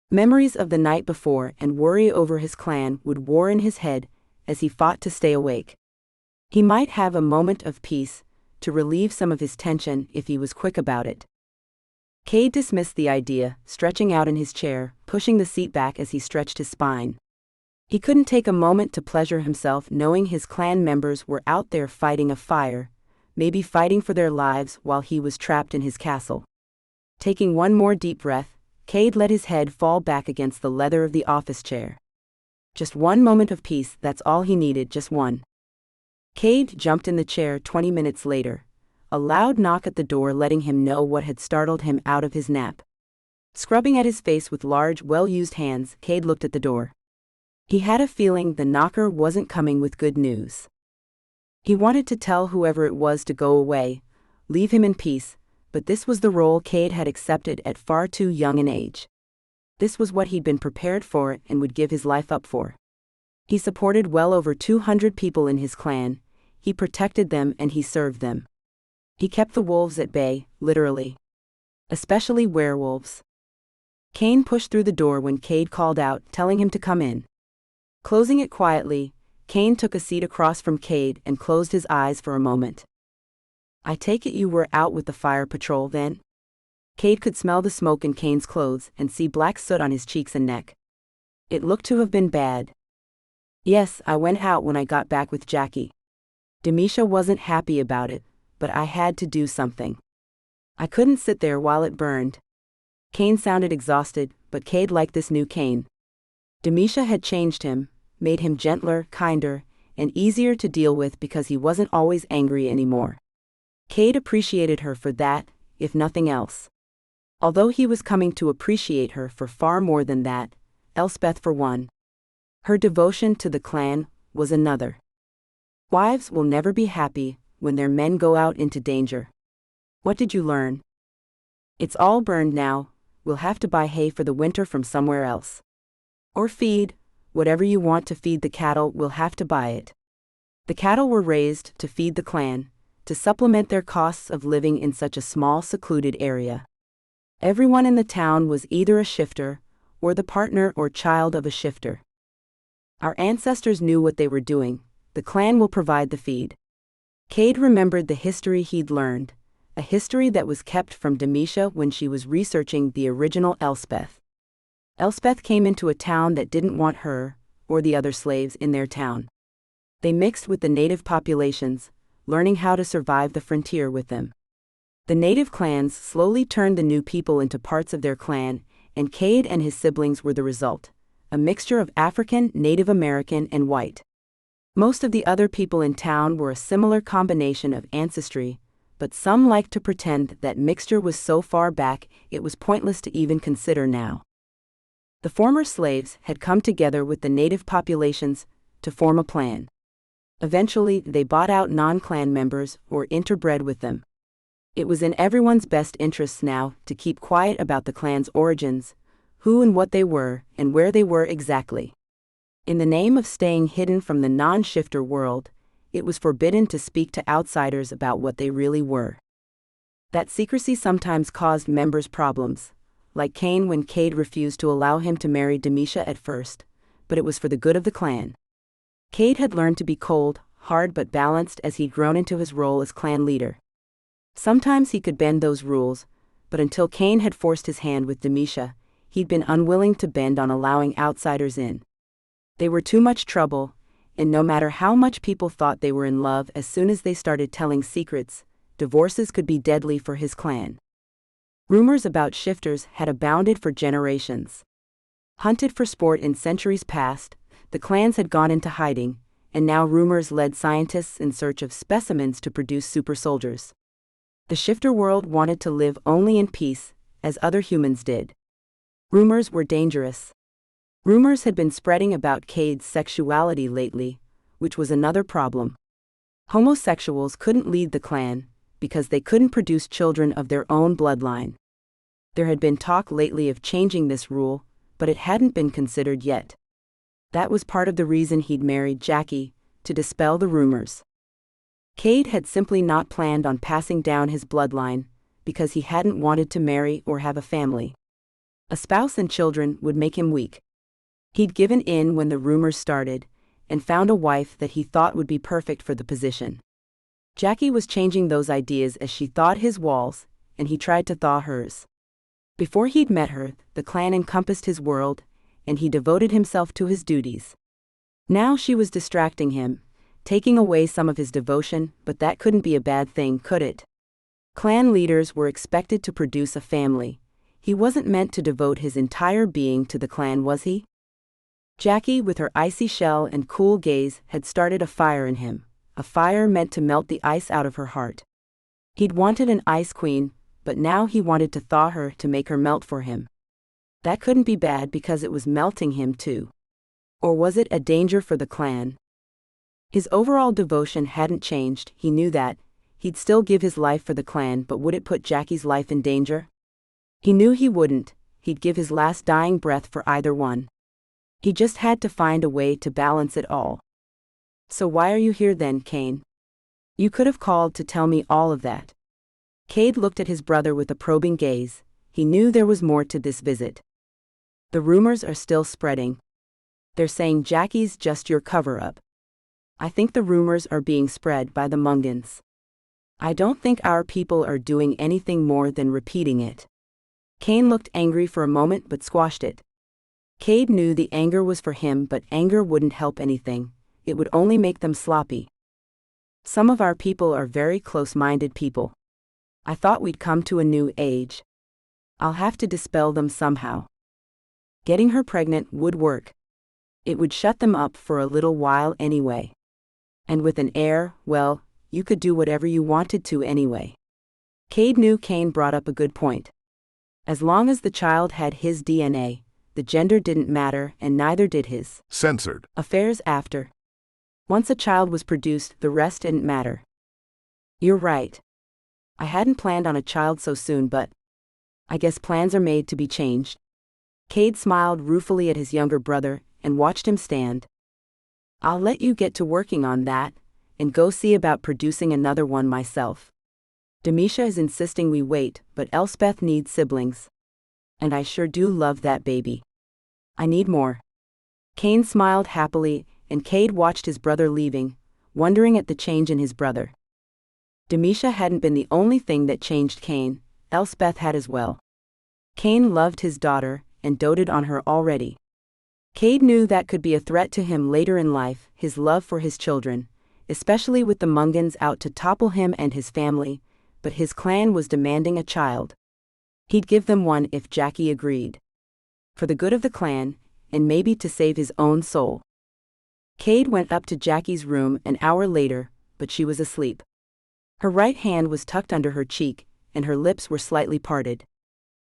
Memories of the night before and worry over his clan would war in his head as he fought to stay awake. He might have a moment of peace to relieve some of his tension if he was quick about it. Cade dismissed the idea, stretching out in his chair, pushing the seat back as he stretched his spine. He couldn't take a moment to pleasure himself knowing his clan members were out there fighting a fire, maybe fighting for their lives while he was trapped in his castle. Taking one more deep breath, Cade let his head fall back against the leather of the office chair. Just one moment of peace, that's all he needed, just one. Cade jumped in the chair 20 minutes later, a loud knock at the door letting him know what had startled him out of his nap. Scrubbing at his face with large, well-used hands, Cade looked at the door. He had a feeling the knocker wasn't coming with good news. He wanted to tell whoever it was to go away, leave him in peace, but this was the role Cade had accepted at far too young an age. This was what he'd been prepared for and would give his life up for. He supported well over 200 people in his clan, he protected them and he served them. He kept the wolves at bay, literally. Especially werewolves. Kane pushed through the door when Cade called out, telling him to come in. Closing it quietly, Kane took a seat across from Cade and closed his eyes for a moment. "I take it you were out with the fire patrol then?" Cade could smell the smoke in Kane's clothes and see black soot on his cheeks and neck. It looked to have been bad. "Yes, I went out when I got back with Jacqui. Demisha wasn't happy about it, but I had to do something. I couldn't sit there while it burned." Kane sounded exhausted, but Cade liked this new Kane. Demisha had changed him, made him gentler, kinder, and easier to deal with because he wasn't always angry anymore. Cade appreciated her for that, if nothing else. Although he was coming to appreciate her for far more than that, Elspeth for one. Her devotion to the clan was another. Wives will never be happy when their men go out into danger. What did you learn? It's all burned now, we'll have to buy hay for the winter from somewhere else. Or feed, whatever you want to feed the cattle, we'll have to buy it. The cattle were raised to feed the clan, to supplement their costs of living in such a small secluded area. Everyone in the town was either a shifter, or the partner or child of a shifter. Our ancestors knew what they were doing, the clan will provide the feed. Cade remembered the history he'd learned, a history that was kept from Demisha when she was researching the original Elspeth. Elspeth came into a town that didn't want her, or the other slaves in their town. They mixed with the native populations, learning how to survive the frontier with them. The native clans slowly turned the new people into parts of their clan, and Cade and his siblings were the result, a mixture of African, Native American, and white. Most of the other people in town were a similar combination of ancestry, but some liked to pretend that mixture was so far back it was pointless to even consider now. The former slaves had come together with the native populations to form a plan. Eventually, they bought out non-clan members or interbred with them. It was in everyone's best interests now to keep quiet about the clan's origins, who and what they were, and where they were exactly. In the name of staying hidden from the non-shifter world, it was forbidden to speak to outsiders about what they really were. That secrecy sometimes caused members problems, like Cain when Cade refused to allow him to marry Demisha at first, but it was for the good of the clan. Cade had learned to be cold, hard but balanced as he'd grown into his role as clan leader. Sometimes he could bend those rules, but until Cain had forced his hand with Demisha, he'd been unwilling to bend on allowing outsiders in. They were too much trouble, and no matter how much people thought they were in love, as soon as they started telling secrets, divorces could be deadly for his clan. Rumors about shifters had abounded for generations. Hunted for sport in centuries past, the clans had gone into hiding, and now rumors led scientists in search of specimens to produce super soldiers. The shifter world wanted to live only in peace, as other humans did. Rumors were dangerous. Rumors had been spreading about Cade's sexuality lately, which was another problem. Homosexuals couldn't lead the clan, because they couldn't produce children of their own bloodline. There had been talk lately of changing this rule, but it hadn't been considered yet. That was part of the reason he'd married Jacqui, to dispel the rumors. Cade had simply not planned on passing down his bloodline, because he hadn't wanted to marry or have a family. A spouse and children would make him weak. He'd given in when the rumors started, and found a wife that he thought would be perfect for the position. Jacqui was changing those ideas as she thawed his walls, and he tried to thaw hers. Before he'd met her, the clan encompassed his world, and he devoted himself to his duties. Now she was distracting him, taking away some of his devotion, but that couldn't be a bad thing, could it? Clan leaders were expected to produce a family. He wasn't meant to devote his entire being to the clan, was he? Jacqui, with her icy shell and cool gaze, had started a fire in him, a fire meant to melt the ice out of her heart. He'd wanted an ice queen, but now he wanted to thaw her to make her melt for him. That couldn't be bad because it was melting him too. Or was it a danger for the clan? His overall devotion hadn't changed, he knew that. He'd still give his life for the clan, but would it put Jacqui's life in danger? He knew he wouldn't. He'd give his last dying breath for either one. He just had to find a way to balance it all. So why are you here then, Cain? You could have called to tell me all of that. Cade looked at his brother with a probing gaze. He knew there was more to this visit. The rumors are still spreading. They're saying Jacqui's just your cover-up. I think the rumors are being spread by the Mungans. I don't think our people are doing anything more than repeating it. Cain looked angry for a moment but squashed it. Cade knew the anger was for him, but anger wouldn't help anything. It would only make them sloppy. Some of our people are very close-minded people. I thought we'd come to a new age. I'll have to dispel them somehow. Getting her pregnant would work. It would shut them up for a little while anyway. And with an heir, well, you could do whatever you wanted to anyway. Cade knew Cain brought up a good point. As long as the child had his DNA, the gender didn't matter, and neither did his censored affairs after. Once a child was produced, the rest didn't matter. You're right. I hadn't planned on a child so soon, but I guess plans are made to be changed. Cade smiled ruefully at his younger brother and watched him stand. I'll let you get to working on that, and go see about producing another one myself. Demisha is insisting we wait, but Elspeth needs siblings. And I sure do love that baby. I need more. Cain smiled happily, and Cade watched his brother leaving, wondering at the change in his brother. Demisha hadn't been the only thing that changed Cain, Elspeth had as well. Cain loved his daughter, and doted on her already. Cade knew that could be a threat to him later in life, his love for his children, especially with the Mungans out to topple him and his family, but his clan was demanding a child. He'd give them one if Jacqui agreed. For the good of the clan, and maybe to save his own soul. Cade went up to Jacqui's room an hour later, but she was asleep. Her right hand was tucked under her cheek, and her lips were slightly parted.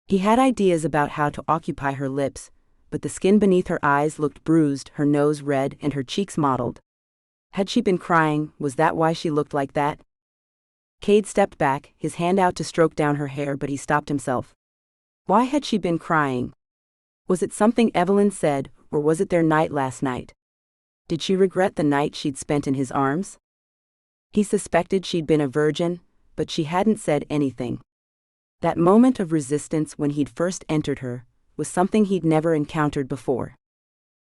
He had ideas about how to occupy her lips, but the skin beneath her eyes looked bruised, her nose red, and her cheeks mottled. Had she been crying? Was that why she looked like that? Cade stepped back, his hand out to stroke down her hair, but he stopped himself. Why had she been crying? Was it something Evelyn said, or was it their night last night? Did she regret the night she'd spent in his arms? He suspected she'd been a virgin, but she hadn't said anything. That moment of resistance when he'd first entered her was something he'd never encountered before.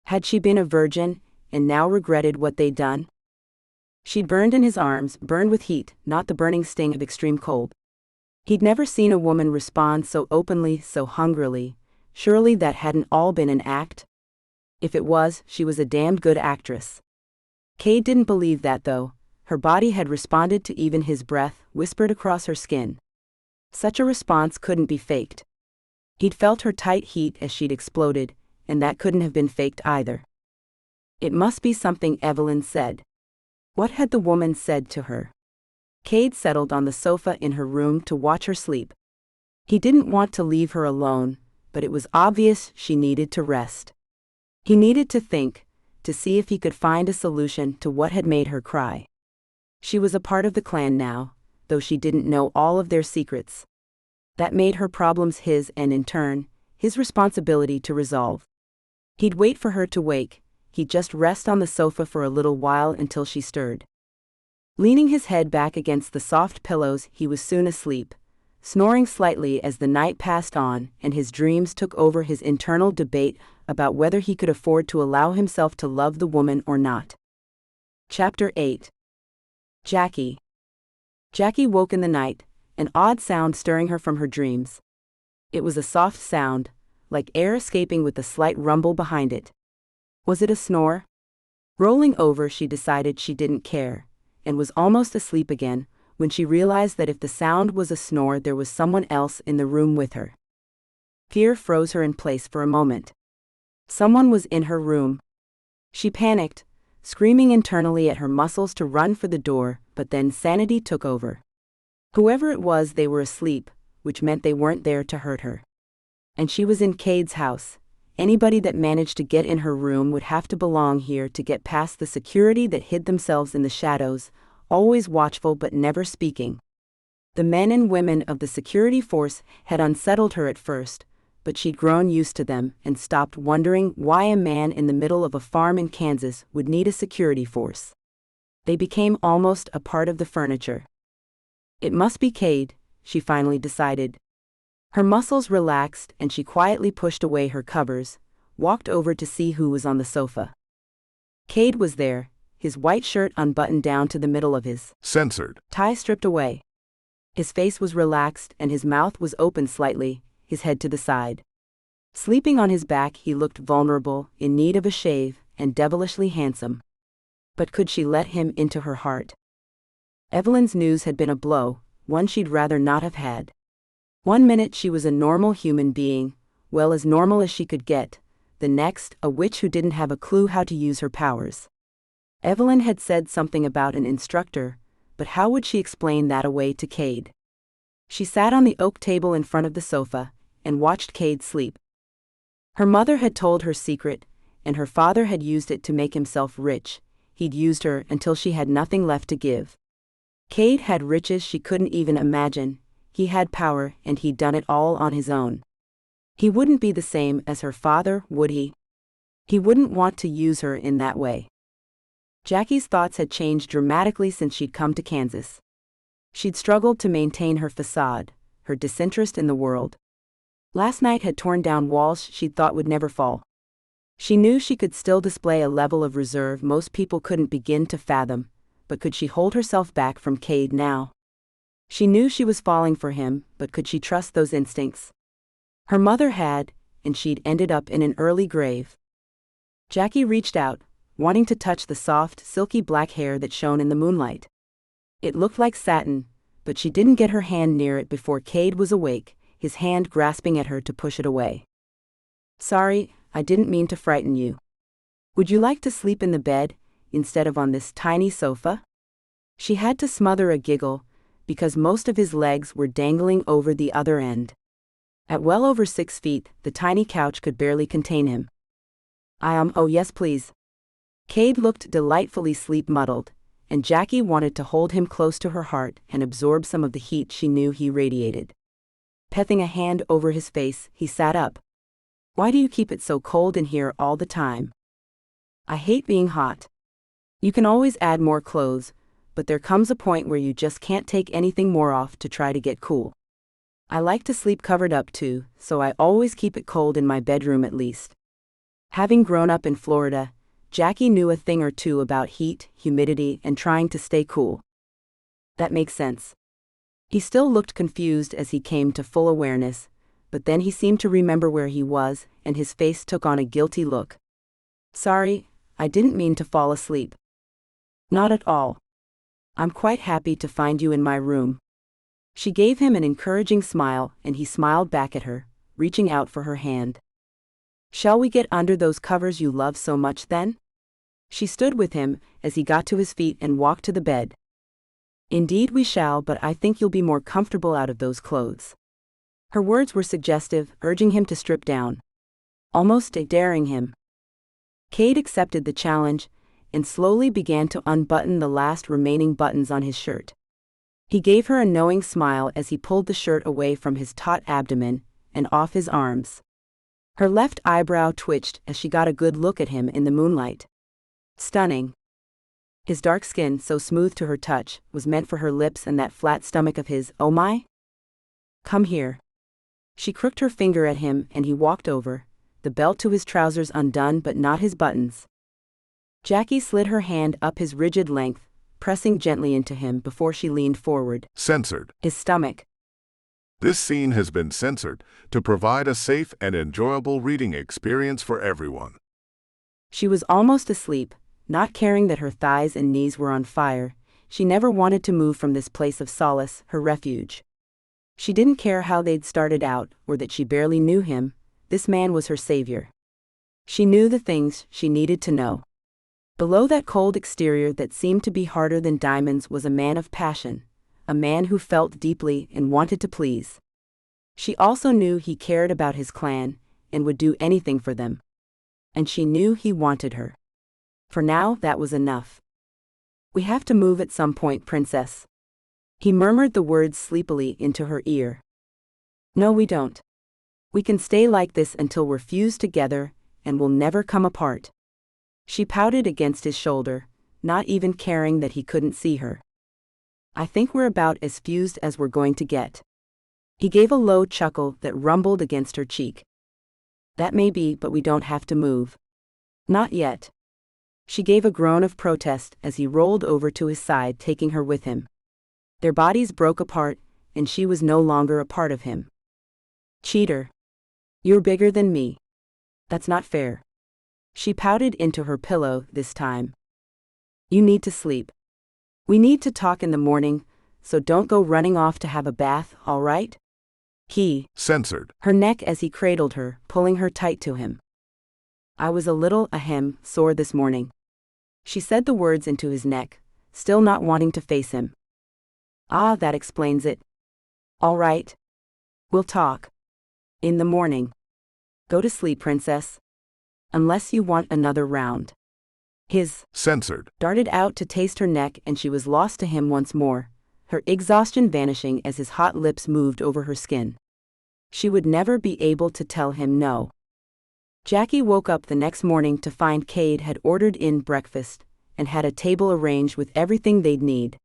Had she been a virgin, and now regretted what they'd done? She'd burned in his arms, burned with heat, not the burning sting of extreme cold. He'd never seen a woman respond so openly, so hungrily. Surely that hadn't all been an act? If it was, she was a damned good actress. Cade didn't believe that though. Her body had responded to even his breath, whispered across her skin. Such a response couldn't be faked. He'd felt her tight heat as she'd exploded, and that couldn't have been faked either. It must be something Evelyn said. What had the woman said to her? Cade settled on the sofa in her room to watch her sleep. He didn't want to leave her alone, but it was obvious she needed to rest. He needed to think, to see if he could find a solution to what had made her cry. She was a part of the clan now, though she didn't know all of their secrets. That made her problems his and in turn, his responsibility to resolve. He'd wait for her to wake, he'd just rest on the sofa for a little while until she stirred. Leaning his head back against the soft pillows, he was soon asleep, snoring slightly as the night passed on and his dreams took over his internal debate about whether he could afford to allow himself to love the woman or not. Chapter 8. Jacqui. Jacqui woke in the night, an odd sound stirring her from her dreams. It was a soft sound, like air escaping with a slight rumble behind it. Was it a snore? Rolling over, she decided she didn't care, and was almost asleep again, when she realized that if the sound was a snore, there was someone else in the room with her. Fear froze her in place for a moment. Someone was in her room. She panicked, screaming internally at her muscles to run for the door, but then sanity took over. Whoever it was, they were asleep, which meant they weren't there to hurt her. And she was in Cade's house. Anybody that managed to get in her room would have to belong here to get past the security that hid themselves in the shadows, always watchful but never speaking. The men and women of the security force had unsettled her at first, but she'd grown used to them and stopped wondering why a man in the middle of a farm in Kansas would need a security force. They became almost a part of the furniture. It must be Cade, she finally decided. Her muscles relaxed and she quietly pushed away her covers, walked over to see who was on the sofa. Cade was there, his white shirt unbuttoned down to the middle of his Censored tie stripped away. His face was relaxed and his mouth was open slightly, his head to the side. Sleeping on his back, he looked vulnerable, in need of a shave, and devilishly handsome. But could she let him into her heart? Evelyn's news had been a blow, one she'd rather not have had. One minute she was a normal human being, well as normal as she could get, the next, a witch who didn't have a clue how to use her powers. Evelyn had said something about an instructor, but how would she explain that away to Cade? She sat on the oak table in front of the sofa, and watched Cade sleep. Her mother had told her secret, and her father had used it to make himself rich. He'd used her until she had nothing left to give. Cade had riches she couldn't even imagine, he had power and he'd done it all on his own. He wouldn't be the same as her father, would he? He wouldn't want to use her in that way. Jacqui's thoughts had changed dramatically since she'd come to Kansas. She'd struggled to maintain her facade, her disinterest in the world. Last night had torn down walls she'd thought would never fall. She knew she could still display a level of reserve most people couldn't begin to fathom, but could she hold herself back from Cade now? She knew she was falling for him, but could she trust those instincts? Her mother had, and she'd ended up in an early grave. Jacqui reached out, wanting to touch the soft, silky black hair that shone in the moonlight. It looked like satin, but she didn't get her hand near it before Cade was awake, his hand grasping at her to push it away. "Sorry, I didn't mean to frighten you. Would you like to sleep in the bed, instead of on this tiny sofa?" She had to smother a giggle, because most of his legs were dangling over the other end. At well over 6 feet, the tiny couch could barely contain him. Oh yes please." Cade looked delightfully sleep-muddled, and Jacqui wanted to hold him close to her heart and absorb some of the heat she knew he radiated. Pething a hand over his face, he sat up. "Why do you keep it so cold in here all the time?" "I hate being hot. You can always add more clothes, but there comes a point where you just can't take anything more off to try to get cool. I like to sleep covered up too, so I always keep it cold in my bedroom at least." Having grown up in Florida, Jacqui knew a thing or two about heat, humidity, and trying to stay cool. "That makes sense." He still looked confused as he came to full awareness, but then he seemed to remember where he was, and his face took on a guilty look. "Sorry, I didn't mean to fall asleep." "Not at all. I'm quite happy to find you in my room." She gave him an encouraging smile, and he smiled back at her, reaching out for her hand. "Shall we get under those covers you love so much then?" She stood with him as he got to his feet and walked to the bed. "Indeed we shall, but I think you'll be more comfortable out of those clothes." Her words were suggestive, urging him to strip down. Almost daring him. Cade accepted the challenge, and slowly began to unbutton the last remaining buttons on his shirt. He gave her a knowing smile as he pulled the shirt away from his taut abdomen, and off his arms. Her left eyebrow twitched as she got a good look at him in the moonlight. Stunning. His dark skin, so smooth to her touch, was meant for her lips and that flat stomach of his. "Oh my? Come here." She crooked her finger at him and he walked over, the belt to his trousers undone but not his buttons. Jacqui slid her hand up his rigid length, pressing gently into him before she leaned forward. Censored. His stomach. This scene has been censored to provide a safe and enjoyable reading experience for everyone. She was almost asleep, not caring that her thighs and knees were on fire. She never wanted to move from this place of solace, her refuge. She didn't care how they'd started out, or that she barely knew him. This man was her savior. She knew the things she needed to know. Below that cold exterior that seemed to be harder than diamonds was a man of passion, a man who felt deeply and wanted to please. She also knew he cared about his clan, and would do anything for them. And she knew he wanted her. For now, that was enough. "We have to move at some point, princess." He murmured the words sleepily into her ear. "No, we don't. We can stay like this until we're fused together, and we'll never come apart." She pouted against his shoulder, not even caring that he couldn't see her. "I think we're about as fused as we're going to get." He gave a low chuckle that rumbled against her cheek. "That may be, but we don't have to move." "Not yet." She gave a groan of protest as he rolled over to his side, taking her with him. Their bodies broke apart, and she was no longer a part of him. "Cheater. You're bigger than me. That's not fair." She pouted into her pillow this time. "You need to sleep. We need to talk in the morning, so don't go running off to have a bath, all right?" He Censored. Her neck as he cradled her, pulling her tight to him. "I was a little sore this morning." She said the words into his neck, still not wanting to face him. "Ah, that explains it. All right. We'll talk. In the morning. Go to sleep, princess. Unless you want another round." His Censored. darted out to taste her neck and she was lost to him once more, her exhaustion vanishing as his hot lips moved over her skin. She would never be able to tell him no. Jacqui woke up the next morning to find Cade had ordered in breakfast and had a table arranged with everything they'd need.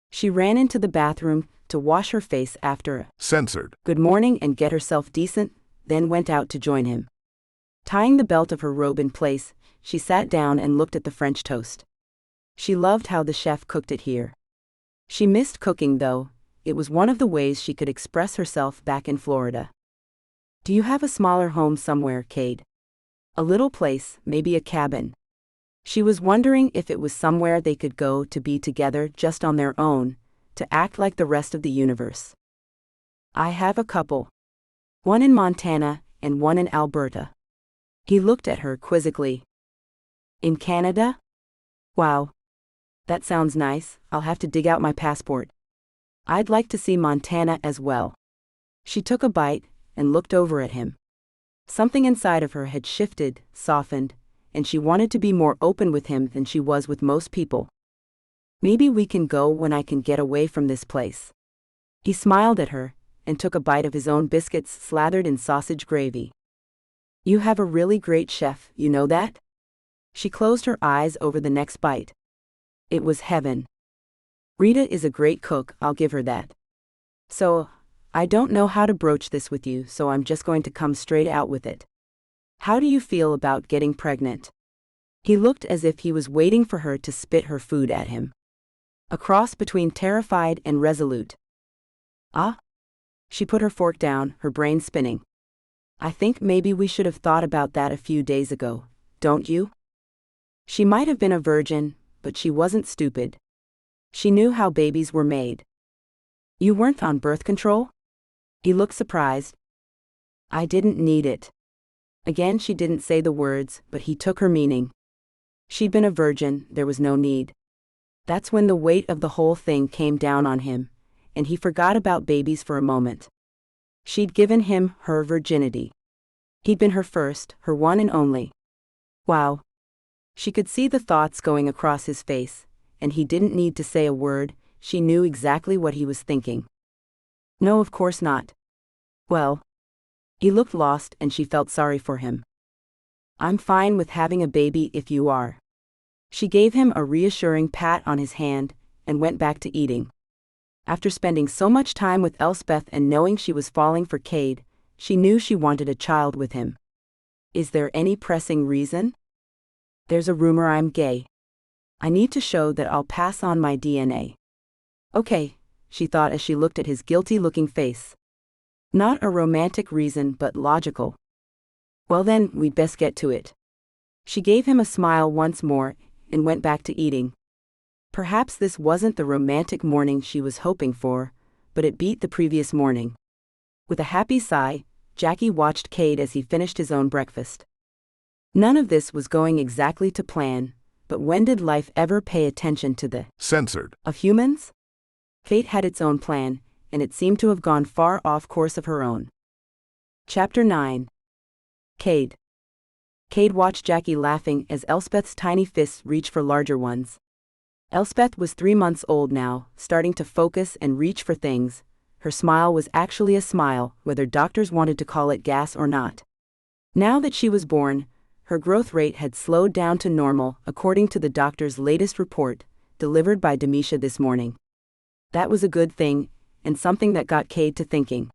She ran into the bathroom to wash her face after a censored good morning and get herself decent, then went out to join him. Tying the belt of her robe in place, she sat down and looked at the French toast. She loved how the chef cooked it here. She missed cooking though. It was one of the ways she could express herself back in Florida. Do you have a smaller home somewhere, Cade? A little place, maybe a cabin. She was wondering if it was somewhere they could go to be together just on their own, to act like the rest of the universe. I have a couple. One in Montana and one in Alberta. He looked at her quizzically. In Canada? Wow. That sounds nice. I'll have to dig out my passport. I'd like to see Montana as well. She took a bite and looked over at him. Something inside of her had shifted, softened, and she wanted to be more open with him than she was with most people. Maybe we can go when I can get away from this place. He smiled at her and took a bite of his own biscuits slathered in sausage gravy. You have a really great chef, you know that? She closed her eyes over the next bite. It was heaven. Rita is a great cook, I'll give her that. So, I don't know how to broach this with you, so I'm just going to come straight out with it. How do you feel about getting pregnant? He looked as if he was waiting for her to spit her food at him. A cross between terrified and resolute. Ah? She put her fork down, her brain spinning. I think maybe we should have thought about that a few days ago, don't you? She might have been a virgin, but she wasn't stupid. She knew how babies were made. You weren't on birth control? He looked surprised. I didn't need it. Again she didn't say the words, but he took her meaning. She'd been a virgin, there was no need. That's when the weight of the whole thing came down on him, and he forgot about babies for a moment. She'd given him her virginity. He'd been her first, her one and only. Wow. She could see the thoughts going across his face, and he didn't need to say a word, she knew exactly what he was thinking. No, of course not. Well. He looked lost and she felt sorry for him. I'm fine with having a baby if you are. She gave him a reassuring pat on his hand and went back to eating. After spending so much time with Elspeth and knowing she was falling for Cade, she knew she wanted a child with him. Is there any pressing reason? There's a rumor I'm gay. I need to show that I'll pass on my DNA. Okay, she thought as she looked at his guilty-looking face. Not a romantic reason, but logical. Well then, we'd best get to it. She gave him a smile once more and went back to eating. Perhaps this wasn't the romantic morning she was hoping for, but it beat the previous morning. With a happy sigh, Jacqui watched Cade as he finished his own breakfast. None of this was going exactly to plan, but when did life ever pay attention to the censored of humans? Fate had its own plan, and it seemed to have gone far off course of her own. Chapter 9. Cade. Cade watched Jacqui laughing as Elspeth's tiny fists reached for larger ones. Elspeth was 3 months old now, starting to focus and reach for things. Her smile was actually a smile, whether doctors wanted to call it gas or not. Now that she was born, her growth rate had slowed down to normal, according to the doctor's latest report, delivered by Demisha this morning. That was a good thing, and something that got Cade to thinking.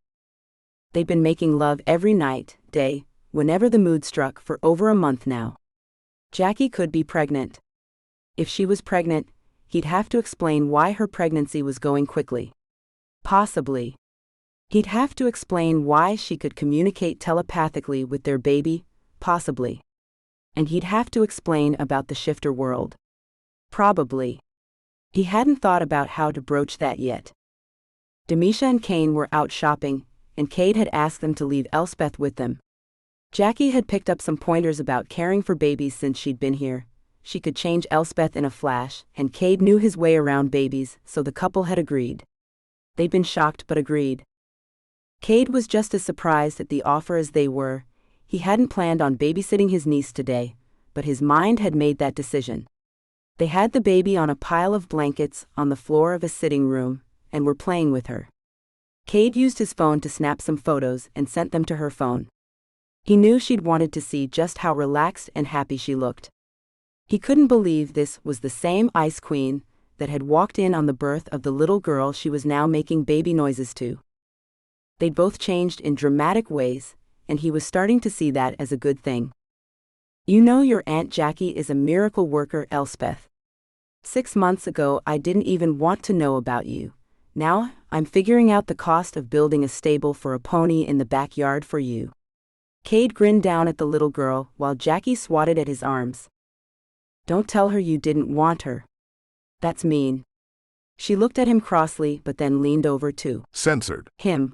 They'd been making love every night, day, whenever the mood struck for over a month now. Jacqui could be pregnant. If she was pregnant, he'd have to explain why her pregnancy was going quickly. Possibly. He'd have to explain why she could communicate telepathically with their baby, possibly. And he'd have to explain about the shifter world. Probably. He hadn't thought about how to broach that yet. Demisha and Kane were out shopping, and Cade had asked them to leave Elspeth with them. Jacqui had picked up some pointers about caring for babies since she'd been here. She could change Elspeth in a flash, and Cade knew his way around babies, so the couple had agreed. They'd been shocked but agreed. Cade was just as surprised at the offer as they were. He hadn't planned on babysitting his niece today, but his mind had made that decision. They had the baby on a pile of blankets on the floor of a sitting room, and were playing with her. Cade used his phone to snap some photos and sent them to her phone. He knew she'd wanted to see just how relaxed and happy she looked. He couldn't believe this was the same Ice Queen that had walked in on the birth of the little girl she was now making baby noises to. They'd both changed in dramatic ways, and he was starting to see that as a good thing. "You know your Aunt Jacqui is a miracle worker, Elspeth. 6 months ago I didn't even want to know about you. Now, I'm figuring out the cost of building a stable for a pony in the backyard for you." Cade grinned down at the little girl while Jacqui swatted at his arms. "Don't tell her you didn't want her. That's mean." She looked at him crossly but then leaned over to Censored. him.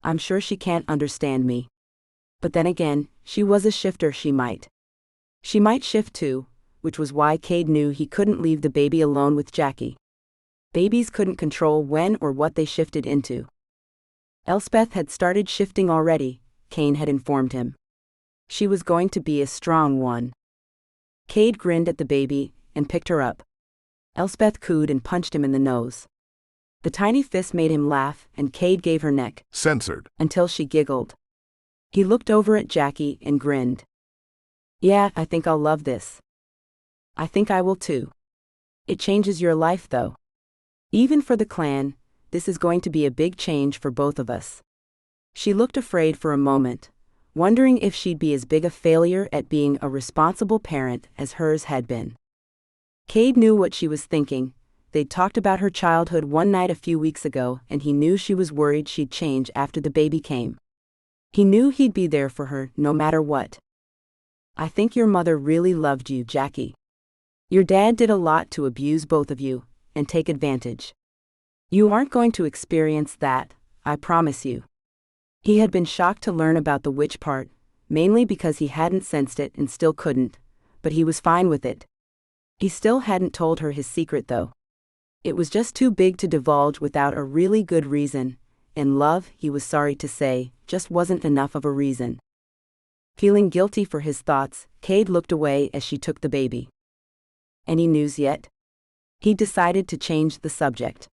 "I'm sure she can't understand me. But then again, she was a shifter. She might shift too," which was why Cade knew he couldn't leave the baby alone with Jacqui. Babies couldn't control when or what they shifted into. Elspeth had started shifting already, Kane had informed him. She was going to be a strong one. Cade grinned at the baby and picked her up. Elspeth cooed and punched him in the nose. The tiny fist made him laugh, and Cade gave her neck. Censored. Until she giggled. He looked over at Jacqui and grinned. "Yeah, I think I'll love this. I think I will too. It changes your life though. Even for the clan, this is going to be a big change for both of us." She looked afraid for a moment, wondering if she'd be as big a failure at being a responsible parent as hers had been. Cade knew what she was thinking. They'd talked about her childhood one night a few weeks ago, and he knew she was worried she'd change after the baby came. He knew he'd be there for her no matter what. "I think your mother really loved you, Jacqui. Your dad did a lot to abuse both of you and take advantage. You aren't going to experience that, I promise you." He had been shocked to learn about the witch part, mainly because he hadn't sensed it and still couldn't, but he was fine with it. He still hadn't told her his secret though. It was just too big to divulge without a really good reason, and love, he was sorry to say, just wasn't enough of a reason. Feeling guilty for his thoughts, Cade looked away as she took the baby. "Any news yet?" He decided to change the subject.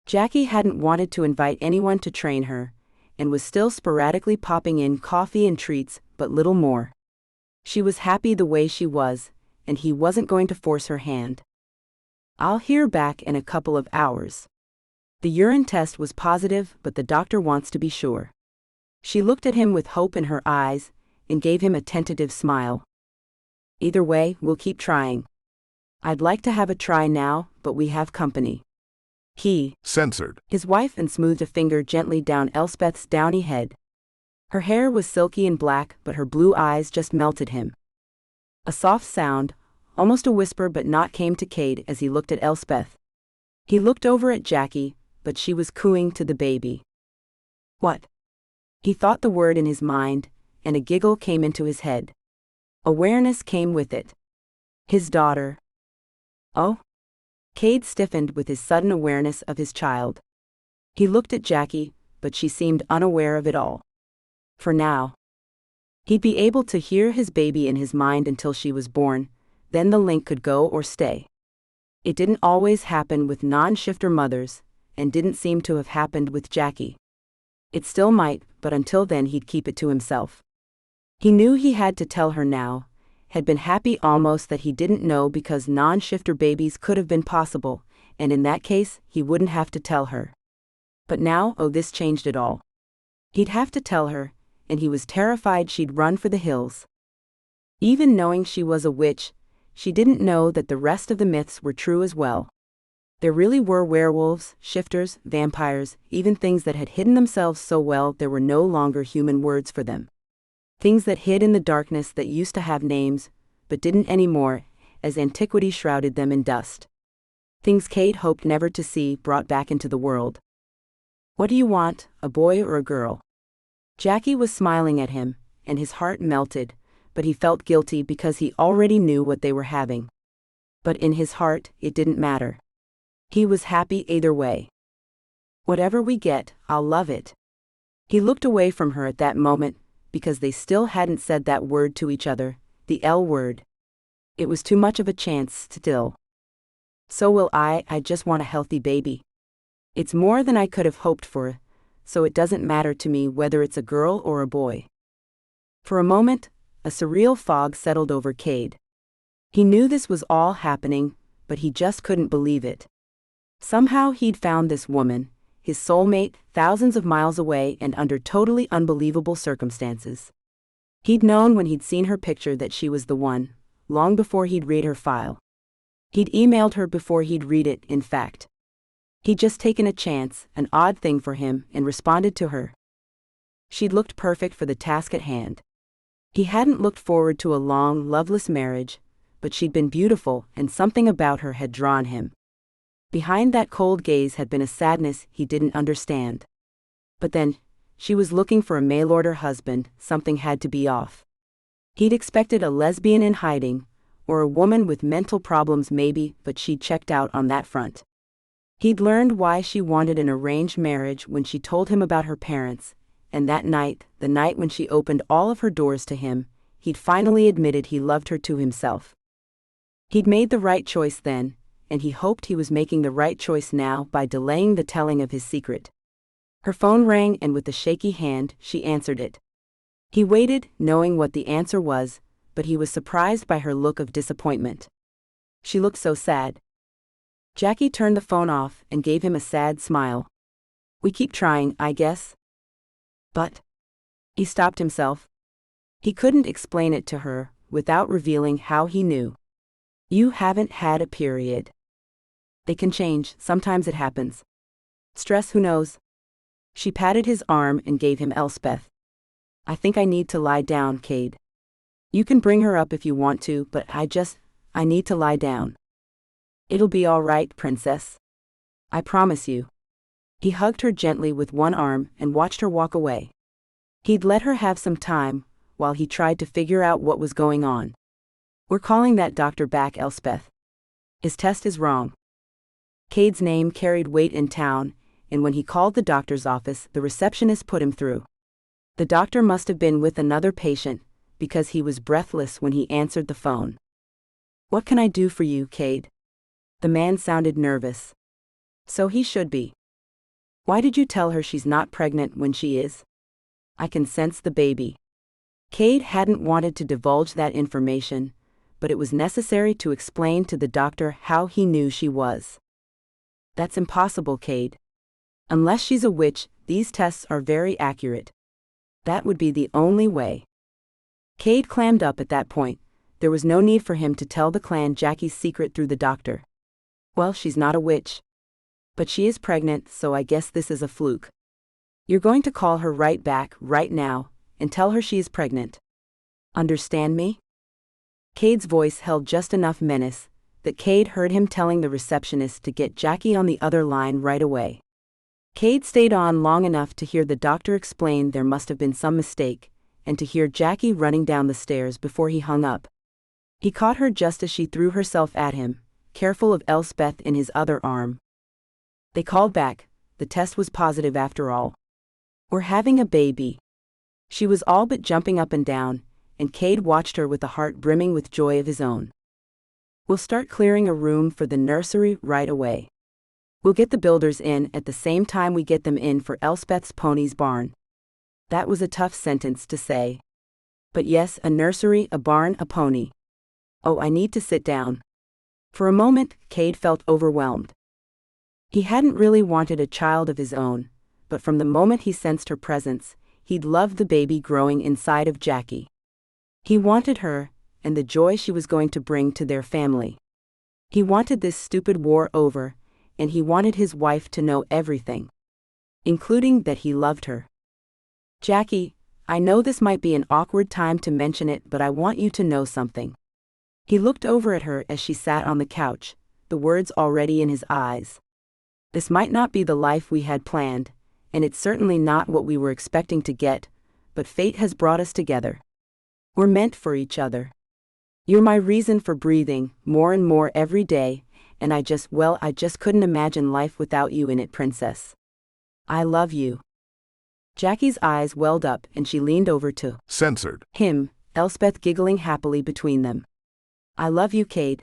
Jacqui hadn't wanted to invite anyone to train her, and was still sporadically popping in coffee and treats, but little more. She was happy the way she was, and he wasn't going to force her hand. "I'll hear back in a couple of hours. The urine test was positive, but the doctor wants to be sure." She looked at him with hope in her eyes, and gave him a tentative smile. "Either way, we'll keep trying. I'd like to have a try now, but we have company." He Censored. his wife and smoothed a finger gently down Elspeth's downy head. Her hair was silky and black, but her blue eyes just melted him. A soft sound, almost a whisper but not, came to Cade as he looked at Elspeth. He looked over at Jacqui, but she was cooing to the baby. "What?" He thought the word in his mind, and a giggle came into his head. Awareness came with it. His daughter. "Oh?" Cade stiffened with his sudden awareness of his child. He looked at Jacqui, but she seemed unaware of it all. For now. He'd be able to hear his baby in his mind until she was born, then the link could go or stay. It didn't always happen with non-shifter mothers, and didn't seem to have happened with Jacqui. It still might, but until then he'd keep it to himself. He knew he had to tell her now, had been happy almost that he didn't know because non-shifter babies could have been possible, and in that case, he wouldn't have to tell her. But now, oh, this changed it all. He'd have to tell her, and he was terrified she'd run for the hills. Even knowing she was a witch, she didn't know that the rest of the myths were true as well. There really were werewolves, shifters, vampires, even things that had hidden themselves so well there were no longer human words for them. Things that hid in the darkness that used to have names, but didn't anymore, as antiquity shrouded them in dust. Things Cade hoped never to see brought back into the world. "What do you want, a boy or a girl?" Jacqui was smiling at him, and his heart melted, but he felt guilty because he already knew what they were having. But in his heart, it didn't matter. He was happy either way. "Whatever we get, I'll love it." He looked away from her at that moment, because they still hadn't said that word to each other, the L word. It was too much of a chance still. "So will I just want a healthy baby." It's more than I could have hoped for, so it doesn't matter to me whether it's a girl or a boy. For a moment, a surreal fog settled over Cade. He knew this was all happening, but he just couldn't believe it. Somehow he'd found this woman, his soulmate, thousands of miles away and under totally unbelievable circumstances. He'd known when he'd seen her picture that she was the one, long before he'd read her file. He'd emailed her before he'd read it, in fact. He'd just taken a chance, an odd thing for him, and responded to her. She'd looked perfect for the task at hand. He hadn't looked forward to a long, loveless marriage, but she'd been beautiful, and something about her had drawn him. Behind that cold gaze had been a sadness he didn't understand. But then, she was looking for a mail-order husband. Something had to be off. He'd expected a lesbian in hiding, or a woman with mental problems maybe, but she'd checked out on that front. He'd learned why she wanted an arranged marriage when she told him about her parents, and that night, the night when she opened all of her doors to him, he'd finally admitted he loved her to himself. He'd made the right choice then, and he hoped he was making the right choice now by delaying the telling of his secret. Her phone rang, and with a shaky hand, she answered it. He waited, knowing what the answer was, but he was surprised by her look of disappointment. She looked so sad. Jacqui turned the phone off and gave him a sad smile. "We keep trying, I guess." But he stopped himself. He couldn't explain it to her without revealing how he knew. "You haven't had a period. They can change, sometimes it happens. Stress, who knows?" She patted his arm and gave him Elspeth. "I think I need to lie down, Cade. You can bring her up if you want to, but I need to lie down." "It'll be all right, princess. I promise you." He hugged her gently with one arm and watched her walk away. He'd let her have some time, while he tried to figure out what was going on. "We're calling that doctor back, Elspeth. His test is wrong." Cade's name carried weight in town, and when he called the doctor's office, the receptionist put him through. The doctor must have been with another patient, because he was breathless when he answered the phone. "What can I do for you, Cade?" The man sounded nervous. So he should be. "Why did you tell her she's not pregnant when she is?" "I can sense the baby." Cade hadn't wanted to divulge that information, but it was necessary to explain to the doctor how he knew she was. "That's impossible, Cade. Unless she's a witch, these tests are very accurate. That would be the only way." Cade clammed up at that point. There was no need for him to tell the clan Jacqui's secret through the doctor. "Well, she's not a witch. But she is pregnant, so I guess this is a fluke. You're going to call her right back, right now, and tell her she is pregnant. Understand me?" Cade's voice held just enough menace that Cade heard him telling the receptionist to get Jacqui on the other line right away. Cade stayed on long enough to hear the doctor explain there must have been some mistake, and to hear Jacqui running down the stairs before he hung up. He caught her just as she threw herself at him, careful of Elspeth in his other arm. They called back. The test was positive after all. "We're having a baby." She was all but jumping up and down, and Cade watched her with a heart brimming with joy of his own. "We'll start clearing a room for the nursery right away. We'll get the builders in at the same time we get them in for Elspeth's pony's barn." That was a tough sentence to say. But yes, a nursery, a barn, a pony. "Oh, I need to sit down." For a moment, Cade felt overwhelmed. He hadn't really wanted a child of his own, but from the moment he sensed her presence, he'd loved the baby growing inside of Jacqui. He wanted her, and the joy she was going to bring to their family. He wanted this stupid war over, and he wanted his wife to know everything, including that he loved her. "Jacqui, I know this might be an awkward time to mention it, but I want you to know something." He looked over at her as she sat on the couch, the words already in his eyes. "This might not be the life we had planned, and it's certainly not what we were expecting to get, but fate has brought us together. We're meant for each other. You're my reason for breathing, more and more every day, and I just couldn't imagine life without you in it, princess. I love you." Jacqui's eyes welled up and she leaned over to Censored. him, Elspeth giggling happily between them. "I love you, Cade.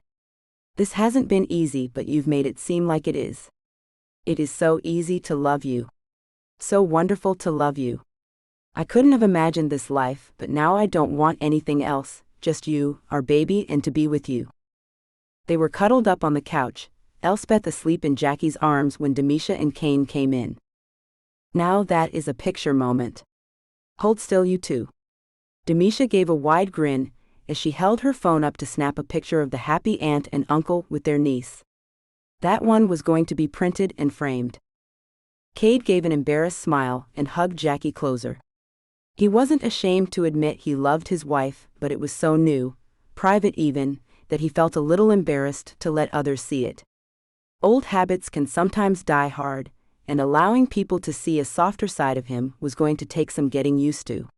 This hasn't been easy, but you've made it seem like it is." It is so easy to love you. So wonderful to love you. I couldn't have imagined this life, but now I don't want anything else, just you, our baby, and to be with you. They were cuddled up on the couch, Elspeth asleep in Jacqui's arms when Demisha and Cade came in. Now that is a picture moment. Hold still, you two. Demisha gave a wide grin as she held her phone up to snap a picture of the happy aunt and uncle with their niece. That one was going to be printed and framed. Cade gave an embarrassed smile and hugged Jacqui closer. He wasn't ashamed to admit he loved his wife, but it was so new, private even, that he felt a little embarrassed to let others see it. Old habits can sometimes die hard, and allowing people to see a softer side of him was going to take some getting used to.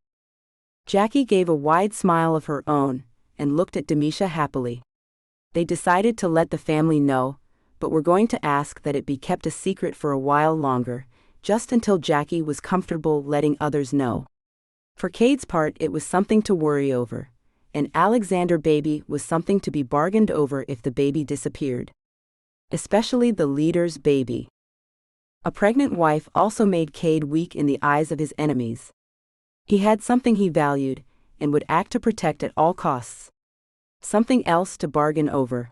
Jacqui gave a wide smile of her own and looked at Demisha happily. They decided to let the family know, but were going to ask that it be kept a secret for a while longer, just until Jacqui was comfortable letting others know. For Cade's part, it was something to worry over. An Alexander baby was something to be bargained over if the baby disappeared. Especially the leader's baby. A pregnant wife also made Cade weak in the eyes of his enemies. He had something he valued, and would act to protect at all costs. Something else to bargain over.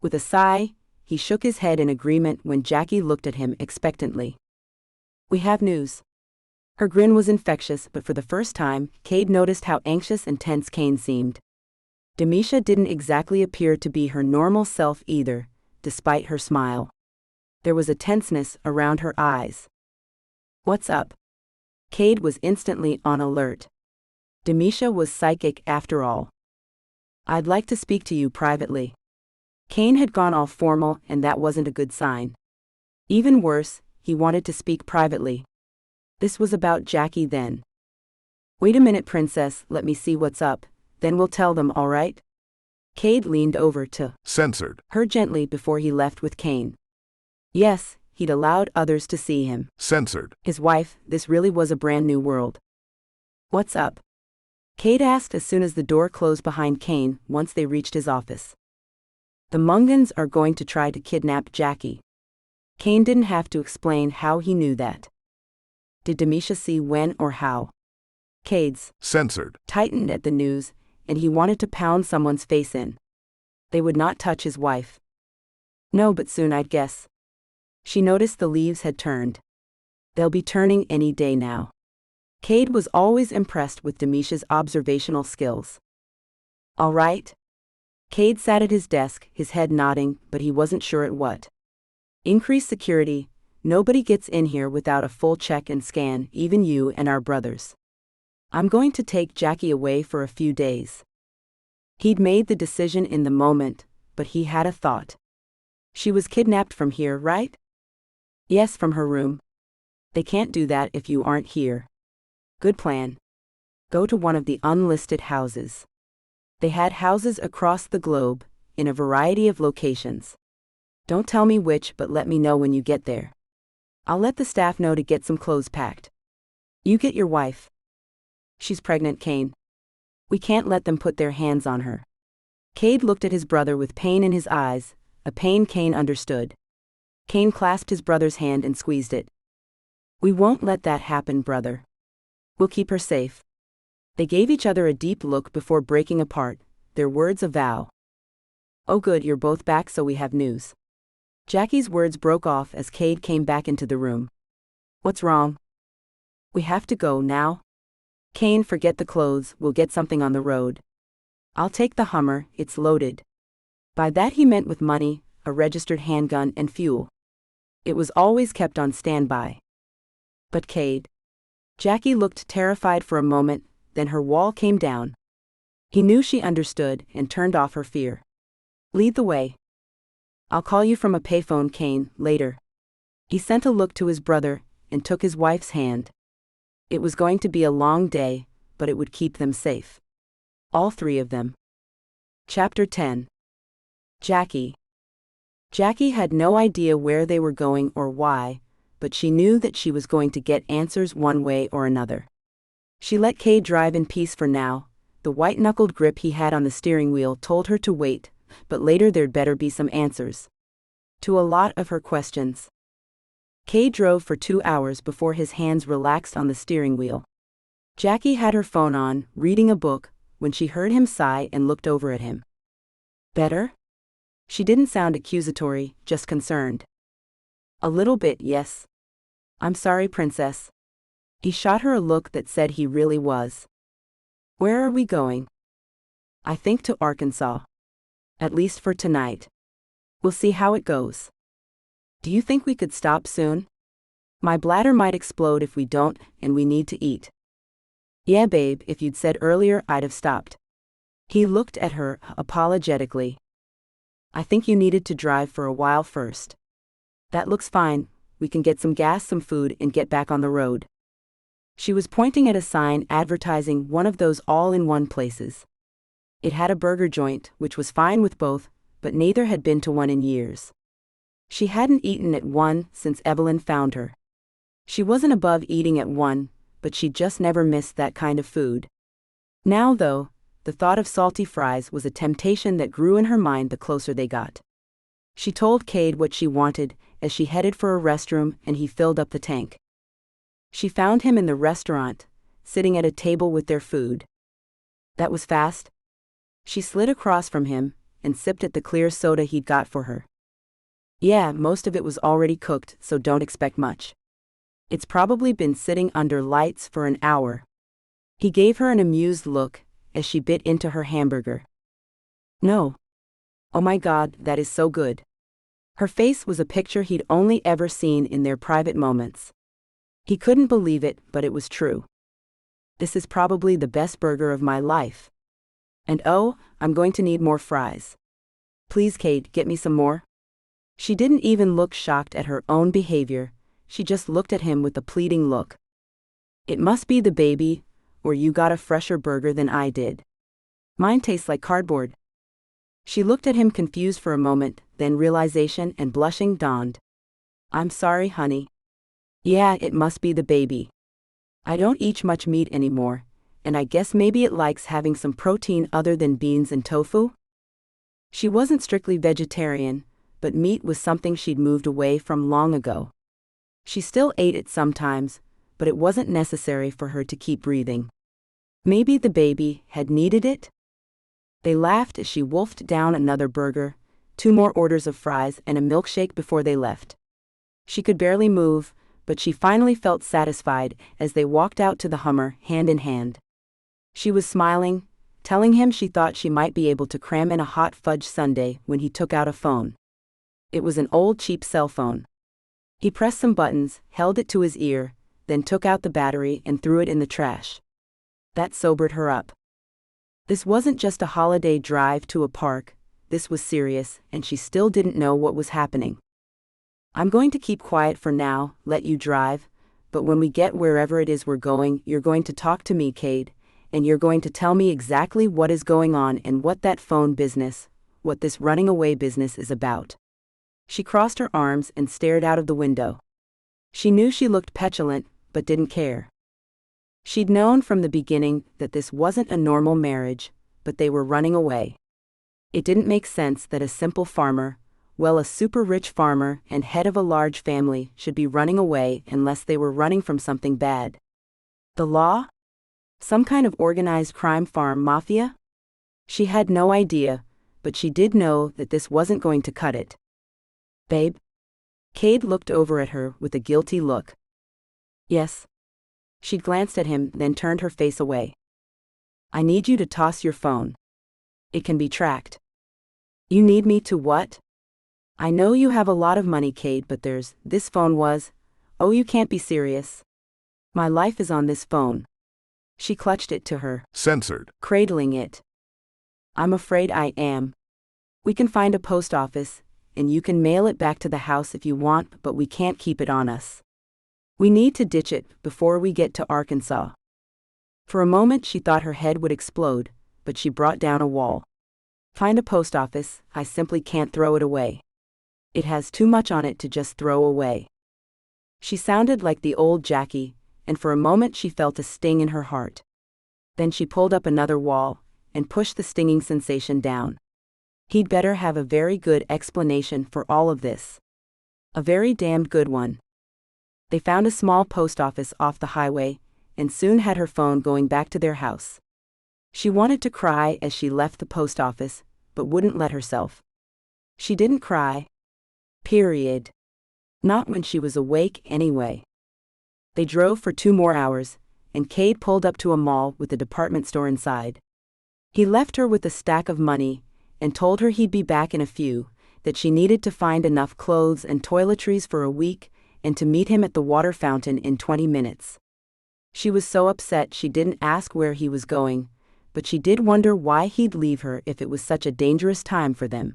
With a sigh, he shook his head in agreement when Jacqui looked at him expectantly. We have news. Her grin was infectious, but for the first time, Cade noticed how anxious and tense Cade seemed. Demisha didn't exactly appear to be her normal self either, despite her smile. There was a tenseness around her eyes. What's up? Cade was instantly on alert. Demisha was psychic after all. I'd like to speak to you privately. Cade had gone all formal, and that wasn't a good sign. Even worse, he wanted to speak privately. This was about Jacqui then. Wait a minute, princess, let me see what's up, then we'll tell them, all right? Cade leaned over to Censored her gently before he left with Cade. Yes, he'd allowed others to see him. Censored His wife, this really was a brand new world. What's up? Cade asked as soon as the door closed behind Cade once they reached his office. The Mungans are going to try to kidnap Jacqui. Cade didn't have to explain how he knew that. Did Demisha see when or how? Cade's censored tightened at the news, and he wanted to pound someone's face in. They would not touch his wife. No, but soon, I'd guess. She noticed the leaves had turned. They'll be turning any day now. Cade was always impressed with Demisha's observational skills. All right. Cade sat at his desk, his head nodding, but he wasn't sure at what. Increased security. Nobody gets in here without a full check and scan, even you and our brothers. I'm going to take Jacqui away for a few days. He'd made the decision in the moment, but he had a thought. She was kidnapped from here, right? Yes, from her room. They can't do that if you aren't here. Good plan. Go to one of the unlisted houses. They had houses across the globe, in a variety of locations. Don't tell me which, but let me know when you get there. I'll let the staff know to get some clothes packed. You get your wife. She's pregnant, Cade. We can't let them put their hands on her. Cade looked at his brother with pain in his eyes, a pain Cade understood. Cade clasped his brother's hand and squeezed it. We won't let that happen, brother. We'll keep her safe. They gave each other a deep look before breaking apart, their words a vow. Oh good, you're both back, so we have news. Jacqui's words broke off as Cade came back into the room. What's wrong? We have to go now. Cade, forget the clothes, we'll get something on the road. I'll take the Hummer, it's loaded. By that he meant with money, a registered handgun and fuel. It was always kept on standby. But Cade. Jacqui looked terrified for a moment, then her wall came down. He knew she understood and turned off her fear. Lead the way. I'll call you from a payphone, Cade, later. He sent a look to his brother and took his wife's hand. It was going to be a long day, but it would keep them safe. All three of them. Chapter 10. Jacqui. Jacqui had no idea where they were going or why, but she knew that she was going to get answers one way or another. She let Cade drive in peace for now. The white-knuckled grip he had on the steering wheel told her to wait, but later there'd better be some answers to a lot of her questions. Cade drove for 2 hours before his hands relaxed on the steering wheel. Jacqui had her phone on, reading a book, when she heard him sigh and looked over at him. Better? She didn't sound accusatory, just concerned. A little bit, yes. I'm sorry, princess. He shot her a look that said he really was. Where are we going? I think to Arkansas. At least for tonight. We'll see how it goes. Do you think we could stop soon? My bladder might explode if we don't, and we need to eat. Yeah, babe, if you'd said earlier, I'd have stopped. He looked at her apologetically. I think you needed to drive for a while first. That looks fine. We can get some gas, some food, and get back on the road. She was pointing at a sign advertising one of those all-in-one places. It had a burger joint, which was fine with both, but neither had been to one in years. She hadn't eaten at one since Evelyn found her. She wasn't above eating at one, but she just never missed that kind of food. Now, though, the thought of salty fries was a temptation that grew in her mind the closer they got. She told Cade what she wanted as she headed for a restroom, and he filled up the tank. She found him in the restaurant, sitting at a table with their food. That was fast. She slid across from him and sipped at the clear soda he'd got for her. Yeah, most of it was already cooked, so don't expect much. It's probably been sitting under lights for an hour. He gave her an amused look as she bit into her hamburger. No. Oh my God, that is so good. Her face was a picture he'd only ever seen in their private moments. He couldn't believe it, but it was true. This is probably the best burger of my life. And oh, I'm going to need more fries. Please, Cade, get me some more. She didn't even look shocked at her own behavior, she just looked at him with a pleading look. It must be the baby, or you got a fresher burger than I did. Mine tastes like cardboard. She looked at him confused for a moment, then realization and blushing dawned. I'm sorry, honey. Yeah, it must be the baby. I don't eat much meat anymore, and I guess maybe it likes having some protein other than beans and tofu? She wasn't strictly vegetarian, but meat was something she'd moved away from long ago. She still ate it sometimes, but it wasn't necessary for her to keep breathing. Maybe the baby had needed it? They laughed as she wolfed down another burger, 2 more orders of fries and a milkshake before they left. She could barely move, but she finally felt satisfied as they walked out to the Hummer, hand in hand. She was smiling, telling him she thought she might be able to cram in a hot fudge sundae when he took out a phone. It was an old cheap cell phone. He pressed some buttons, held it to his ear, then took out the battery and threw it in the trash. That sobered her up. This wasn't just a holiday drive to a park, this was serious, and she still didn't know what was happening. I'm going to keep quiet for now, let you drive, but when we get wherever it is we're going, you're going to talk to me, Cade, and you're going to tell me exactly what is going on and what that phone business, what this running away business is about. She crossed her arms and stared out of the window. She knew she looked petulant, but didn't care. She'd known from the beginning that this wasn't a normal marriage, but they were running away. It didn't make sense that a simple farmer, well, a super-rich farmer and head of a large family, should be running away unless they were running from something bad. The law? Some kind of organized crime farm mafia? She had no idea, but she did know that this wasn't going to cut it. Babe? Cade looked over at her with a guilty look. Yes. She glanced at him, then turned her face away. I need you to toss your phone. It can be tracked. You need me to what? I know you have a lot of money, Cade, but this phone was. Oh, you can't be serious. My life is on this phone. She clutched it to her. Censored. Cradling it. I'm afraid I am. We can find a post office, and you can mail it back to the house if you want, but we can't keep it on us. We need to ditch it before we get to Arkansas. For a moment she thought her head would explode, but she brought down a wall. Find a post office, I simply can't throw it away. It has too much on it to just throw away. She sounded like the old Jacqui, and for a moment she felt a sting in her heart. Then she pulled up another wall, and pushed the stinging sensation down. He'd better have a very good explanation for all of this. A very damned good one. They found a small post office off the highway, and soon had her phone going back to their house. She wanted to cry as she left the post office, but wouldn't let herself. She didn't cry. Period. Not when she was awake anyway. They drove for 2 more hours, and Cade pulled up to a mall with a department store inside. He left her with a stack of money, and told her he'd be back in a few, that she needed to find enough clothes and toiletries for a week, and to meet him at the water fountain in 20 minutes. She was so upset she didn't ask where he was going, but she did wonder why he'd leave her if it was such a dangerous time for them.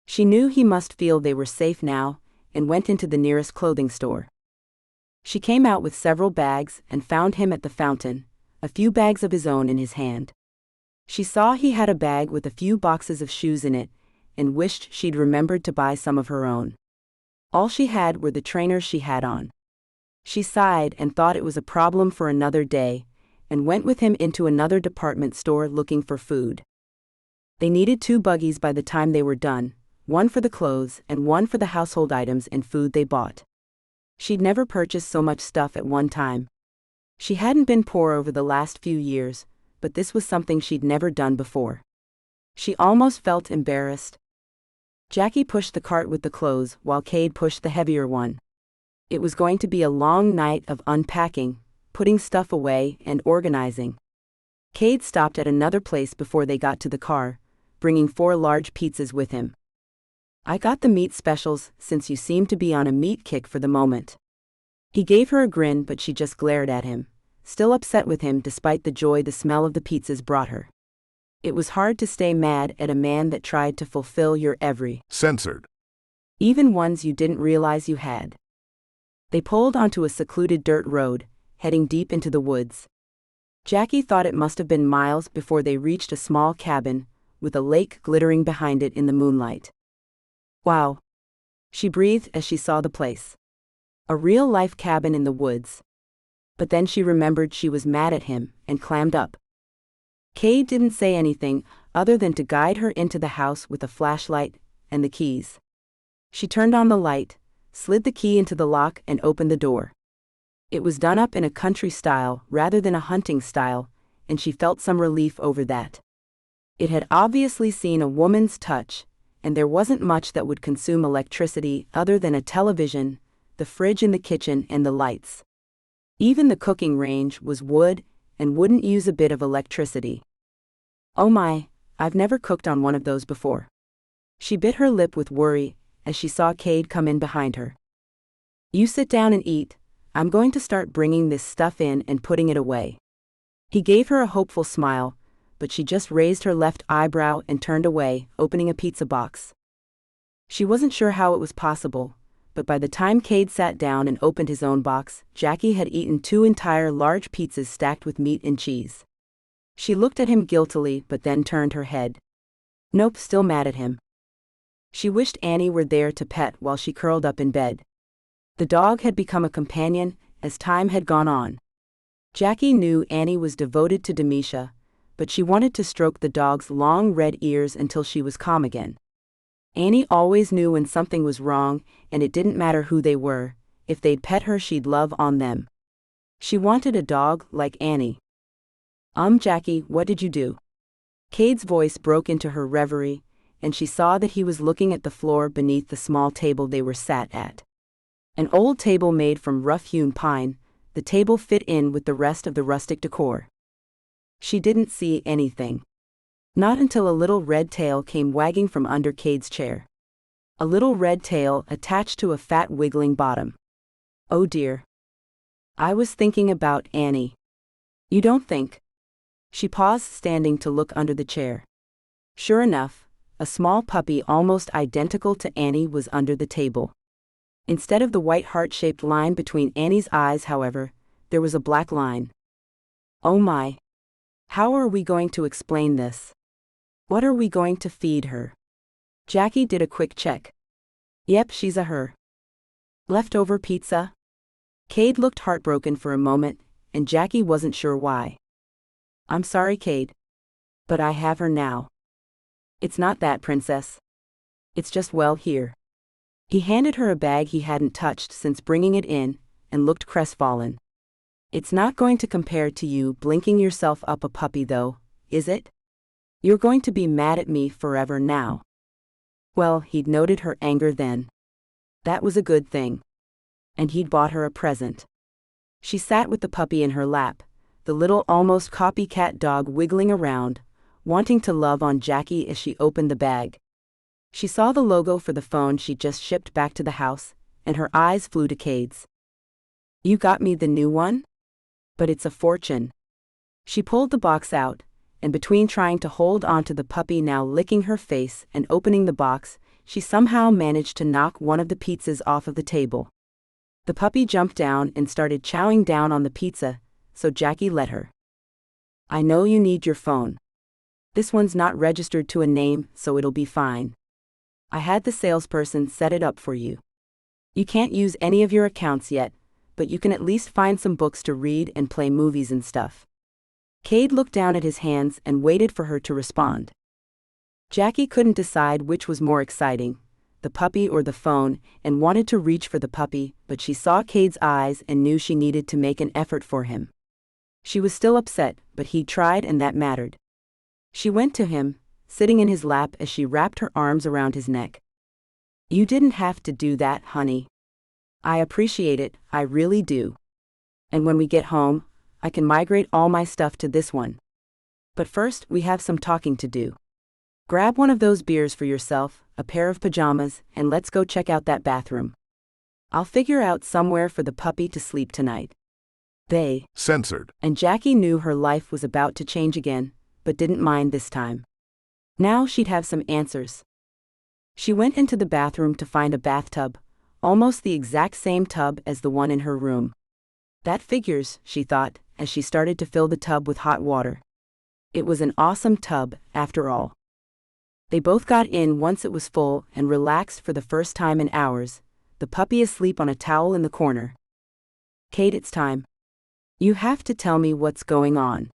She knew he must feel they were safe now, and went into the nearest clothing store. She came out with several bags and found him at the fountain, a few bags of his own in his hand. She saw he had a bag with a few boxes of shoes in it, and wished she'd remembered to buy some of her own. All she had were the trainers she had on. She sighed and thought it was a problem for another day, and went with him into another department store looking for food. They needed 2 buggies by the time they were done, one for the clothes and one for the household items and food they bought. She'd never purchased so much stuff at one time. She hadn't been poor over the last few years, but this was something she'd never done before. She almost felt embarrassed. Jacqui pushed the cart with the clothes while Cade pushed the heavier one. It was going to be a long night of unpacking, putting stuff away, and organizing. Cade stopped at another place before they got to the car, bringing 4 large pizzas with him. "I got the meat specials since you seem to be on a meat kick for the moment." He gave her a grin, but she just glared at him, still upset with him despite the joy the smell of the pizzas brought her. It was hard to stay mad at a man that tried to fulfill your every Censored. even ones you didn't realize you had. They pulled onto a secluded dirt road, heading deep into the woods. Jacqui thought it must have been miles before they reached a small cabin, with a lake glittering behind it in the moonlight. Wow! She breathed as she saw the place. A real-life cabin in the woods. But then she remembered she was mad at him, and clammed up. Cade didn't say anything other than to guide her into the house with a flashlight and the keys. She turned on the light, slid the key into the lock, and opened the door. It was done up in a country style rather than a hunting style, and she felt some relief over that. It had obviously seen a woman's touch, and there wasn't much that would consume electricity other than a television, the fridge in the kitchen, and the lights. Even the cooking range was wood and wouldn't use a bit of electricity. Oh my, I've never cooked on one of those before. She bit her lip with worry as she saw Cade come in behind her. "You sit down and eat. I'm going to start bringing this stuff in and putting it away." He gave her a hopeful smile, but she just raised her left eyebrow and turned away, opening a pizza box. She wasn't sure how it was possible, but by the time Cade sat down and opened his own box, Jacqui had eaten 2 entire large pizzas stacked with meat and cheese. She looked at him guiltily but then turned her head. Nope, still mad at him. She wished Annie were there to pet while she curled up in bed. The dog had become a companion as time had gone on. Jacqui knew Annie was devoted to Demetia, but she wanted to stroke the dog's long red ears until she was calm again. Annie always knew when something was wrong, and it didn't matter who they were. If they'd pet her, she'd love on them. She wanted a dog like Annie. Jacqui, what did you do?" Cade's voice broke into her reverie, and she saw that he was looking at the floor beneath the small table they were sat at. An old table made from rough-hewn pine, the table fit in with the rest of the rustic decor. She didn't see anything. Not until a little red tail came wagging from under Cade's chair. A little red tail attached to a fat wiggling bottom. "Oh dear. I was thinking about Annie." "You don't think?" She paused, standing to look under the chair. Sure enough, a small puppy almost identical to Annie was under the table. Instead of the white heart-shaped line between Annie's eyes, however, there was a black line. Oh my. How are we going to explain this? What are we going to feed her? Jacqui did a quick check. Yep, she's a her. Leftover pizza? Cade looked heartbroken for a moment, and Jacqui wasn't sure why. "I'm sorry, Cade. But I have her now." "It's not that, princess. It's just, well, here." He handed her a bag he hadn't touched since bringing it in, and looked crestfallen. "It's not going to compare to you blinking yourself up a puppy though, is it? You're going to be mad at me forever now." Well, he'd noted her anger then. That was a good thing. And he'd bought her a present. She sat with the puppy in her lap, the little almost copycat dog wiggling around, wanting to love on Jacqui as she opened the bag. She saw the logo for the phone she'd just shipped back to the house, and her eyes flew to Cade's. "You got me the new one? But it's a fortune." She pulled the box out, and between trying to hold onto the puppy now licking her face and opening the box, she somehow managed to knock one of the pizzas off of the table. The puppy jumped down and started chowing down on the pizza, so Jacqui let her. "I know you need your phone. This one's not registered to a name, so it'll be fine. I had the salesperson set it up for you. You can't use any of your accounts yet, but you can at least find some books to read and play movies and stuff." Cade looked down at his hands and waited for her to respond. Jacqui couldn't decide which was more exciting, the puppy or the phone, and wanted to reach for the puppy, but she saw Cade's eyes and knew she needed to make an effort for him. She was still upset, but he tried and that mattered. She went to him, sitting in his lap as she wrapped her arms around his neck. "You didn't have to do that, honey. I appreciate it, I really do. And when we get home, I can migrate all my stuff to this one. But first, we have some talking to do. Grab one of those beers for yourself, a pair of pajamas, and let's go check out that bathroom. I'll figure out somewhere for the puppy to sleep tonight." They Censored. And Jacqui knew her life was about to change again, but didn't mind this time. Now she'd have some answers. She went into the bathroom to find a bathtub, almost the exact same tub as the one in her room. That figures, she thought, as she started to fill the tub with hot water. It was an awesome tub, after all. They both got in once it was full and relaxed for the first time in hours, the puppy asleep on a towel in the corner. "Cade, it's time. You have to tell me what's going on.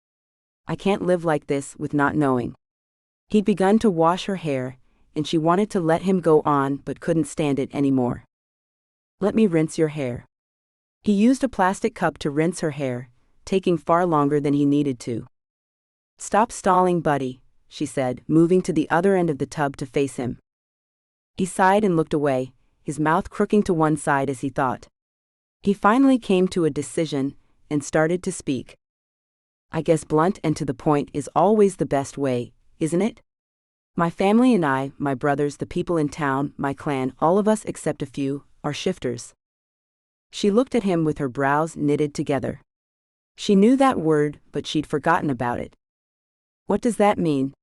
I can't live like this with not knowing." He'd begun to wash her hair, and she wanted to let him go on but couldn't stand it anymore. "Let me rinse your hair." He used a plastic cup to rinse her hair, taking far longer than he needed to. "Stop stalling, buddy," she said, moving to the other end of the tub to face him. He sighed and looked away, his mouth crooking to one side as he thought. He finally came to a decision and started to speak. "I guess blunt and to the point is always the best way, isn't it? My family and I, my brothers, the people in town, my clan, all of us except a few, are shifters." She looked at him with her brows knitted together. She knew that word, but she'd forgotten about it. "What does that mean?"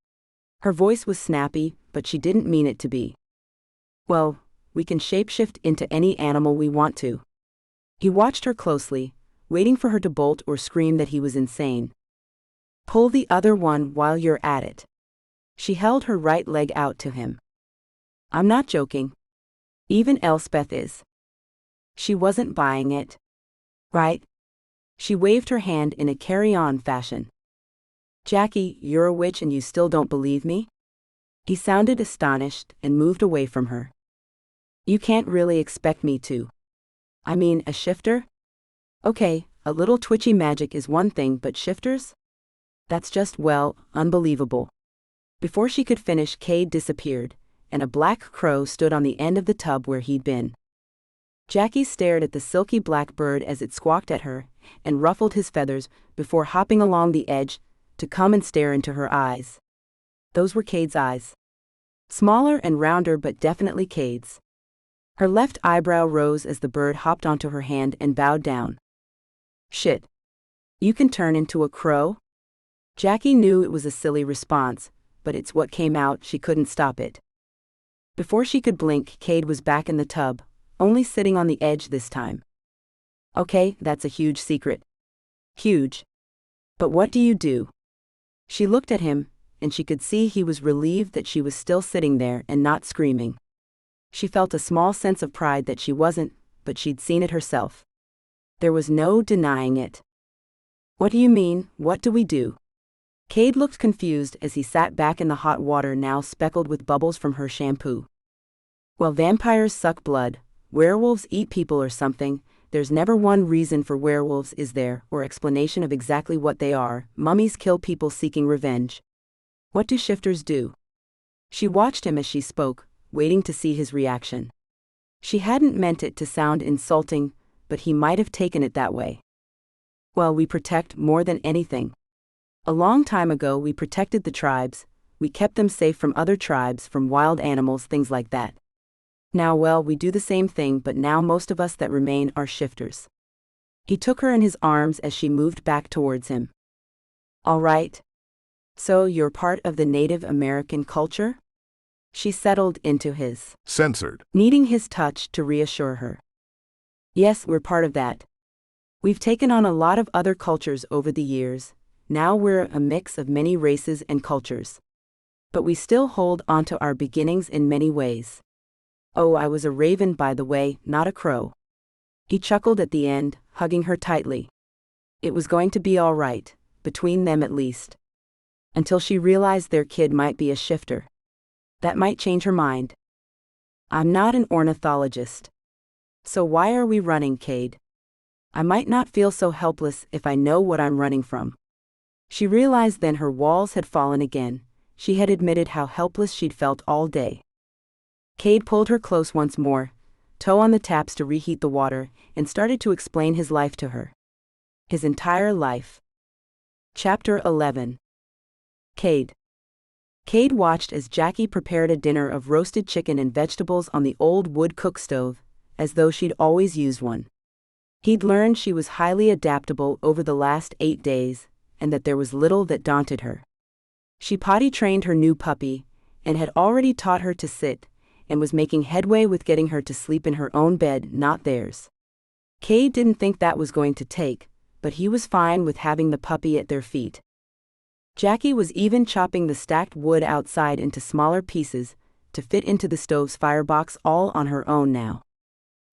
Her voice was snappy, but she didn't mean it to be. "Well, we can shapeshift into any animal we want to." He watched her closely, waiting for her to bolt or scream that he was insane. "Pull the other one while you're at it." She held her right leg out to him. "I'm not joking. Even Elspeth is." She wasn't buying it. "Right?" She waved her hand in a carry-on fashion. "Jacqui, you're a witch and you still don't believe me?" He sounded astonished and moved away from her. "You can't really expect me to. I mean, a shifter? Okay, a little twitchy magic is one thing, but shifters? That's just, well, unbelievable." Before she could finish, Cade disappeared, and a black crow stood on the end of the tub where he'd been. Jacqui stared at the silky black bird as it squawked at her, and ruffled his feathers before hopping along the edge to come and stare into her eyes. Those were Cade's eyes. Smaller and rounder, but definitely Cade's. Her left eyebrow rose as the bird hopped onto her hand and bowed down. "Shit. You can turn into a crow?" Jacqui knew it was a silly response, but it's what came out, she couldn't stop it. Before she could blink, Cade was back in the tub, only sitting on the edge this time. "Okay, that's a huge secret." "Huge. But what do you do?" She looked at him, and she could see he was relieved that she was still sitting there and not screaming. She felt a small sense of pride that she wasn't, but she'd seen it herself. There was no denying it. "What do you mean, what do we do?" Cade looked confused as he sat back in the hot water now speckled with bubbles from her shampoo. "Well, vampires suck blood, werewolves eat people or something, There's never one reason for werewolves, is there, or explanation of exactly what they are. Mummies kill people seeking revenge. What do shifters do? She watched him as she spoke, waiting to see his reaction. She hadn't meant it to sound insulting, but he might have taken it that way. Well, we protect more than anything. A long time ago we protected the tribes, we kept them safe from other tribes, from wild animals, things like that. Now, well, we do the same thing, but now most of us that remain are shifters. He took her in his arms as she moved back towards him. All right. So you're part of the Native American culture? She settled into his, Censored. needing his touch to reassure her. Yes, we're part of that. We've taken on a lot of other cultures over the years. Now we're a mix of many races and cultures. But we still hold onto our beginnings in many ways. Oh, I was a raven, by the way, not a crow. He chuckled at the end, hugging her tightly. It was going to be all right, between them at least. Until she realized their kid might be a shifter. That might change her mind. I'm not an ornithologist. So why are we running, Cade? I might not feel so helpless if I know what I'm running from. She realized then her walls had fallen again. She had admitted how helpless she'd felt all day. Cade pulled her close once more, toe on the taps to reheat the water, and started to explain his life to her. His entire life. Chapter 11. Cade. Cade watched as Jacqui prepared a dinner of roasted chicken and vegetables on the old wood cook stove, as though she'd always used one. He'd learned she was highly adaptable over the last 8 days, and that there was little that daunted her. She potty-trained her new puppy, and had already taught her to sit, and was making headway with getting her to sleep in her own bed, not theirs. Cade didn't think that was going to take, but he was fine with having the puppy at their feet. Jacqui was even chopping the stacked wood outside into smaller pieces, to fit into the stove's firebox, all on her own now.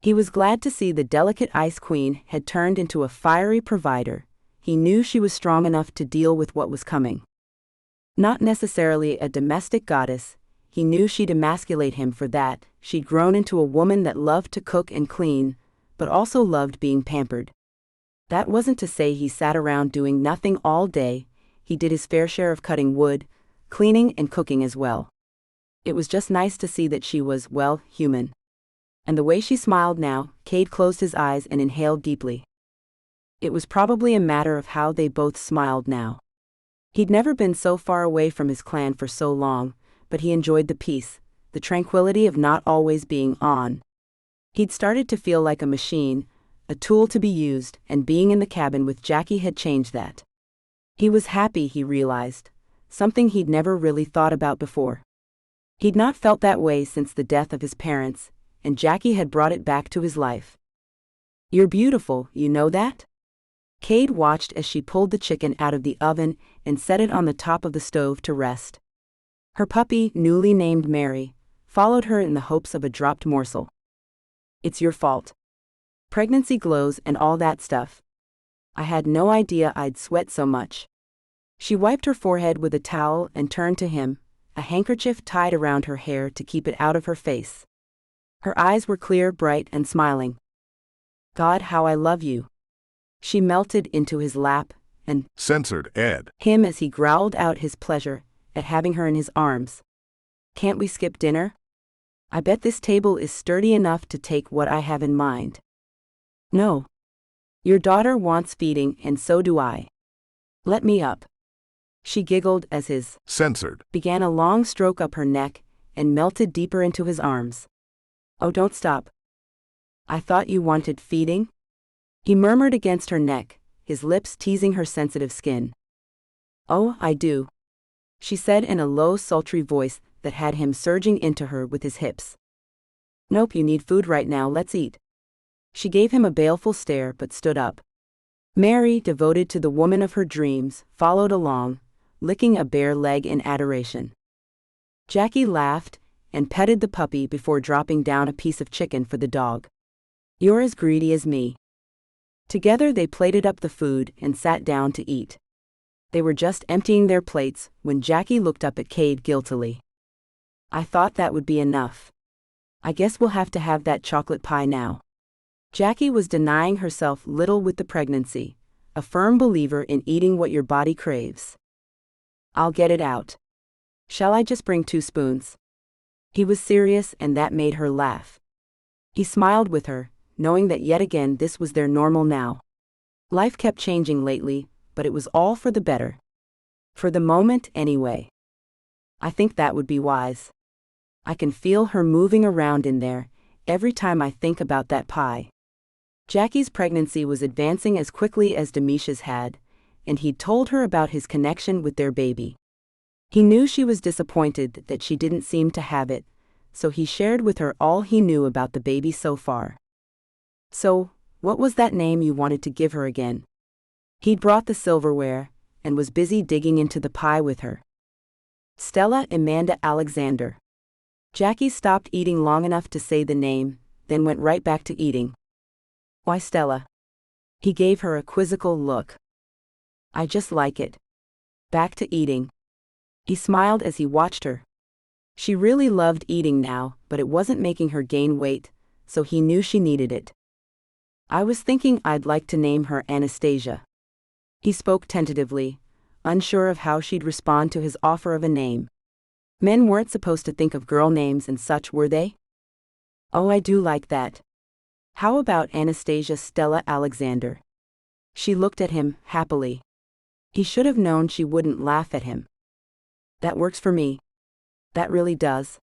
He was glad to see the delicate Ice Queen had turned into a fiery provider. He knew she was strong enough to deal with what was coming. Not necessarily a domestic goddess, he knew she'd emasculate him for that. She'd grown into a woman that loved to cook and clean, but also loved being pampered. That wasn't to say he sat around doing nothing all day. He did his fair share of cutting wood, cleaning and cooking as well. It was just nice to see that she was, well, human. And the way she smiled now, Cade closed his eyes and inhaled deeply. It was probably a matter of how they both smiled now. He'd never been so far away from his clan for so long, but he enjoyed the peace, the tranquility of not always being on. He'd started to feel like a machine, a tool to be used, and being in the cabin with Jacqui had changed that. He was happy, he realized, something he'd never really thought about before. He'd not felt that way since the death of his parents, and Jacqui had brought it back to his life. You're beautiful, you know that? Cade watched as she pulled the chicken out of the oven and set it on the top of the stove to rest. Her puppy, newly named Mary, followed her in the hopes of a dropped morsel. It's your fault. Pregnancy glows and all that stuff. I had no idea I'd sweat so much. She wiped her forehead with a towel and turned to him, a handkerchief tied around her hair to keep it out of her face. Her eyes were clear, bright, and smiling. God, how I love you. She melted into his lap, and Censored Ed. Him as he growled out his pleasure at having her in his arms. Can't we skip dinner? I bet this table is sturdy enough to take what I have in mind. No. Your daughter wants feeding, and so do I. Let me up. She giggled as his Censored began a long stroke up her neck and melted deeper into his arms. Oh, don't stop. I thought you wanted feeding? He murmured against her neck, his lips teasing her sensitive skin. Oh, I do. She said in a low, sultry voice that had him surging into her with his hips. Nope, you need food right now, let's eat. She gave him a baleful stare but stood up. Mary, devoted to the woman of her dreams, followed along, licking a bare leg in adoration. Jacqui laughed and petted the puppy before dropping down a piece of chicken for the dog. You're as greedy as me. Together they plated up the food and sat down to eat. They were just emptying their plates when Jacqui looked up at Cade guiltily. I thought that would be enough. I guess we'll have to have that chocolate pie now. Jacqui was denying herself little with the pregnancy, a firm believer in eating what your body craves. I'll get it out. Shall I just bring 2 spoons? He was serious, and that made her laugh. He smiled with her, knowing that yet again this was their normal now. Life kept changing lately, but it was all for the better. For the moment, anyway. I think that would be wise. I can feel her moving around in there, every time I think about that pie. Jacqui's pregnancy was advancing as quickly as Demisha's had, and he'd told her about his connection with their baby. He knew she was disappointed that she didn't seem to have it, so he shared with her all he knew about the baby so far. So, what was that name you wanted to give her again? He'd brought the silverware, and was busy digging into the pie with her. Stella Amanda Alexander. Jacqui stopped eating long enough to say the name, then went right back to eating. Why Stella? He gave her a quizzical look. I just like it. Back to eating. He smiled as he watched her. She really loved eating now, but it wasn't making her gain weight, so he knew she needed it. I was thinking I'd like to name her Anastasia. He spoke tentatively, unsure of how she'd respond to his offer of a name. Men weren't supposed to think of girl names and such, were they? Oh, I do like that. How about Anastasia Stella Alexander? She looked at him, happily. He should have known she wouldn't laugh at him. That works for me. That really does.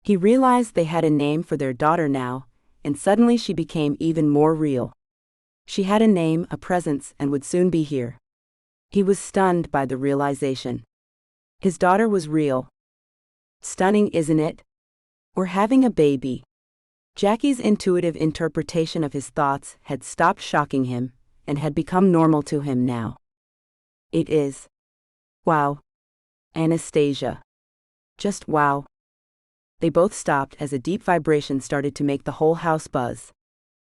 He realized they had a name for their daughter now, and suddenly she became even more real. She had a name, a presence, and would soon be here. He was stunned by the realization. His daughter was real. Stunning, isn't it? We're having a baby. Jacqui's intuitive interpretation of his thoughts had stopped shocking him, and had become normal to him now. It is. Wow. Anastasia. Just wow. They both stopped as a deep vibration started to make the whole house buzz.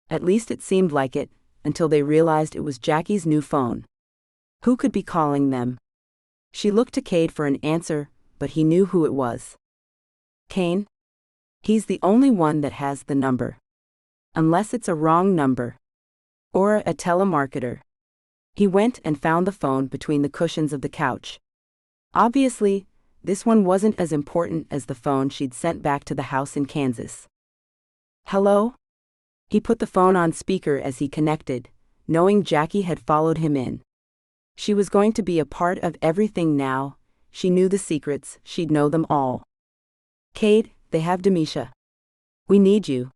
At least it seemed like it, until they realized it was Jacqui's new phone. Who could be calling them? She looked to Cade for an answer, but he knew who it was. Kane? He's the only one that has the number. Unless it's a wrong number. Or a telemarketer. He went and found the phone between the cushions of the couch. Obviously, this one wasn't as important as the phone she'd sent back to the house in Kansas. Hello? He put the phone on speaker as he connected, knowing Jacqui had followed him in. She was going to be a part of everything now. She knew the secrets, she'd know them all. Cade, they have Demisha. We need you.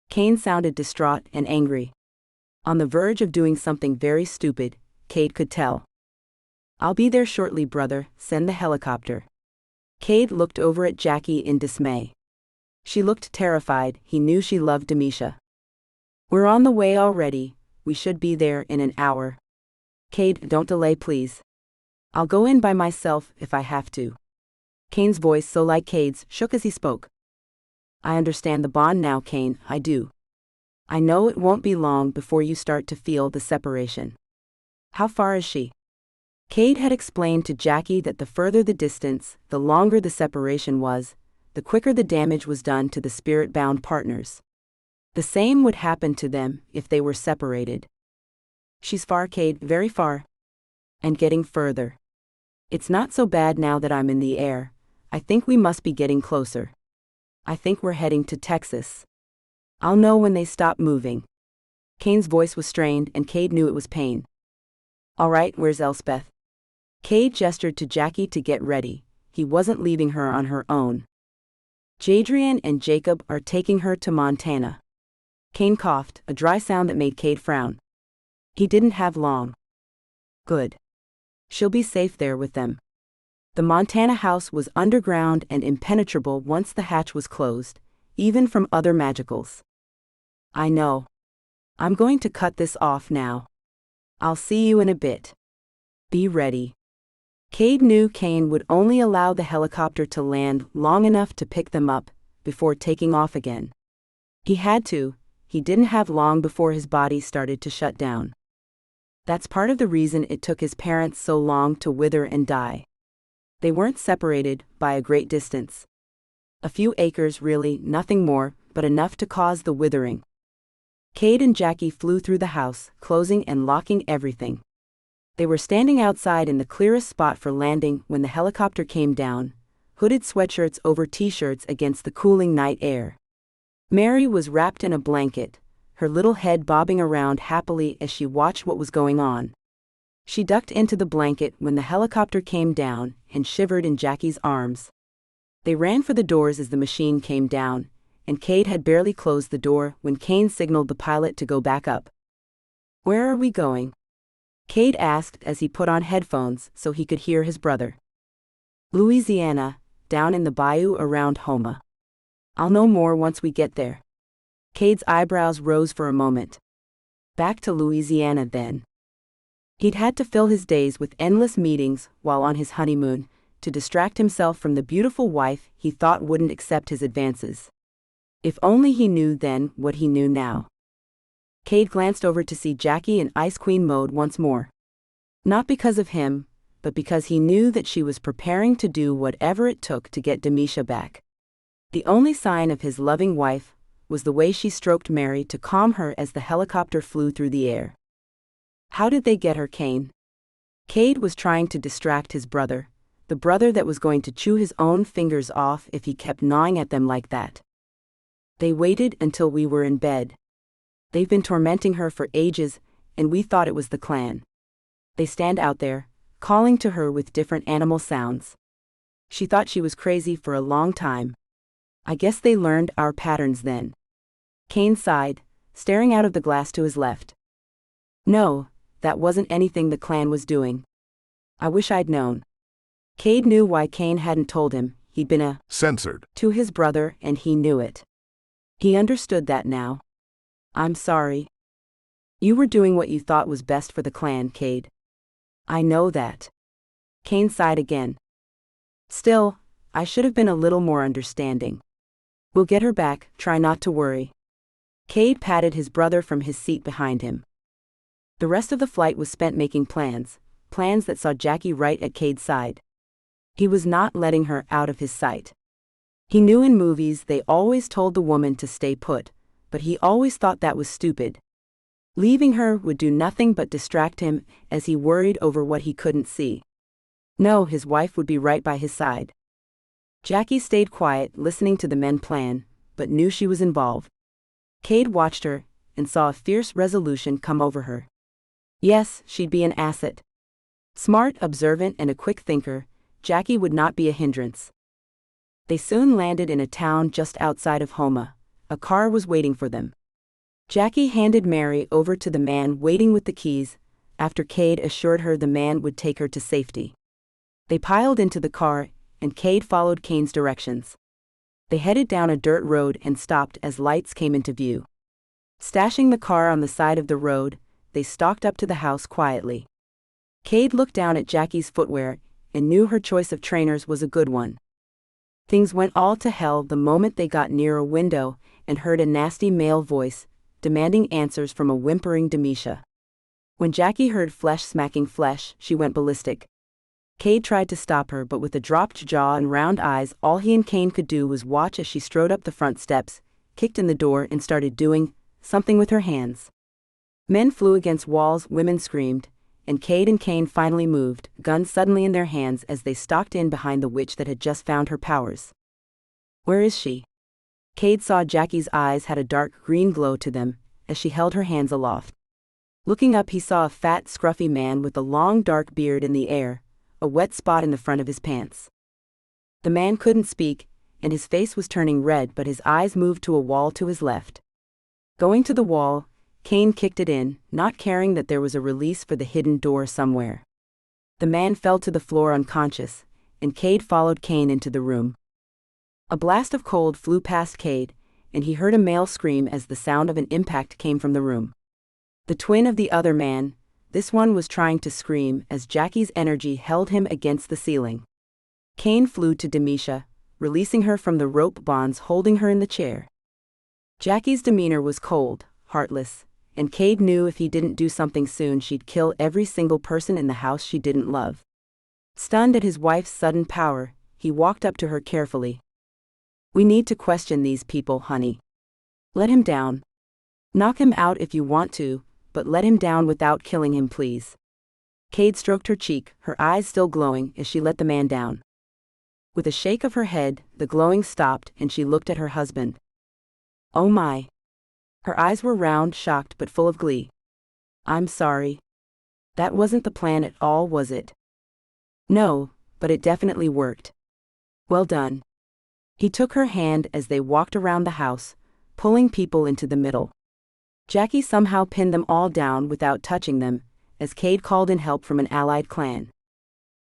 Kane sounded distraught and angry. On the verge of doing something very stupid, Cade could tell. I'll be there shortly, brother, send the helicopter. Cade looked over at Jacqui in dismay. She looked terrified, he knew she loved Demisha. We're on the way already, we should be there in an hour. Cade, don't delay please. I'll go in by myself if I have to. Kane's voice, so like Cade's, shook as he spoke. I understand the bond now, Kane, I do. I know it won't be long before you start to feel the separation. How far is she? Cade had explained to Jacqui that the further the distance, the longer the separation was, the quicker the damage was done to the spirit-bound partners. The same would happen to them if they were separated. She's far, Cade, very far. And getting further. It's not so bad now that I'm in the air. I think we must be getting closer. I think we're heading to Texas. I'll know when they stop moving. Kane's voice was strained and Cade knew it was pain. All right, where's Elspeth? Cade gestured to Jacqui to get ready. He wasn't leaving her on her own. Jadrian and Jacob are taking her to Montana. Kane coughed, a dry sound that made Cade frown. He didn't have long. Good. She'll be safe there with them. The Montana house was underground and impenetrable once the hatch was closed, even from other magicals. I know. I'm going to cut this off now. I'll see you in a bit. Be ready. Cade knew Kane would only allow the helicopter to land long enough to pick them up, before taking off again. He had to. He didn't have long before his body started to shut down. That's part of the reason it took his parents so long to wither and die. They weren't separated by a great distance. A few acres really, nothing more, but enough to cause the withering. Cade and Jacqui flew through the house, closing and locking everything. They were standing outside in the clearest spot for landing when the helicopter came down, hooded sweatshirts over t-shirts against the cooling night air. Mary was wrapped in a blanket, her little head bobbing around happily as she watched what was going on. She ducked into the blanket when the helicopter came down and shivered in Jacqui's arms. They ran for the doors as the machine came down, and Cade had barely closed the door when Kane signaled the pilot to go back up. "Where are we going?" Cade asked as he put on headphones so he could hear his brother. "Louisiana, down in the bayou around Houma. I'll know more once we get there." Cade's eyebrows rose for a moment. Back to Louisiana then. He'd had to fill his days with endless meetings while on his honeymoon, to distract himself from the beautiful wife he thought wouldn't accept his advances. If only he knew then what he knew now. Cade glanced over to see Jacqui in Ice Queen mode once more. Not because of him, but because he knew that she was preparing to do whatever it took to get Demisha back. The only sign of his loving wife was the way she stroked Mary to calm her as the helicopter flew through the air. How did they get her, Kane? Cade was trying to distract his brother, the brother that was going to chew his own fingers off if he kept gnawing at them like that. "They waited until we were in bed. They've been tormenting her for ages, and we thought it was the clan. They stand out there, calling to her with different animal sounds. She thought she was crazy for a long time. I guess they learned our patterns then." Kane sighed, staring out of the glass to his left. "No, that wasn't anything the clan was doing. I wish I'd known." Cade knew why Kane hadn't told him. He'd been a censored to his brother, and he knew it. He understood that now. "I'm sorry. You were doing what you thought was best for the clan, Cade. I know that." Kane sighed again. "Still, I should have been a little more understanding. We'll get her back, try not to worry." Cade patted his brother from his seat behind him. The rest of the flight was spent making plans that saw Jacqui right at Cade's side. He was not letting her out of his sight. He knew in movies they always told the woman to stay put, but he always thought that was stupid. Leaving her would do nothing but distract him as he worried over what he couldn't see. No, his wife would be right by his side. Jacqui stayed quiet, listening to the men plan, but knew she was involved. Cade watched her and saw a fierce resolution come over her. Yes, she'd be an asset. Smart, observant, and a quick thinker, Jacqui would not be a hindrance. They soon landed in a town just outside of Houma. A car was waiting for them. Jacqui handed Mary over to the man waiting with the keys, after Cade assured her the man would take her to safety. They piled into the car, and Cade followed Kane's directions. They headed down a dirt road and stopped as lights came into view. Stashing the car on the side of the road, they stalked up to the house quietly. Cade looked down at Jacqui's footwear and knew her choice of trainers was a good one. Things went all to hell the moment they got near a window and heard a nasty male voice, demanding answers from a whimpering Demisha. When Jacqui heard flesh smacking flesh, she went ballistic. Cade tried to stop her, but with a dropped jaw and round eyes, all he and Kane could do was watch as she strode up the front steps, kicked in the door, and started doing something with her hands. Men flew against walls, women screamed, and Cade and Kane finally moved, guns suddenly in their hands as they stalked in behind the witch that had just found her powers. "Where is she?" Cade saw Jacqui's eyes had a dark green glow to them as she held her hands aloft. Looking up, he saw a fat, scruffy man with a long dark beard in the air, a wet spot in the front of his pants. The man couldn't speak, and his face was turning red, but his eyes moved to a wall to his left. Going to the wall, Kane kicked it in, not caring that there was a release for the hidden door somewhere. The man fell to the floor unconscious, and Cade followed Kane into the room. A blast of cold flew past Cade, and he heard a male scream as the sound of an impact came from the room. The twin of the other man, this one was trying to scream as Jacqui's energy held him against the ceiling. Kane flew to Demisha, releasing her from the rope bonds holding her in the chair. Jacqui's demeanor was cold, heartless, and Cade knew if he didn't do something soon she'd kill every single person in the house she didn't love. Stunned at his wife's sudden power, he walked up to her carefully. "We need to question these people, honey. Let him down." Knock him out if you want to, but let him down without killing him, please. Cade stroked her cheek, her eyes still glowing as she let the man down. With a shake of her head, the glowing stopped and she looked at her husband. Oh my. Her eyes were round, shocked but full of glee. I'm sorry. That wasn't the plan at all, was it? No, but it definitely worked. Well done. He took her hand as they walked around the house, pulling people into the middle. Jacqui somehow pinned them all down without touching them, as Cade called in help from an allied clan.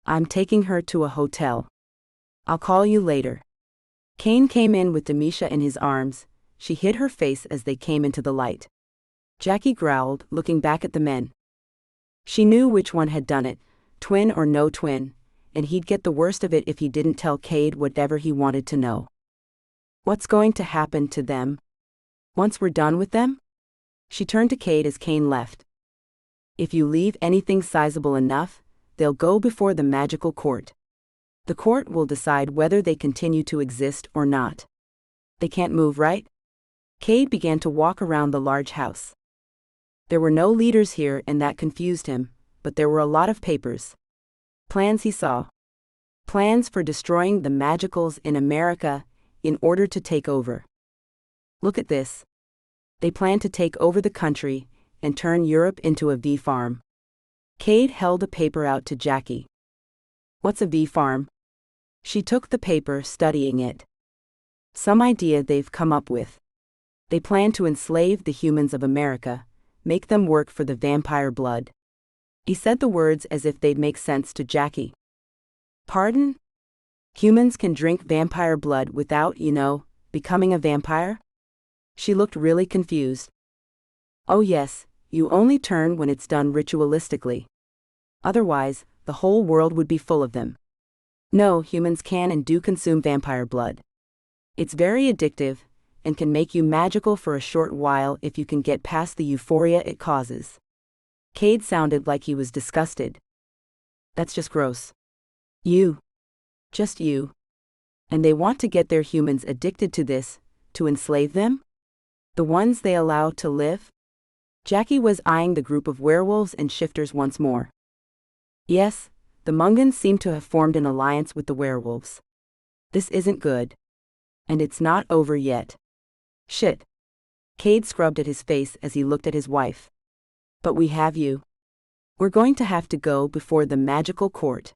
I'm taking her to a hotel. I'll call you later. Kane came in with Demisha in his arms. She hid her face as they came into the light. Jacqui growled, looking back at the men. She knew which one had done it, twin or no twin, and he'd get the worst of it if he didn't tell Cade whatever he wanted to know. What's going to happen to them? Once we're done with them? She turned to Cade as Kane left. If you leave anything sizable enough, they'll go before the magical court. The court will decide whether they continue to exist or not. They can't move, right? Cade began to walk around the large house. There were no leaders here and that confused him, but there were a lot of papers. Plans he saw. Plans for destroying the magicals in America in order to take over. Look at this. They plan to take over the country and turn Europe into a V-farm. Cade held a paper out to Jacqui. What's a V-farm? She took the paper, studying it. Some idea they've come up with. They plan to enslave the humans of America, make them work for the vampire blood. He said the words as if they'd make sense to Jacqui. Pardon? Humans can drink vampire blood without, becoming a vampire? She looked really confused. Oh yes, you only turn when it's done ritualistically. Otherwise, the whole world would be full of them. No, humans can and do consume vampire blood. It's very addictive, and can make you magical for a short while if you can get past the euphoria it causes. Cade sounded like he was disgusted. That's just gross. You. Just you. And they want to get their humans addicted to this, to enslave them? The ones they allow to live? Jacqui was eyeing the group of werewolves and shifters once more. Yes, the Mungans seem to have formed an alliance with the werewolves. This isn't good. And it's not over yet. Shit. Cade scrubbed at his face as he looked at his wife. But we have you. We're going to have to go before the magical court.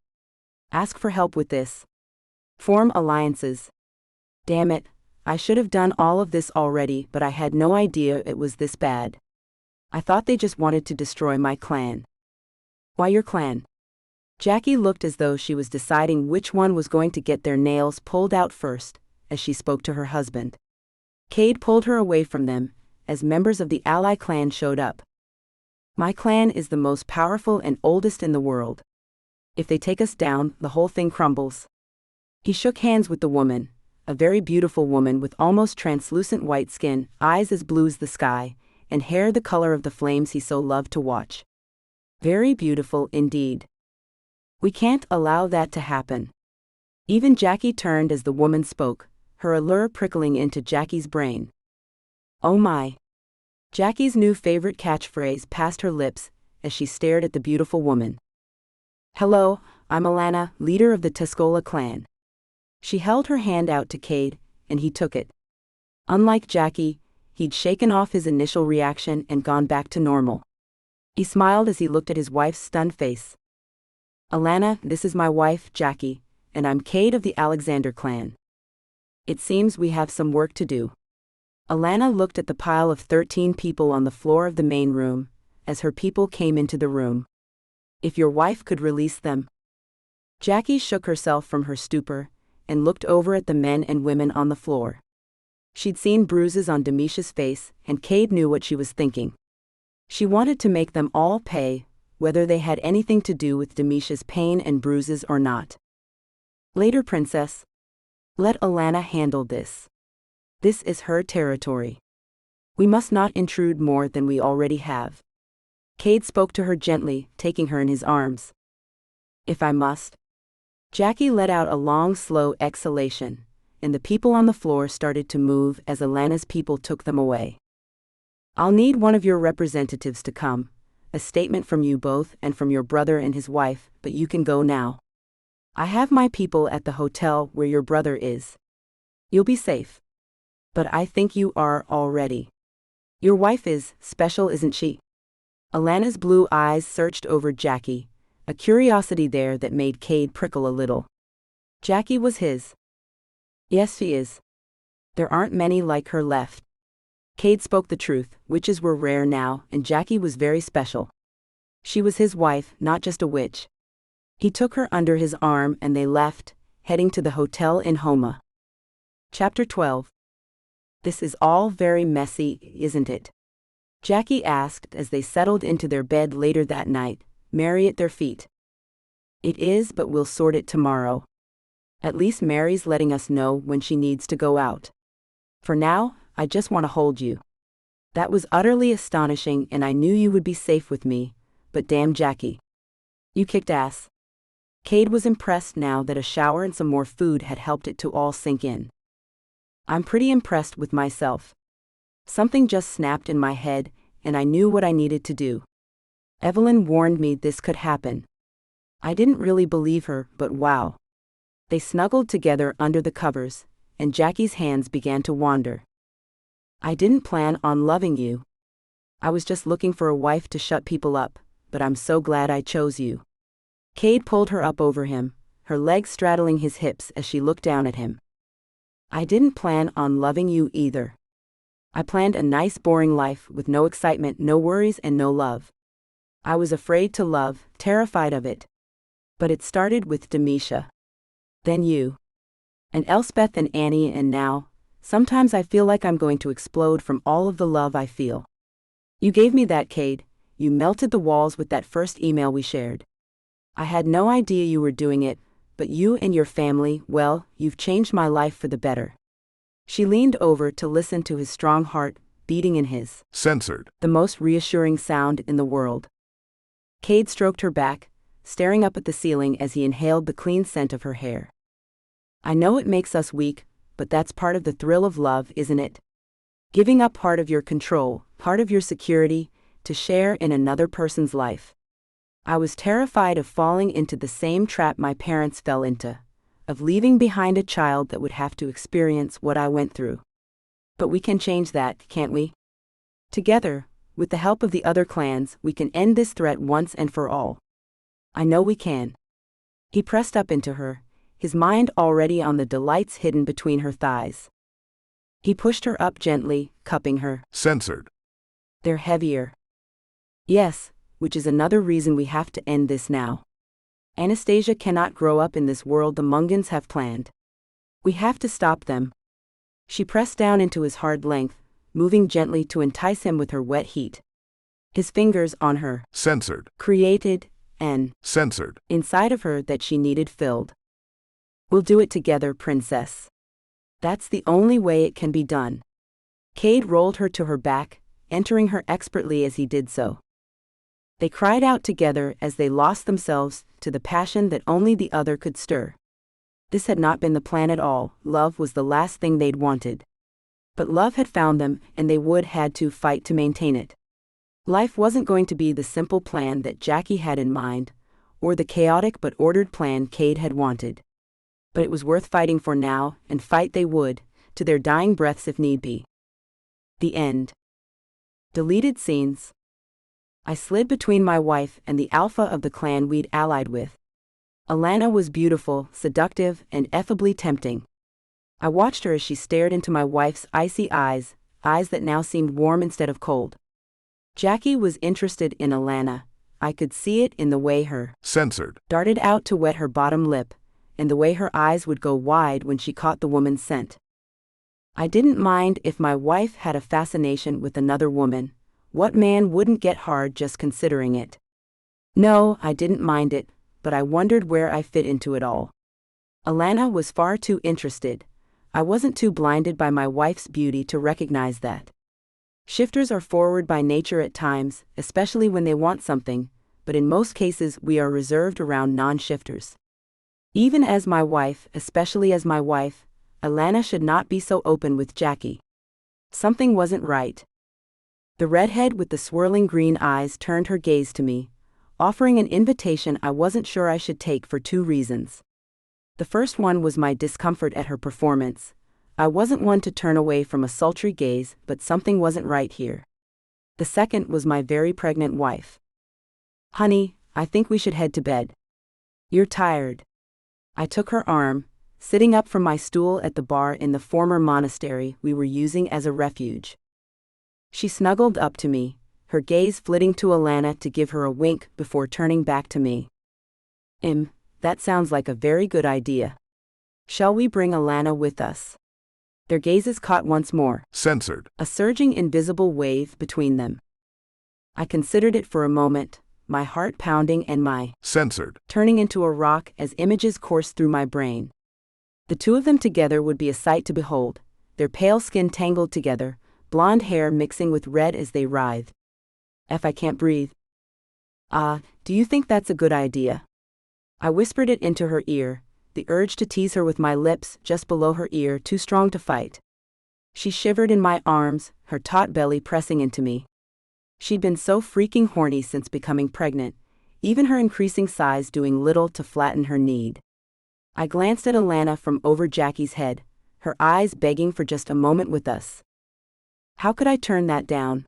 Ask for help with this. Form alliances. Damn it, I should have done all of this already, but I had no idea it was this bad. I thought they just wanted to destroy my clan. Why your clan? Jacqui looked as though she was deciding which one was going to get their nails pulled out first, as she spoke to her husband. Cade pulled her away from them, as members of the ally clan showed up. My clan is the most powerful and oldest in the world. If they take us down, the whole thing crumbles. He shook hands with the woman, a very beautiful woman with almost translucent white skin, eyes as blue as the sky, and hair the color of the flames he so loved to watch. Very beautiful indeed. We can't allow that to happen. Even Jacqui turned as the woman spoke, her allure prickling into Jacqui's brain. Oh my. Jacqui's new favorite catchphrase passed her lips as she stared at the beautiful woman. Hello, I'm Alana, leader of the Tuscola clan. She held her hand out to Cade, and he took it. Unlike Jacqui, he'd shaken off his initial reaction and gone back to normal. He smiled as he looked at his wife's stunned face. Alana, this is my wife, Jacqui, and I'm Cade of the Alexander clan. It seems we have some work to do. Alana looked at the pile of 13 people on the floor of the main room, as her people came into the room. If your wife could release them. Jacqui shook herself from her stupor, and looked over at the men and women on the floor. She'd seen bruises on Demisha's face, and Cade knew what she was thinking. She wanted to make them all pay, whether they had anything to do with Demisha's pain and bruises or not. Later, princess. Let Alana handle this. This is her territory. We must not intrude more than we already have. Cade spoke to her gently, taking her in his arms. If I must. Jacqui let out a long, slow exhalation, and the people on the floor started to move as Alana's people took them away. I'll need one of your representatives to come, a statement from you both and from your brother and his wife, but you can go now. I have my people at the hotel where your brother is. You'll be safe. But I think you are already. Your wife is special, isn't she? Alana's blue eyes searched over Jacqui, a curiosity there that made Cade prickle a little. Jacqui was his. Yes, she is. There aren't many like her left. Cade spoke the truth. Witches were rare now, and Jacqui was very special. She was his wife, not just a witch. He took her under his arm and they left, heading to the hotel in Homa. Chapter 12. This is all very messy, isn't it? Jacqui asked as they settled into their bed later that night, Mary at their feet. It is, but we'll sort it tomorrow. At least Mary's letting us know when she needs to go out. For now, I just want to hold you. That was utterly astonishing, and I knew you would be safe with me, but damn Jacqui. You kicked ass. Cade was impressed now that a shower and some more food had helped it to all sink in. I'm pretty impressed with myself. Something just snapped in my head, and I knew what I needed to do. Evelyn warned me this could happen. I didn't really believe her, but wow. They snuggled together under the covers, and Jacqui's hands began to wander. I didn't plan on loving you. I was just looking for a wife to shut people up, but I'm so glad I chose you. Cade pulled her up over him, her legs straddling his hips as she looked down at him. I didn't plan on loving you either. I planned a nice boring life with no excitement, no worries, and no love. I was afraid to love, terrified of it. But it started with Demetia. Then you. And Elspeth and Annie, and now, sometimes I feel like I'm going to explode from all of the love I feel. You gave me that, Cade. You melted the walls with that first email we shared. I had no idea you were doing it, but you and your family, well, you've changed my life for the better. She leaned over to listen to his strong heart beating in his. Censored. The most reassuring sound in the world. Cade stroked her back, staring up at the ceiling as he inhaled the clean scent of her hair. I know it makes us weak, but that's part of the thrill of love, isn't it? Giving up part of your control, part of your security, to share in another person's life. I was terrified of falling into the same trap my parents fell into, of leaving behind a child that would have to experience what I went through. But we can change that, can't we? Together, with the help of the other clans, we can end this threat once and for all. I know we can. He pressed up into her, his mind already on the delights hidden between her thighs. He pushed her up gently, cupping her. Censored. They're heavier. Yes, which is another reason we have to end this now. Anastasia cannot grow up in this world the Mungans have planned. We have to stop them. She pressed down into his hard length, moving gently to entice him with her wet heat. His fingers on her. Censored. Created an. Censored. Inside of her that she needed filled. We'll do it together, princess. That's the only way it can be done. Cade rolled her to her back, entering her expertly as he did so. They cried out together as they lost themselves to the passion that only the other could stir. This had not been the plan at all. Love was the last thing they'd wanted. But love had found them, and they would had to fight to maintain it. Life wasn't going to be the simple plan that Jacqui had in mind, or the chaotic but ordered plan Cade had wanted. But it was worth fighting for now, and fight they would, to their dying breaths if need be. The end. Deleted scenes. I slid between my wife and the alpha of the clan we'd allied with. Alana was beautiful, seductive, and effably tempting. I watched her as she stared into my wife's icy eyes, eyes that now seemed warm instead of cold. Jacqui was interested in Alana. I could see it in the way her. Censored. Darted out to wet her bottom lip, and the way her eyes would go wide when she caught the woman's scent. I didn't mind if my wife had a fascination with another woman. What man wouldn't get hard just considering it? No, I didn't mind it, but I wondered where I fit into it all. Alana was far too interested. I wasn't too blinded by my wife's beauty to recognize that. Shifters are forward by nature at times, especially when they want something, but in most cases we are reserved around non-shifters. Even as my wife, especially as my wife, Alana should not be so open with Jacqui. Something wasn't right. The redhead with the swirling green eyes turned her gaze to me, offering an invitation I wasn't sure I should take for two reasons. The first one was my discomfort at her performance. I wasn't one to turn away from a sultry gaze, but something wasn't right here. The second was my very pregnant wife. "Honey, I think we should head to bed. You're tired." I took her arm, sitting up from my stool at the bar in the former monastery we were using as a refuge. She snuggled up to me, her gaze flitting to Alana to give her a wink before turning back to me. That sounds like a very good idea. Shall we bring Alana with us?" Their gazes caught once more. Censored. A surging invisible wave between them. I considered it for a moment, my heart pounding and my Censored. turning into a rock as images coursed through my brain. The two of them together would be a sight to behold, their pale skin tangled together, blonde hair mixing with red as they writhed. I can't breathe." Do you think that's a good idea?" I whispered it into her ear, the urge to tease her with my lips just below her ear too strong to fight. She shivered in my arms, her taut belly pressing into me. She'd been so freaking horny since becoming pregnant, even her increasing size doing little to flatten her need. I glanced at Alana from over Jacqui's head, her eyes begging for just a moment with us. How could I turn that down?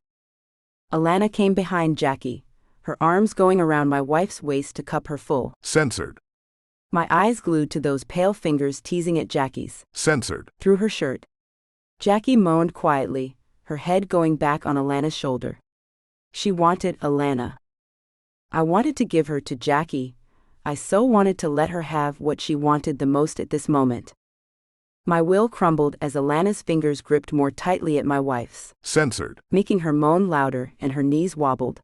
Alana came behind Jacqui, her arms going around my wife's waist to cup her full. Censored. My eyes glued to those pale fingers teasing at Jacqui's. Censored. Through her shirt. Jacqui moaned quietly, her head going back on Alana's shoulder. She wanted Alana. I wanted to give her to Jacqui. I so wanted to let her have what she wanted the most at this moment. My will crumbled as Alana's fingers gripped more tightly at my wife's. Censored. Making her moan louder and her knees wobbled.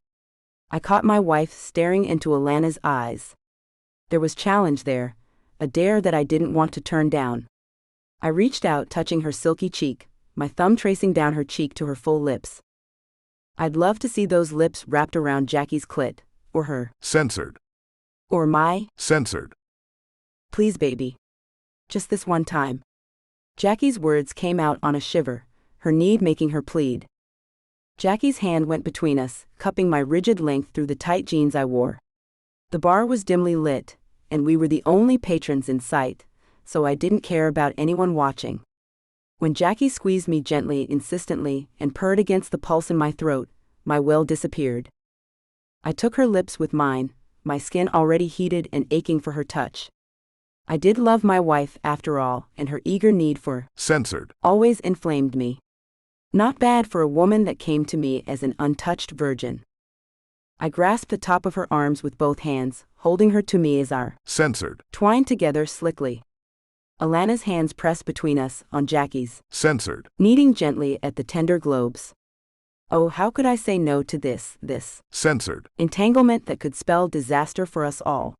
I caught my wife staring into Alana's eyes. There was challenge there, a dare that I didn't want to turn down. I reached out, touching her silky cheek, my thumb tracing down her cheek to her full lips. I'd love to see those lips wrapped around Jacqui's clit, or her. Censored. Or my. Censored. "Please, baby. Just this one time." Jacqui's words came out on a shiver, her need making her plead. Jacqui's hand went between us, cupping my rigid length through the tight jeans I wore. The bar was dimly lit, and we were the only patrons in sight, so I didn't care about anyone watching. When Jacqui squeezed me gently, insistently, and purred against the pulse in my throat, my will disappeared. I took her lips with mine, my skin already heated and aching for her touch. I did love my wife after all, and her eager need for Censored. always inflamed me. Not bad for a woman that came to me as an untouched virgin. I grasped the top of her arms with both hands, holding her to me as our Censored. twined together slickly. Alana's hands pressed between us on Jacqui's, Censored. kneading gently at the tender globes. Oh, how could I say no to this Censored. entanglement that could spell disaster for us all?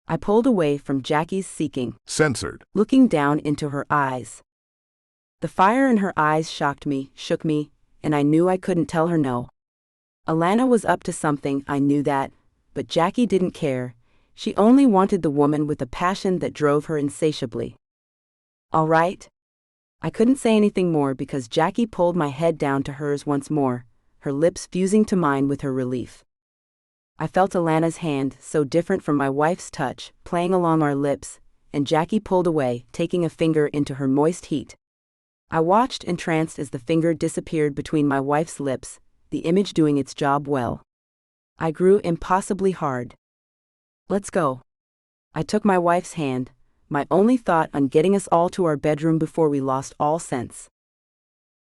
I pulled away from Jacqui's seeking, Censored. looking down into her eyes. The fire in her eyes shook me, and I knew I couldn't tell her no. Alana was up to something, I knew that, but Jacqui didn't care. She only wanted the woman with a passion that drove her insatiably. "All right?" I couldn't say anything more because Jacqui pulled my head down to hers once more, her lips fusing to mine with her relief. I felt Alana's hand, so different from my wife's touch, playing along our lips, and Jacqui pulled away, taking a finger into her moist heat. I watched entranced as the finger disappeared between my wife's lips, the image doing its job well. I grew impossibly hard. "Let's go." I took my wife's hand, my only thought on getting us all to our bedroom before we lost all sense.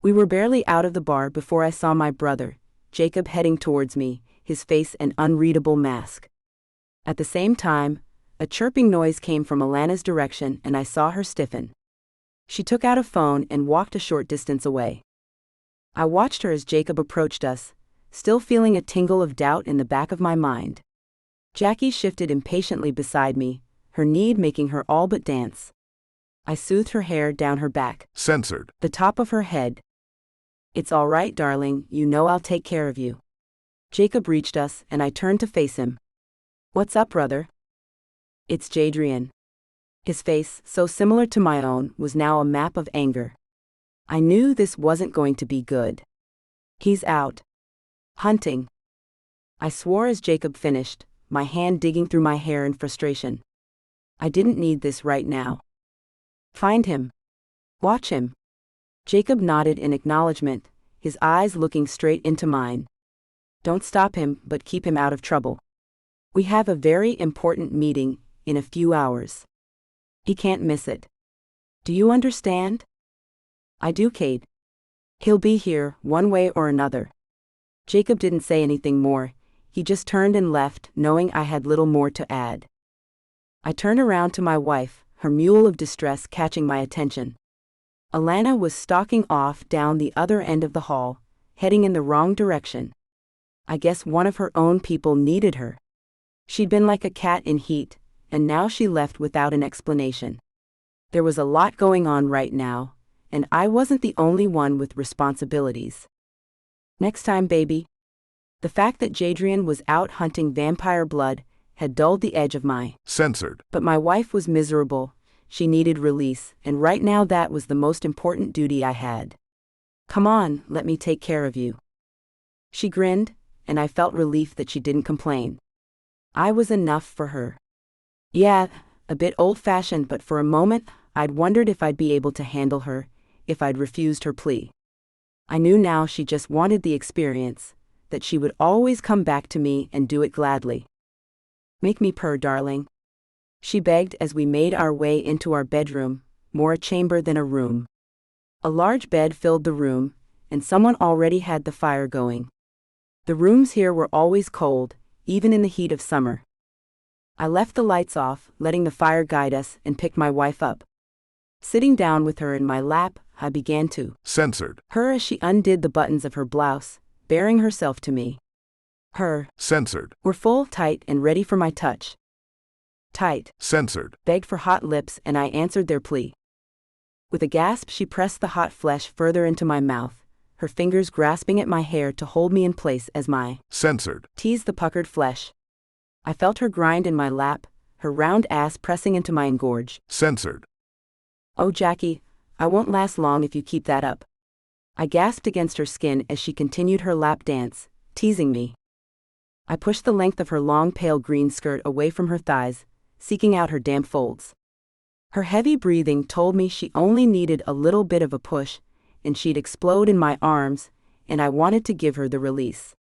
We were barely out of the bar before I saw my brother, Jacob, heading towards me, his face an unreadable mask. At the same time, a chirping noise came from Alana's direction and I saw her stiffen. She took out a phone and walked a short distance away. I watched her as Jacob approached us, still feeling a tingle of doubt in the back of my mind. Jacqui shifted impatiently beside me, her need making her all but dance. I soothed her hair down her back. Censored. The top of her head. "It's all right, darling, you know I'll take care of you." Jacob reached us and I turned to face him. "What's up, brother?" "It's Jadrian." His face, so similar to my own, was now a map of anger. I knew this wasn't going to be good. "He's out." Hunting. I swore as Jacob finished, my hand digging through my hair in frustration. I didn't need this right now. Find him. Watch him. Jacob nodded in acknowledgement, his eyes looking straight into mine. Don't stop him, but keep him out of trouble. We have a very important meeting in a few hours. He can't miss it. Do you understand? I do, Cade. He'll be here, one way or another. Jacob didn't say anything more, he just turned and left, knowing I had little more to add. I turned around to my wife, her mule of distress catching my attention. Alana was stalking off down the other end of the hall, heading in the wrong direction. I guess one of her own people needed her. She'd been like a cat in heat, and now she left without an explanation. There was a lot going on right now, and I wasn't the only one with responsibilities. Next time, baby. The fact that Jadrian was out hunting vampire blood had dulled the edge of my censored. But my wife was miserable, she needed release, and right now that was the most important duty I had. Come on, let me take care of you. She grinned, and I felt relief that she didn't complain. I was enough for her. Yeah, a bit old-fashioned, but for a moment, I'd wondered if I'd be able to handle her, if I'd refused her plea. I knew now she just wanted the experience, that she would always come back to me and do it gladly. Make me purr, darling. She begged as we made our way into our bedroom, more a chamber than a room. A large bed filled the room, and someone already had the fire going. The rooms here were always cold, even in the heat of summer. I left the lights off, letting the fire guide us, and picked my wife up. Sitting down with her in my lap, I began to censored her as she undid the buttons of her blouse, baring herself to me. Her censored were full, tight, and ready for my touch. Tight, censored begged for hot lips, and I answered their plea. With a gasp, she pressed the hot flesh further into my mouth, her fingers grasping at my hair to hold me in place as my censored teased the puckered flesh. I felt her grind in my lap, her round ass pressing into my engorge. Censored. Oh, Jacqui, I won't last long if you keep that up. I gasped against her skin as she continued her lap dance, teasing me. I pushed the length of her long pale green skirt away from her thighs, seeking out her damp folds. Her heavy breathing told me she only needed a little bit of a push, and she'd explode in my arms, and I wanted to give her the release.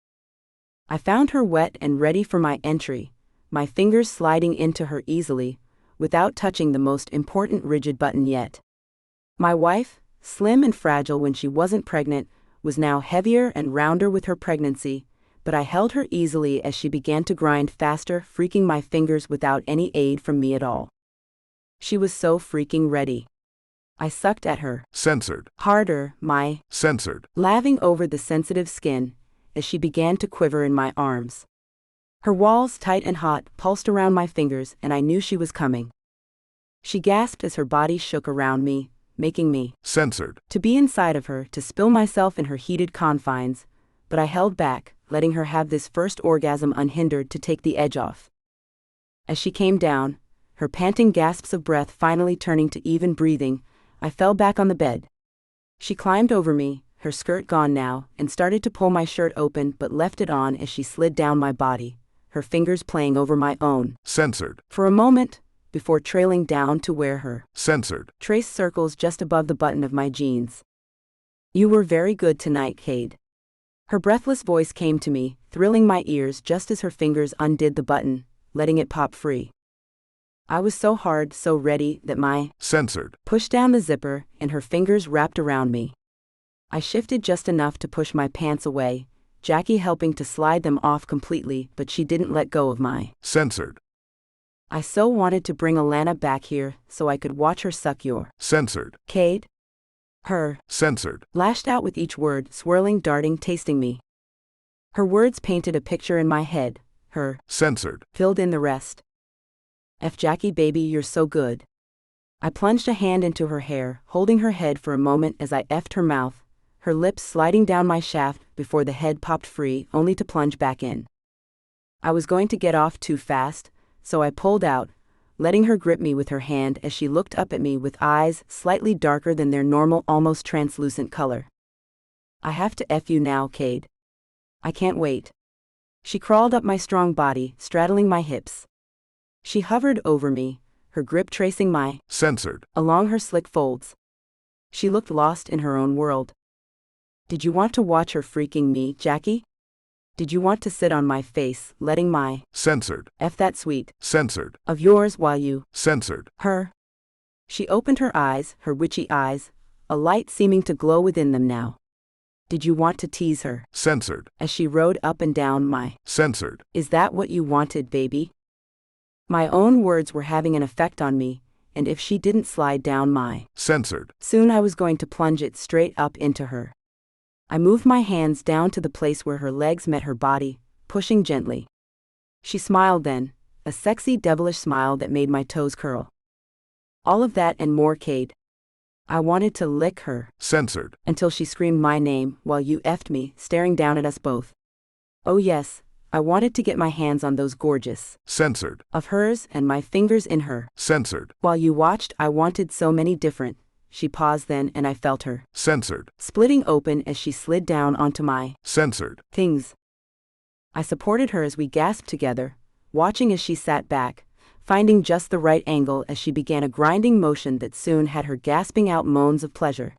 I found her wet and ready for my entry, my fingers sliding into her easily, without touching the most important rigid button yet. My wife, slim and fragile when she wasn't pregnant, was now heavier and rounder with her pregnancy, but I held her easily as she began to grind faster, freaking my fingers without any aid from me at all. She was so freaking ready. I sucked at her. Censored. Harder, my censored. laving over the sensitive skin, as she began to quiver in my arms. Her walls, tight and hot, pulsed around my fingers, and I knew she was coming. She gasped as her body shook around me, making me censored to be inside of her, to spill myself in her heated confines, but I held back, letting her have this first orgasm unhindered to take the edge off. As she came down, her panting gasps of breath finally turning to even breathing, I fell back on the bed. She climbed over me, her skirt gone now, and started to pull my shirt open but left it on as she slid down my body, her fingers playing over my own. Censored. For a moment, before trailing down to where her censored traced circles just above the button of my jeans. You were very good tonight, Cade. Her breathless voice came to me, thrilling my ears just as her fingers undid the button, letting it pop free. I was so hard, so ready, that my censored pushed down the zipper, and her fingers wrapped around me. I shifted just enough to push my pants away, Jacqui helping to slide them off completely, but she didn't let go of my censored. I so wanted to bring Alana back here so I could watch her suck your censored. Cade. Her censored lashed out with each word, swirling, darting, tasting me. Her words painted a picture in my head, her censored filled in the rest. F Jacqui, baby, you're so good. I plunged a hand into her hair, holding her head for a moment as I effed her mouth, her lips sliding down my shaft before the head popped free, only to plunge back in. I was going to get off too fast, so I pulled out, letting her grip me with her hand as she looked up at me with eyes slightly darker than their normal, almost translucent color. I have to F you now, Cade. I can't wait. She crawled up my strong body, straddling my hips. She hovered over me, her grip tracing my censored along her slick folds. She looked lost in her own world. Did you want to watch her freaking me, Jacqui? Did you want to sit on my face, letting my censored F that sweet censored of yours while you censored her? She opened her eyes, her witchy eyes, a light seeming to glow within them now. Did you want to tease her? Censored. As she rode up and down my Censored. Is that what you wanted, baby? My own words were having an effect on me, and if she didn't slide down my Censored. soon I was going to plunge it straight up into her. I moved my hands down to the place where her legs met her body, pushing gently. She smiled then, a sexy devilish smile that made my toes curl. All of that and more, Cade. I wanted to lick her. Censored. Until she screamed my name while you effed me, staring down at us both. Oh yes, I wanted to get my hands on those gorgeous Censored. of hers and my fingers in her. Censored. While you watched, I wanted so many different. She paused then and I felt her Censored. splitting open as she slid down onto my Censored. things. I supported her as we gasped together, watching as she sat back, finding just the right angle as she began a grinding motion that soon had her gasping out moans of pleasure.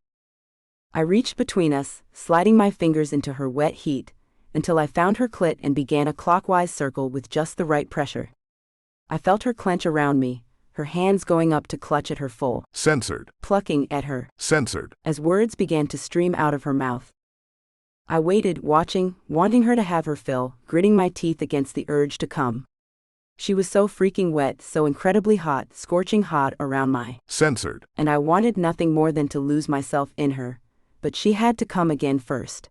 I reached between us, sliding my fingers into her wet heat, until I found her clit and began a clockwise circle with just the right pressure. I felt her clench around me, her hands going up to clutch at her full, Censored. plucking at her, Censored. as words began to stream out of her mouth. I waited, watching, wanting her to have her fill, gritting my teeth against the urge to come. She was so freaking wet, so incredibly hot, scorching hot around my Censored. and I wanted nothing more than to lose myself in her, but she had to come again first.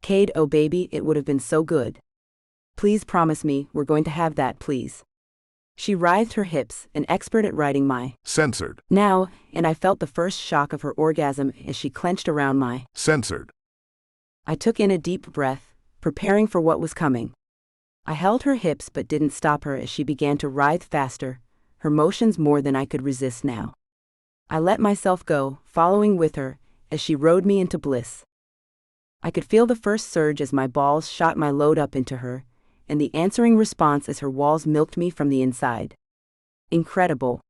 Cade, oh baby, it would have been so good. Please promise me we're going to have that, please. She writhed her hips, an expert at riding my Censored. now, and I felt the first shock of her orgasm as she clenched around my Censored. I took in a deep breath, preparing for what was coming. I held her hips but didn't stop her as she began to writhe faster, her motions more than I could resist now. I let myself go, following with her, as she rode me into bliss. I could feel the first surge as my balls shot my load up into her, and the answering response as her walls milked me from the inside. Incredible.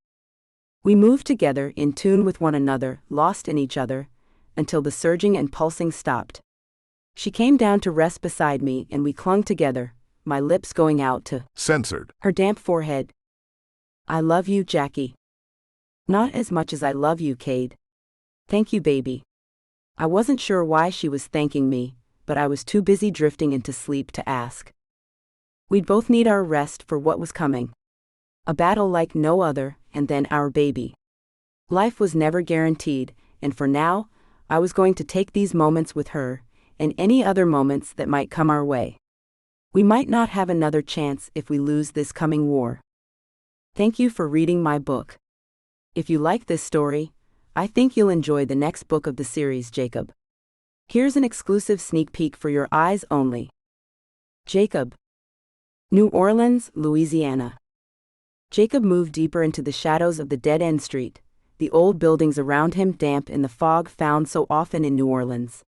We moved together, in tune with one another, lost in each other, until the surging and pulsing stopped. She came down to rest beside me and we clung together, my lips going out to Censored. her damp forehead. I love you, Jacqui. Not as much as I love you, Cade. Thank you, baby. I wasn't sure why she was thanking me, but I was too busy drifting into sleep to ask. We'd both need our rest for what was coming. A battle like no other, and then our baby. Life was never guaranteed, and for now, I was going to take these moments with her, and any other moments that might come our way. We might not have another chance if we lose this coming war. Thank you for reading my book. If you like this story, I think you'll enjoy the next book of the series, Jacob. Here's an exclusive sneak peek for your eyes only. Jacob. New Orleans, Louisiana. Jacob moved deeper into the shadows of the dead-end street, the old buildings around him damp in the fog found so often in New Orleans.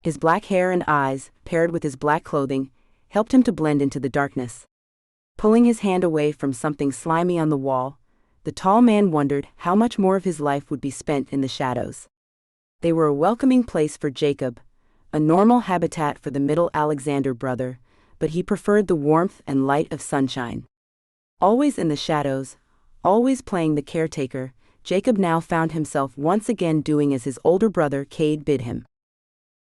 His black hair and eyes, paired with his black clothing, helped him to blend into the darkness. Pulling his hand away from something slimy on the wall, the tall man wondered how much more of his life would be spent in the shadows. They were a welcoming place for Jacob, a normal habitat for the middle Alexander brother, but he preferred the warmth and light of sunshine. Always in the shadows, always playing the caretaker, Jacob now found himself once again doing as his older brother Cade bid him.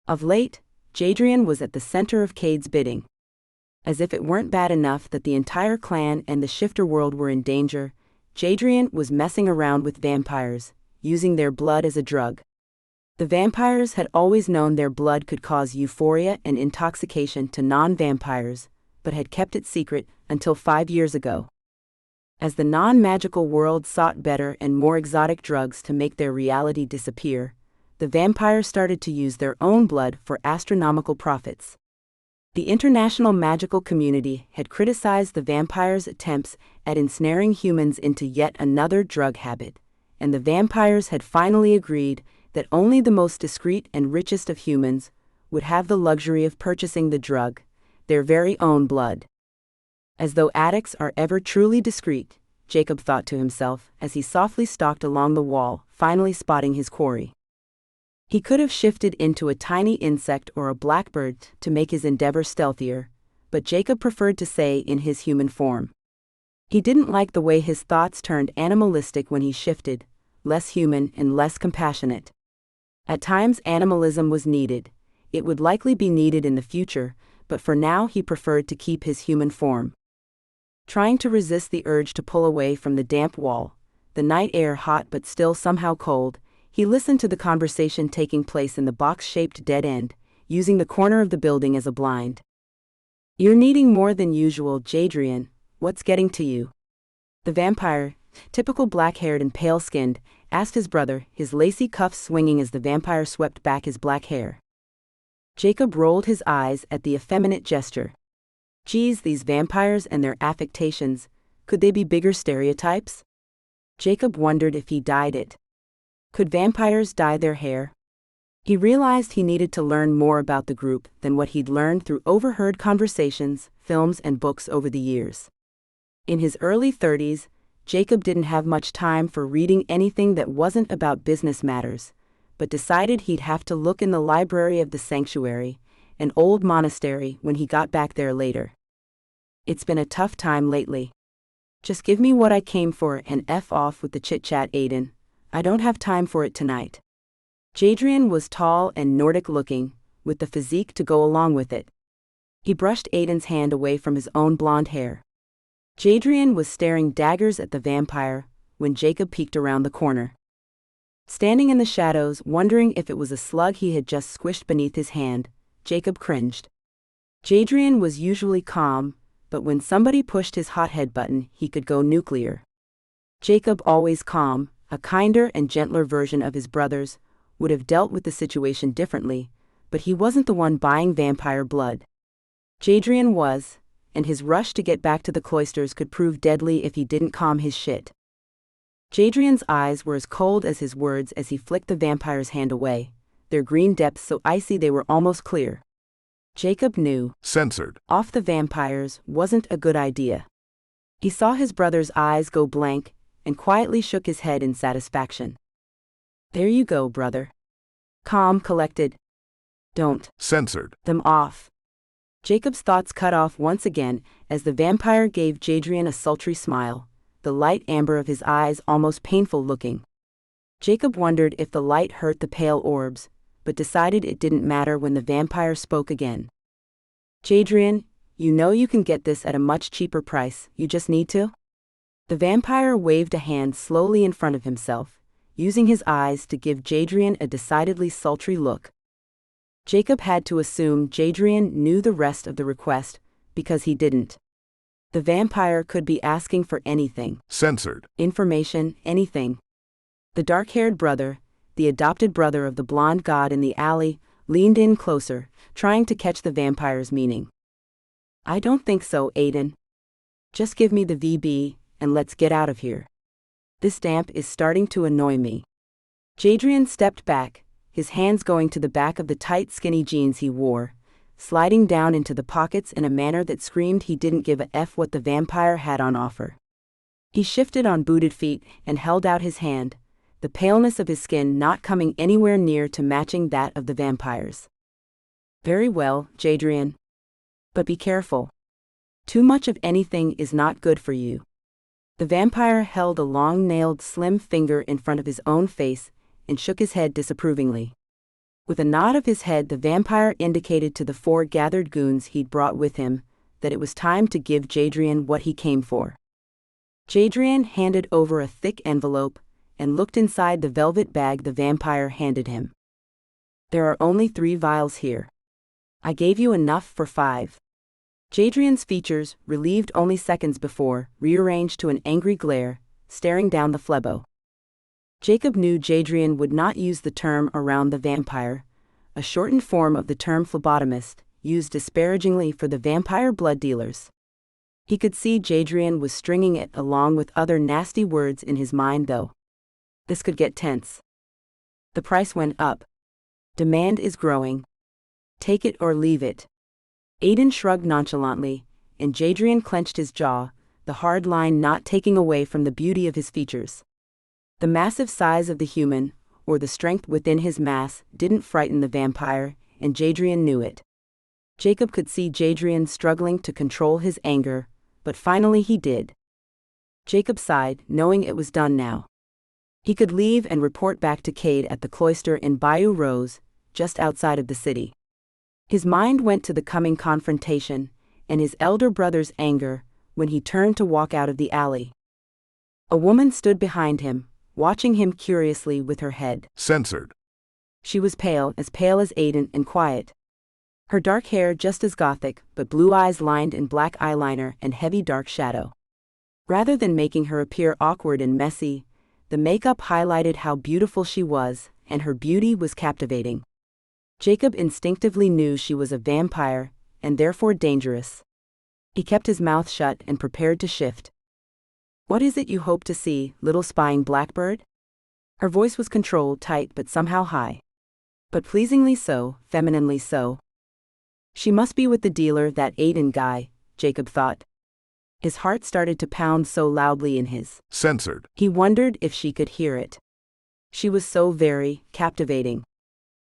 Of late, Jadrian was at the center of Cade's bidding. As if it weren't bad enough that the entire clan and the shifter world were in danger, Jadrian was messing around with vampires, using their blood as a drug. The vampires had always known their blood could cause euphoria and intoxication to non-vampires, but had kept it secret until 5 years ago. As the non-magical world sought better and more exotic drugs to make their reality disappear, the vampires started to use their own blood for astronomical profits. The international magical community had criticized the vampires' attempts at ensnaring humans into yet another drug habit, and the vampires had finally agreed that only the most discreet and richest of humans would have the luxury of purchasing the drug, their very own blood. As though addicts are ever truly discreet, Jacob thought to himself as he softly stalked along the wall, finally spotting his quarry. He could have shifted into a tiny insect or a blackbird to make his endeavor stealthier, but Jacob preferred to stay in his human form. He didn't like the way his thoughts turned animalistic when he shifted, less human and less compassionate. At times animalism was needed. It would likely be needed in the future, but for now he preferred to keep his human form. Trying to resist the urge to pull away from the damp wall, the night air hot but still somehow cold, he listened to the conversation taking place in the box-shaped dead end, using the corner of the building as a blind. "You're needing more than usual, Jadrian. What's getting to you?" The vampire, typical black-haired and pale-skinned, asked his brother, his lacy cuffs swinging as the vampire swept back his black hair. Jacob rolled his eyes at the effeminate gesture. Geez, these vampires and their affectations, could they be bigger stereotypes? Jacob wondered if he dyed it. Could vampires dye their hair? He realized he needed to learn more about the group than what he'd learned through overheard conversations, films, and books over the years. In his early 30s, Jacob didn't have much time for reading anything that wasn't about business matters, but decided he'd have to look in the library of the sanctuary, an old monastery, when he got back there later. "It's been a tough time lately. Just give me what I came for and F off with the chit-chat, Aiden. I don't have time for it tonight." Jadrian was tall and Nordic-looking, with the physique to go along with it. He brushed Aiden's hand away from his own blonde hair. Jadrian was staring daggers at the vampire when Jacob peeked around the corner. Standing in the shadows, wondering if it was a slug he had just squished beneath his hand, Jacob cringed. Jadrian was usually calm, but when somebody pushed his hothead button, he could go nuclear. Jacob, always calm, a kinder and gentler version of his brothers, would have dealt with the situation differently, but he wasn't the one buying vampire blood. Jadrian was, and his rush to get back to the cloisters could prove deadly if he didn't calm his shit. Jadrian's eyes were as cold as his words as he flicked the vampire's hand away, their green depths so icy they were almost clear. Jacob knew, Censored. Off the vampires wasn't a good idea. He saw his brother's eyes go blank, and quietly shook his head in satisfaction. "There you go, brother. Calm, collected. Don't Censored. them off." Jacob's thoughts cut off once again as the vampire gave Jadrian a sultry smile, the light amber of his eyes almost painful looking. Jacob wondered if the light hurt the pale orbs, but decided it didn't matter when the vampire spoke again. "Jadrian, you know you can get this at a much cheaper price, you just need to?" The vampire waved a hand slowly in front of himself, using his eyes to give Jadrian a decidedly sultry look. Jacob had to assume Jadrian knew the rest of the request, because he didn't. The vampire could be asking for anything. Censored. Information, anything. The dark-haired brother, the adopted brother of the blonde god in the alley, leaned in closer, trying to catch the vampire's meaning. "I don't think so, Aiden. Just give me the VB, and let's get out of here. This damp is starting to annoy me." Jadrian stepped back, his hands going to the back of the tight skinny jeans he wore, sliding down into the pockets in a manner that screamed he didn't give a F what the vampire had on offer. He shifted on booted feet and held out his hand, the paleness of his skin not coming anywhere near to matching that of the vampire's. "Very well, Jadrian. But be careful. Too much of anything is not good for you." The vampire held a long-nailed slim finger in front of his own face and shook his head disapprovingly. With a nod of his head, the vampire indicated to the 4 gathered goons he'd brought with him that it was time to give Jadrian what he came for. Jadrian handed over a thick envelope and looked inside the velvet bag the vampire handed him. "There are only 3 vials here. I gave you enough for 5. Jadrian's features, relieved only seconds before, rearranged to an angry glare, staring down the phlebo. Jacob knew Jadrian would not use the term around the vampire, a shortened form of the term phlebotomist, used disparagingly for the vampire blood dealers. He could see Jadrian was stringing it along with other nasty words in his mind, though. This could get tense. The price went up. Demand is growing. Take it or leave it. Aiden shrugged nonchalantly, and Jadrian clenched his jaw, the hard line not taking away from the beauty of his features. The massive size of the human, or the strength within his mass, didn't frighten the vampire, and Jadrian knew it. Jacob could see Jadrian struggling to control his anger, but finally he did. Jacob sighed, knowing it was done now. He could leave and report back to Cade at the cloister in Bayou Rose, just outside of the city. His mind went to the coming confrontation, and his elder brother's anger, when he turned to walk out of the alley. A woman stood behind him, watching him curiously with her head censored. She was pale as Aiden, and quiet. Her dark hair just as gothic, but blue eyes lined in black eyeliner and heavy dark shadow. Rather than making her appear awkward and messy, the makeup highlighted how beautiful she was, and her beauty was captivating. Jacob instinctively knew she was a vampire, and therefore dangerous. He kept his mouth shut and prepared to shift. "What is it you hope to see, little spying blackbird?" Her voice was controlled, tight but somehow high. But pleasingly so, femininely so. She must be with the dealer, that Aiden guy, Jacob thought. His heart started to pound so loudly in his censored. He wondered if she could hear it. She was so very captivating.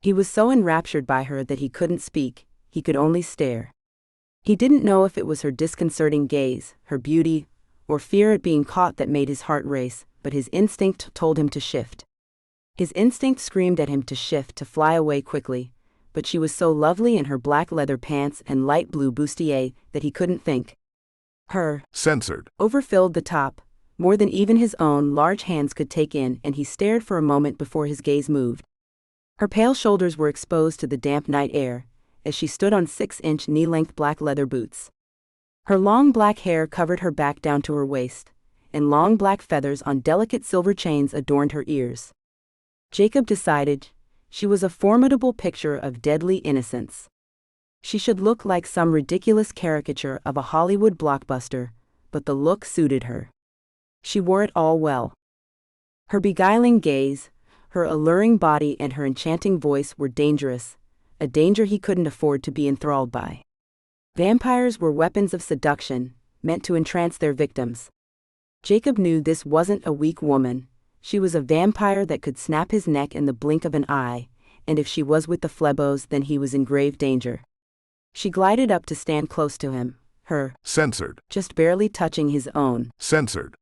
He was so enraptured by her that he couldn't speak, he could only stare. He didn't know if it was her disconcerting gaze, her beauty, or fear at being caught that made his heart race, but his instinct told him to shift. His instinct screamed at him to shift, to fly away quickly, but she was so lovely in her black leather pants and light blue bustier that he couldn't think. Her censored overfilled the top, more than even his own large hands could take in, and he stared for a moment before his gaze moved. Her pale shoulders were exposed to the damp night air, as she stood on 6-inch knee-length black leather boots. Her long black hair covered her back down to her waist, and long black feathers on delicate silver chains adorned her ears. Jacob decided she was a formidable picture of deadly innocence. She should look like some ridiculous caricature of a Hollywood blockbuster, but the look suited her. She wore it all well. Her beguiling gaze, her alluring body, and her enchanting voice were dangerous, a danger he couldn't afford to be enthralled by. Vampires were weapons of seduction, meant to entrance their victims. Jacob knew this wasn't a weak woman. She was a vampire that could snap his neck in the blink of an eye, and if she was with the Flebos, then he was in grave danger. She glided up to stand close to him, her censored just barely touching his own. Censored.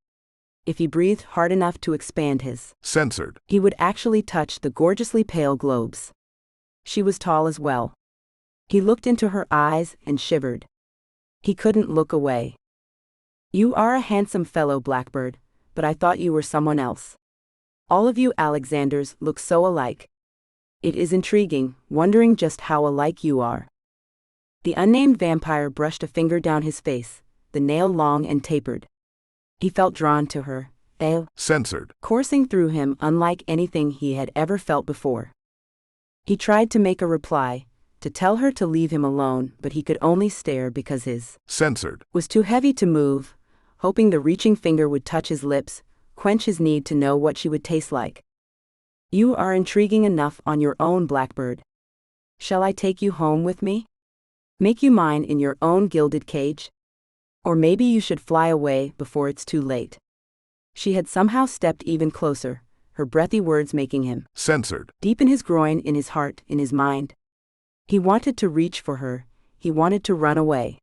If he breathed hard enough to expand his Censored. he would actually touch the gorgeously pale globes. She was tall as well. He looked into her eyes and shivered. He couldn't look away. "You are a handsome fellow, Blackbird, but I thought you were someone else. All of you Alexanders look so alike. It is intriguing, wondering just how alike you are." The unnamed vampire brushed a finger down his face, the nail long and tapered. He felt drawn to her, Censored. coursing through him unlike anything he had ever felt before. He tried to make a reply, to tell her to leave him alone, but he could only stare because his Censored. was too heavy to move, hoping the reaching finger would touch his lips, quench his need to know what she would taste like. "You are intriguing enough on your own, Blackbird. Shall I take you home with me? Make you mine in your own gilded cage? Or maybe you should fly away before it's too late." She had somehow stepped even closer, her breathy words making him Censored. deep in his groin, in his heart, in his mind. He wanted to reach for her, he wanted to run away.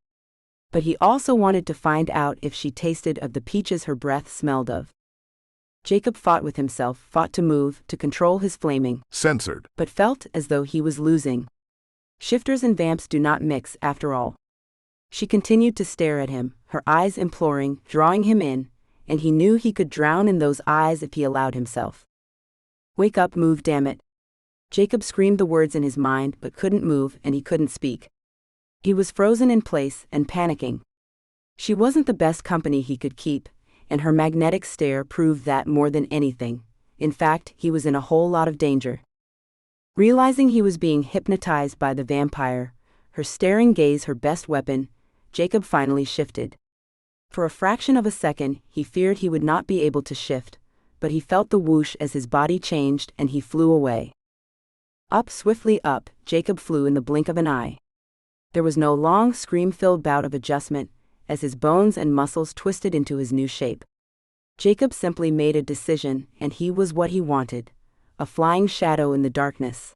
But he also wanted to find out if she tasted of the peaches her breath smelled of. Jacob fought with himself, fought to move, to control his flaming, Censored. but felt as though he was losing. Shifters and vamps do not mix, after all. She continued to stare at him, her eyes imploring, drawing him in, and he knew he could drown in those eyes if he allowed himself. "Wake up, move, damn it." Jacob screamed the words in his mind but couldn't move, and he couldn't speak. He was frozen in place and panicking. She wasn't the best company he could keep, and her magnetic stare proved that more than anything. In fact, he was in a whole lot of danger. Realizing he was being hypnotized by the vampire, her staring gaze her best weapon, Jacob finally shifted. For a fraction of a second, he feared he would not be able to shift, but he felt the whoosh as his body changed and he flew away. Up, swiftly up, Jacob flew in the blink of an eye. There was no long, scream-filled bout of adjustment, as his bones and muscles twisted into his new shape. Jacob simply made a decision, and he was what he wanted, a flying shadow in the darkness.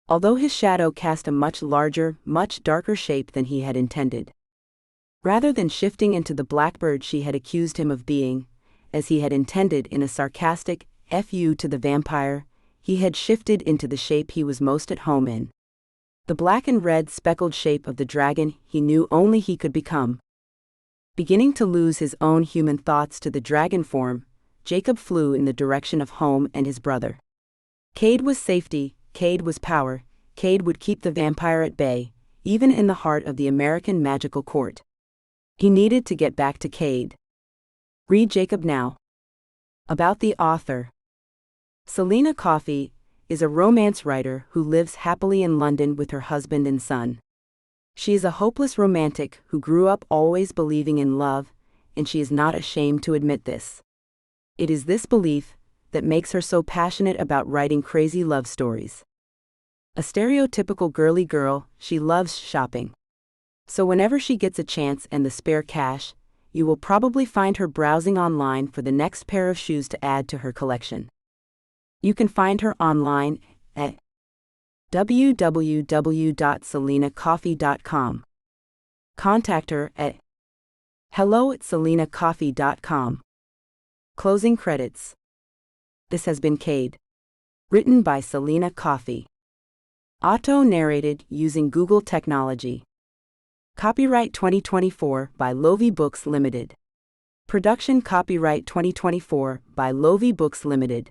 Although his shadow cast a much larger, much darker shape than he had intended. Rather than shifting into the blackbird she had accused him of being, as he had intended in a sarcastic "F-you" to the vampire, he had shifted into the shape he was most at home in. The black and red speckled shape of the dragon he knew only he could become. Beginning to lose his own human thoughts to the dragon form, Jacob flew in the direction of home and his brother. Cade was safety, Cade was power, Cade would keep the vampire at bay, even in the heart of the American magical court. He needed to get back to Cade. Read Jacob now. About the author. Selina Coffey is a romance writer who lives happily in London with her husband and son. She is a hopeless romantic who grew up always believing in love, and she is not ashamed to admit this. It is this belief that makes her so passionate about writing crazy love stories. A stereotypical girly girl, she loves shopping. So whenever she gets a chance and the spare cash, you will probably find her browsing online for the next pair of shoes to add to her collection. You can find her online at www.selinacoffey.com. Contact her at hello@selinacoffey.com. Closing credits. This has been Cade. Written by Selina Coffey. Auto-narrated using Google technology. Copyright 2024 by Lovie Books Limited. Production copyright 2024 by Lovie Books Limited.